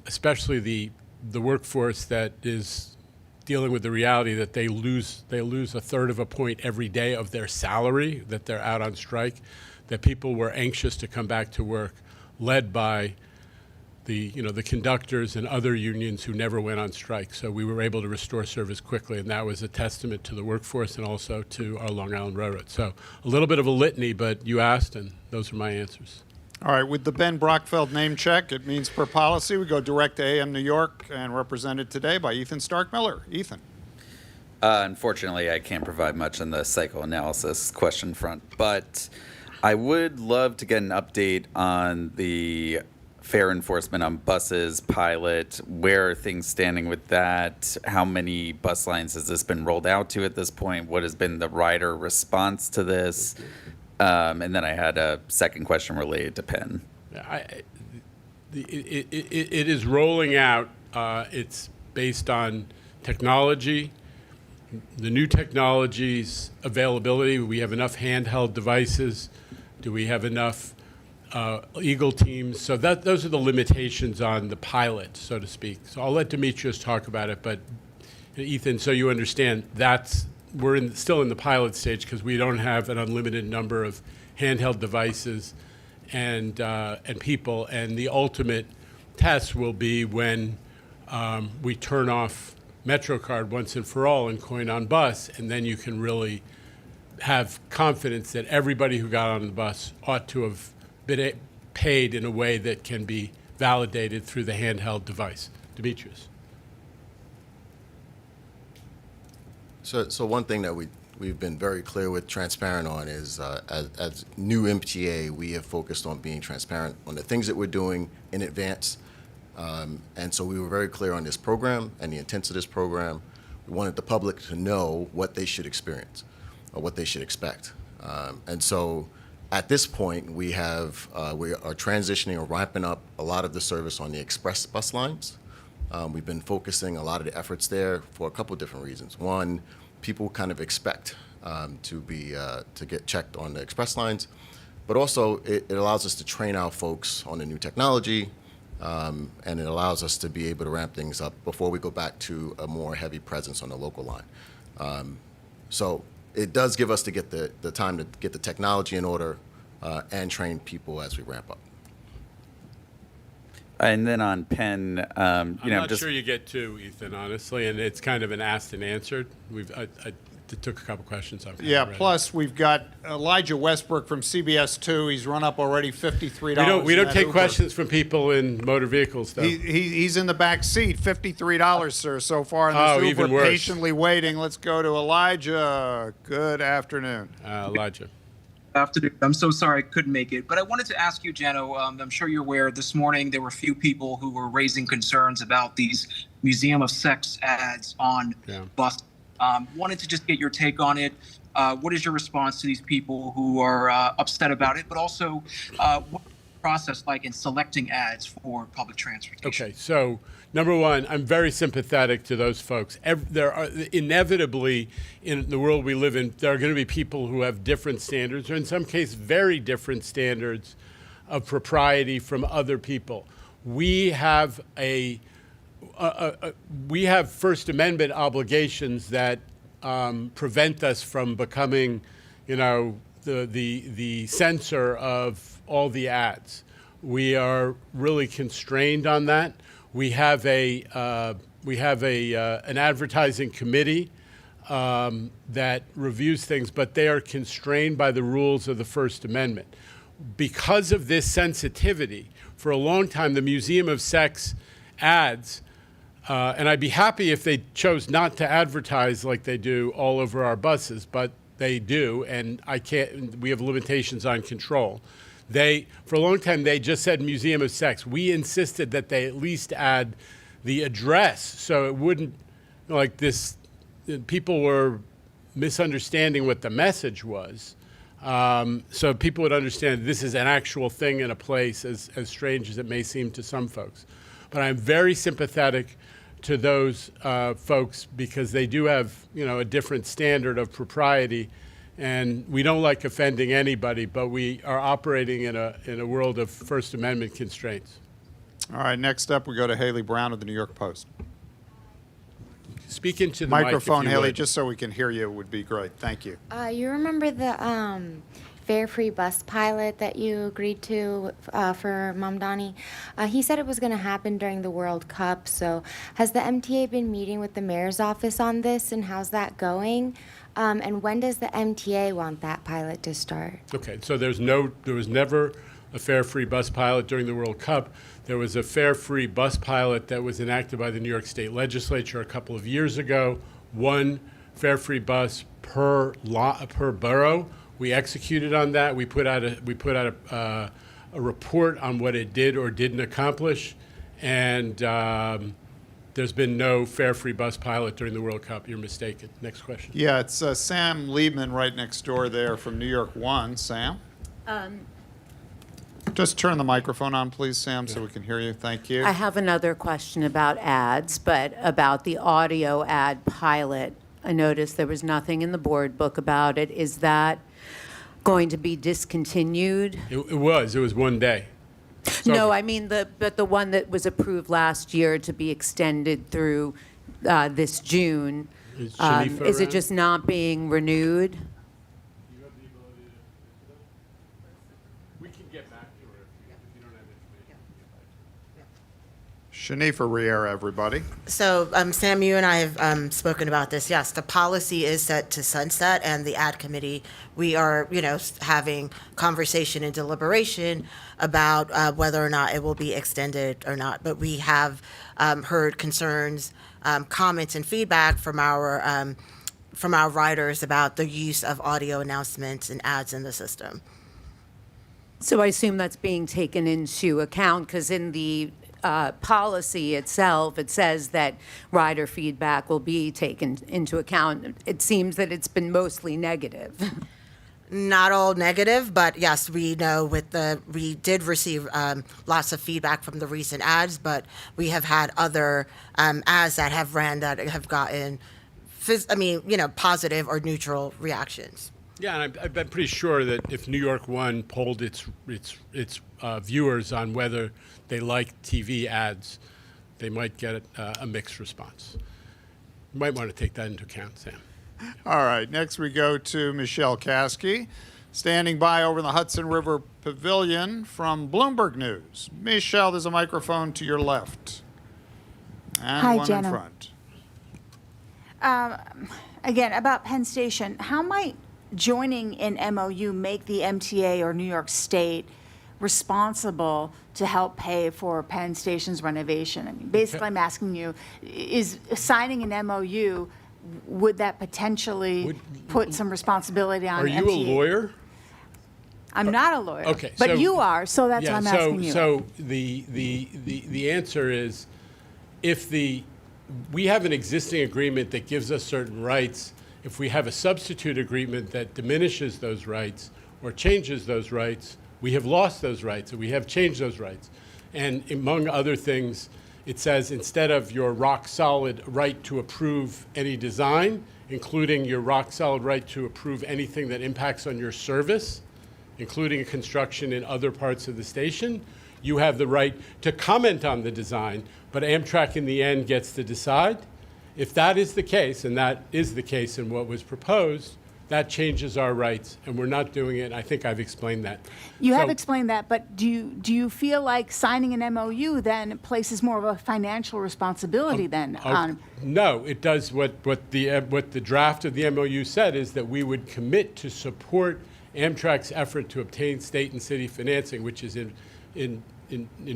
[SPEAKER 4] especially the workforce that is dealing with the reality that they lose 1/3 of a point every day of their salary that they're out on strike, that people were anxious to come back to work, led by the conductors and other unions who never went on strike. So we were able to restore service quickly, and that was a testament to the workforce and also to our Long Island Railroad. So a little bit of a litany, but you asked, and those are my answers.
[SPEAKER 16] All right, with the Ben Brockfeld name check, it means per policy, we go direct to AM New York, and represented today by Ethan Stark-Miller. Ethan.
[SPEAKER 3] Unfortunately, I can't provide much on the psychoanalysis question front, but I would love to get an update on the fare enforcement on buses, pilot. Where are things standing with that? How many bus lines has this been rolled out to at this point? What has been the rider response to this? And then I had a second question related to Penn.
[SPEAKER 4] It is rolling out. It's based on technology, the new technologies, availability. We have enough handheld devices. Do we have enough Eagle teams? So those are the limitations on the pilot, so to speak. So I'll let Demetrius talk about it. But Ethan, so you understand, we're still in the pilot stage because we don't have an unlimited number of handheld devices and people. And the ultimate test will be when we turn off MetroCard once and for all and coin on bus, and then you can really have confidence that everybody who got on the bus ought to have been paid in a way that can be validated through the handheld device. Demetrius.
[SPEAKER 22] So one thing that we've been very clear with, transparent on, is as new MTA, we have focused on being transparent on the things that we're doing in advance. And so we were very clear on this program and the intents of this program. We wanted the public to know what they should experience or what they should expect. And so at this point, we are transitioning or ramping up a lot of the service on the express bus lines. We've been focusing a lot of the efforts there for a couple of different reasons. One, people kind of expect to get checked on the express lines, but also it allows us to train our folks on the new technology, and it allows us to be able to ramp things up before we go back to a more heavy presence on the local line. So it does give us the time to get the technology in order and train people as we ramp up.
[SPEAKER 3] And then on Penn,
[SPEAKER 4] I'm not sure you get two, Ethan, honestly, and it's kind of an asked and answered. I took a couple questions on Penn already.
[SPEAKER 16] Plus we've got Elijah Westbrook from CBS 2. He's run up already $53.
[SPEAKER 4] We don't take questions from people in motor vehicles, though.
[SPEAKER 16] He's in the back seat. $53, sir, so far in this Uber.
[SPEAKER 4] Even worse.
[SPEAKER 16] Patiently waiting. Let's go to Elijah. Good afternoon.
[SPEAKER 4] Elijah.
[SPEAKER 23] Afternoon. I'm so sorry I couldn't make it, but I wanted to ask you, Jano, I'm sure you're aware this morning there were a few people who were raising concerns about these Museum of Sex ads on bus. Wanted to just get your take on it. What is your response to these people who are upset about it, but also what's the process like in selecting ads for public transportation?
[SPEAKER 4] Okay, so number one, I'm very sympathetic to those folks. There are inevitably, in the world we live in, there are going to be people who have different standards, or in some cases, very different standards of propriety from other people. We have we have First Amendment obligations that prevent us from becoming, the censor of all the ads. We are really constrained on that. We have an advertising committee that reviews things, but they are constrained by the rules of the First Amendment. Because of this sensitivity, for a long time, the Museum of Sex ads, and I'd be happy if they chose not to advertise like they do all over our buses, but they do, and we have limitations on control. For a long time, they just said Museum of Sex. We insisted that they at least add the address, so it wouldn't, people were misunderstanding what the message was. So people would understand this is an actual thing in a place, as strange as it may seem to some folks. But I'm very sympathetic to those folks because they do have, a different standard of propriety. And we don't like offending anybody, but we are operating in a world of First Amendment constraints.
[SPEAKER 16] All right, next up we go to Haley Brown of the New York Post.
[SPEAKER 4] Speak into the
[SPEAKER 16] microphone,
[SPEAKER 4] mic, if you
[SPEAKER 16] Haley,
[SPEAKER 4] would.
[SPEAKER 16] just so we can hear you would be great. Thank you.
[SPEAKER 24] You remember the
[SPEAKER 2] fare-free bus pilot that you agreed to for Mamdani. He said it was going to happen during the World Cup. So has the MTA been meeting with the mayor's office on this, and how's that going? And when does the MTA want that pilot to start?
[SPEAKER 4] Okay, so there was never a fare-free bus pilot during the World Cup. There was a fare-free bus pilot that was enacted by the New York State Legislature a couple of years ago. One fare-free bus per borough. We executed on that. We put out a report on what it did or didn't accomplish, and there's been no fare-free bus pilot during the World Cup. You're mistaken. Next question.
[SPEAKER 16] Yeah, it's Sam Liebman right next door there from New York 1. Sam? Just turn the microphone on, please, Sam, so we can hear you. Thank you.
[SPEAKER 6] I have another question about ads, but about the audio ad pilot. I noticed there was nothing in the board book about it. Is that going to be discontinued?
[SPEAKER 4] It was one day. So
[SPEAKER 6] No, I mean the one that was approved last year to be extended through this June.
[SPEAKER 4] Is Shanifa
[SPEAKER 6] Is it
[SPEAKER 4] around?
[SPEAKER 6] just not being renewed?
[SPEAKER 4] We can get back to her if you don't have
[SPEAKER 16] Shanifa Riera, everybody.
[SPEAKER 8] So, Sam, you and I have spoken about this. Yes, the policy is set to sunset, and the ad committee, we are, having conversation and deliberation about whether or not it will be extended or not. But we have heard concerns, comments, and feedback from our writers about the use of audio announcements and ads in the system.
[SPEAKER 6] So I assume that's being taken into account, because in the policy itself, it says that rider feedback will be taken into account. It seems that it's been mostly negative.
[SPEAKER 8] Not all negative, but yes, we know we did receive lots of feedback from the recent ads, but we have had other ads that have ran that have gotten, positive or neutral reactions.
[SPEAKER 4] Yeah, and I'm pretty sure that if New York One polled its viewers on whether they like TV ads, they might get a mixed response. You might want to take that into account, Sam.
[SPEAKER 16] All right, next we go to Michelle Caskey, standing by over in the Hudson River Pavilion from Bloomberg News. Michelle, there's a microphone to your left. And
[SPEAKER 24] Hi,
[SPEAKER 16] one
[SPEAKER 24] Jenna.
[SPEAKER 16] in front.
[SPEAKER 24] Again, about Penn Station, how might joining an MOU make the MTA or New York State responsible to help pay for Penn Station's renovation? I mean, basically, I'm asking you, is signing an MOU, would that potentially put some responsibility on MTA?
[SPEAKER 4] Are you a lawyer?
[SPEAKER 24] I'm not a lawyer.
[SPEAKER 4] Okay,
[SPEAKER 24] but
[SPEAKER 4] so-
[SPEAKER 24] you are, so that's why I'm asking you.
[SPEAKER 4] So the answer is, if we have an existing agreement that gives us certain rights, if we have a substitute agreement that diminishes those rights or changes those rights, we have lost those rights, and we have changed those rights. And among other things, it says instead of your rock-solid right to approve any design, including your rock-solid right to approve anything that impacts on your service, including construction in other parts of the station, you have the right to comment on the design, but Amtrak in the end gets to decide. If that is the case, and that is the case in what was proposed, that changes our rights, and we're not doing it. I think I've explained that.
[SPEAKER 24] You have
[SPEAKER 4] So-
[SPEAKER 24] explained that, but do you feel like signing an MOU then places more of a financial responsibility then on?
[SPEAKER 4] No, it does. What the draft of the MOU said is that we would commit to support Amtrak's effort to obtain state and city financing, which is in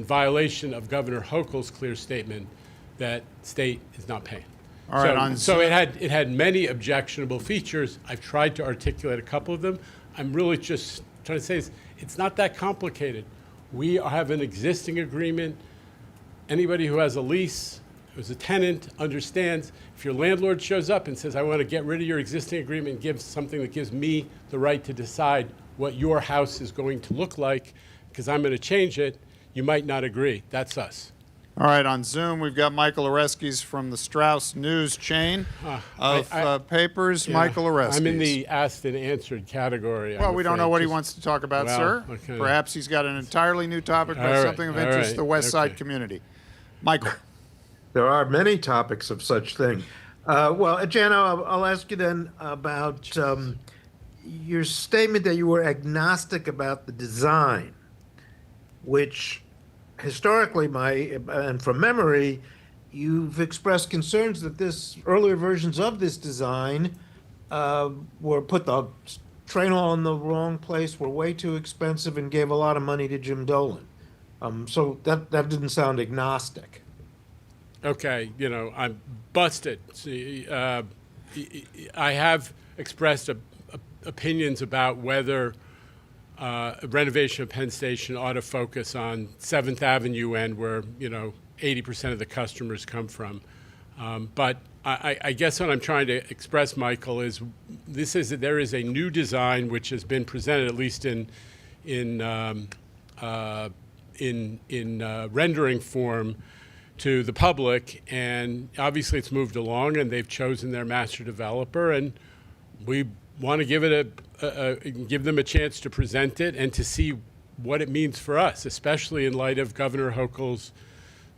[SPEAKER 4] violation of Governor Hochul's clear statement that state is not paying.
[SPEAKER 16] All right,
[SPEAKER 4] So it had many objectionable features. I've tried to articulate a couple of them. I'm really just trying to say it's not that complicated. We have an existing agreement. Anybody who has a lease, who's a tenant, understands if your landlord shows up and says, I want to get rid of your existing agreement and give something that gives me the right to decide what your house is going to look like because I'm going to change it, you might not agree. That's us.
[SPEAKER 16] All right, on Zoom, we've got Michael Oreskes from the Strauss News chain of papers.
[SPEAKER 4] Yeah,
[SPEAKER 16] Michael Oreskes.
[SPEAKER 4] I'm in the asked and answered category.
[SPEAKER 16] Well,
[SPEAKER 4] I'm
[SPEAKER 16] we don't
[SPEAKER 4] afraid.
[SPEAKER 16] know what he
[SPEAKER 4] Just-
[SPEAKER 16] wants to talk about,
[SPEAKER 4] Well,
[SPEAKER 16] sir.
[SPEAKER 4] okay.
[SPEAKER 16] Perhaps he's got an entirely new topic
[SPEAKER 4] All
[SPEAKER 16] about
[SPEAKER 4] right,
[SPEAKER 16] something of
[SPEAKER 4] all
[SPEAKER 16] interest to
[SPEAKER 4] right,
[SPEAKER 16] the West Side
[SPEAKER 4] okay.
[SPEAKER 16] community. Michael.
[SPEAKER 25] There are many topics of such thing. Well, Jana, I'll ask you then about your statement that you were agnostic about the design, which historically, and from memory, you've expressed concerns that earlier versions of this design were put the train hall in the wrong place, were way too expensive, and gave a lot of money to Jim Dolan. So that didn't sound agnostic.
[SPEAKER 4] Okay, I'm busted. See, I have expressed opinions about whether renovation of Penn Station ought to focus on 7th Avenue end, where 80% of the customers come from. But I guess what I'm trying to express, Michael, is there is a new design which has been presented, at least in rendering form, to the public, and obviously it's moved along, and they've chosen their master developer, and we want to give them a chance to present it and to see what it means for us, especially in light of Governor Hochul's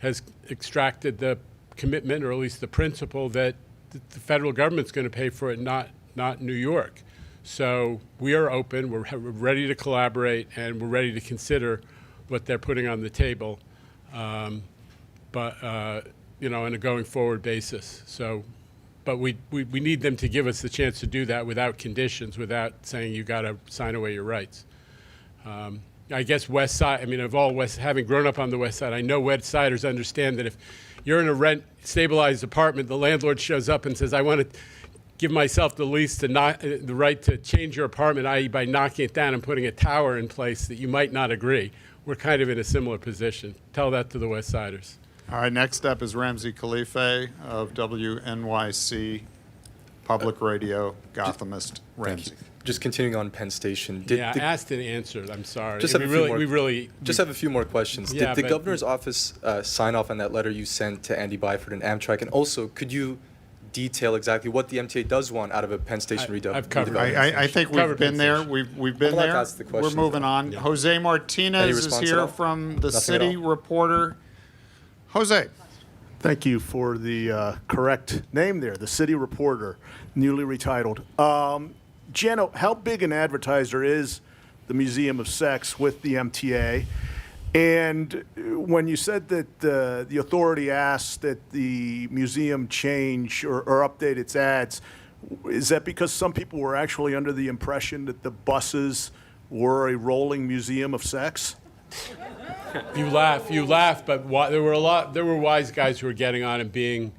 [SPEAKER 4] has extracted the commitment, or at least the principle, that the federal government's going to pay for it, not New York. So we are open, we're ready to collaborate, and we're ready to consider what they're putting on the table, but on a going forward basis. So, but we need them to give us the chance to do that without conditions, without saying you got to sign away your rights. I guess West Side, having grown up on the West Side, I know West Siders understand that if you're in a rent-stabilized apartment, the landlord shows up and says, I want to give myself the lease to the right to change your apartment, i.e. by knocking it down and putting a tower in place that you might not agree. We're kind of in a similar position. Tell that to the West Siders.
[SPEAKER 16] All right, next up is Ramsey Khalife of WNYC Public Radio, Gothamist. Ramsey.
[SPEAKER 7] Just continuing on Penn Station.
[SPEAKER 4] I asked and answered. I'm sorry.
[SPEAKER 7] Just have a few more questions.
[SPEAKER 4] Yeah,
[SPEAKER 7] did the governor's office sign off on that letter you sent to Andy Byford and Amtrak? And also, could you detail exactly what the MTA does want out of a Penn Station redevelopment?
[SPEAKER 16] I think we've been there. We've been there. We're moving on. Yeah. Jose Martinez is here from the City Reporter. Jose.
[SPEAKER 12] Thank you for the correct name there, the City Reporter, newly retitled. Jano, how big an advertiser is the Museum of Sex with the MTA? And when you said that the authority asked that the museum change or update its ads, is that because some people were actually under the impression that the buses were a rolling museum of sex?
[SPEAKER 4] You laugh, but there were wise guys who were getting on and being,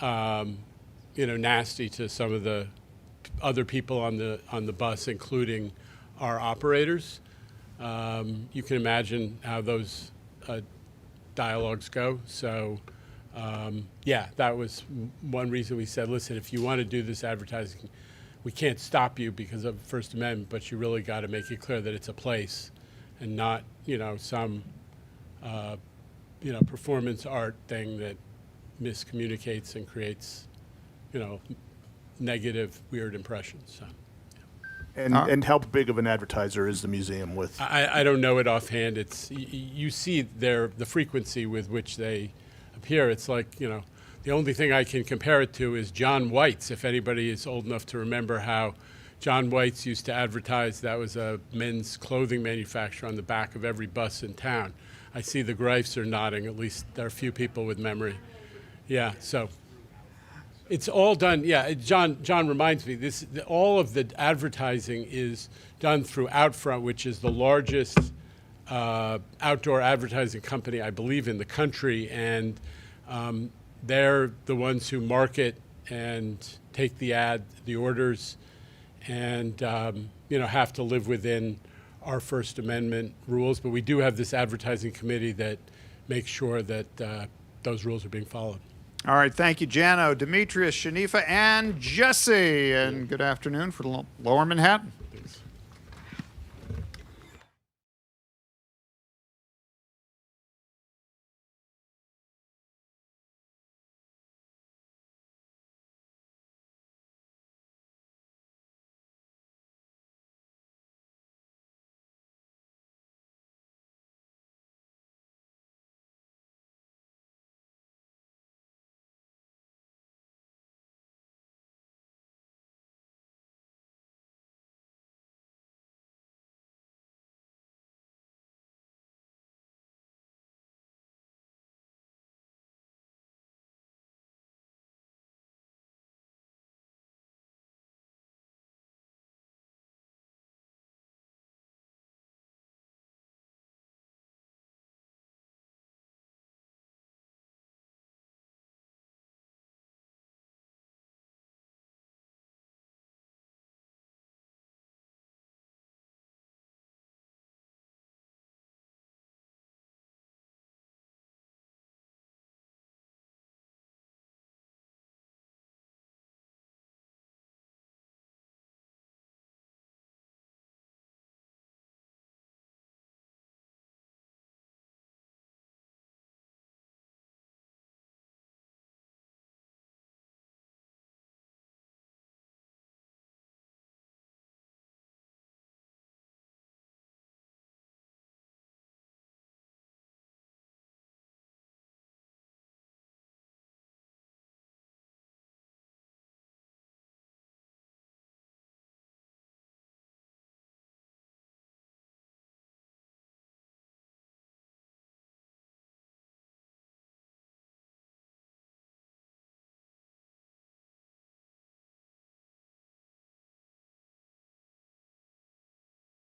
[SPEAKER 4] nasty to some of the other people on the bus, including our operators. You can imagine how those dialogues go. So, that was one reason we said, listen, if you want to do this advertising, we can't stop you because of First Amendment, but you really got to make it clear that it's a place and not, some, performance art thing that miscommunicates and creates, negative, weird impressions. So.
[SPEAKER 12] And how big of an advertiser is the museum with?
[SPEAKER 4] I don't know it offhand. You see the frequency with which they appear. It's like, the only thing I can compare it to is John White's, if anybody is old enough to remember how John White's used to advertise. That was a men's clothing manufacturer on the back of every bus in town. I see the Greifs are nodding. At least there are a few people with memory. Yeah, so it's all done. Yeah, John reminds me, all of the advertising is done through Outfront, which is the largest outdoor advertising company, I believe, in the country. And they're the ones who market and take the orders, and have to live within our First Amendment rules. But we do have this advertising committee that makes sure that those rules are being followed.
[SPEAKER 16] All right, thank you, Jano, Demetrius, Shanifa, and Jesse. And good afternoon for Lower Manhattan.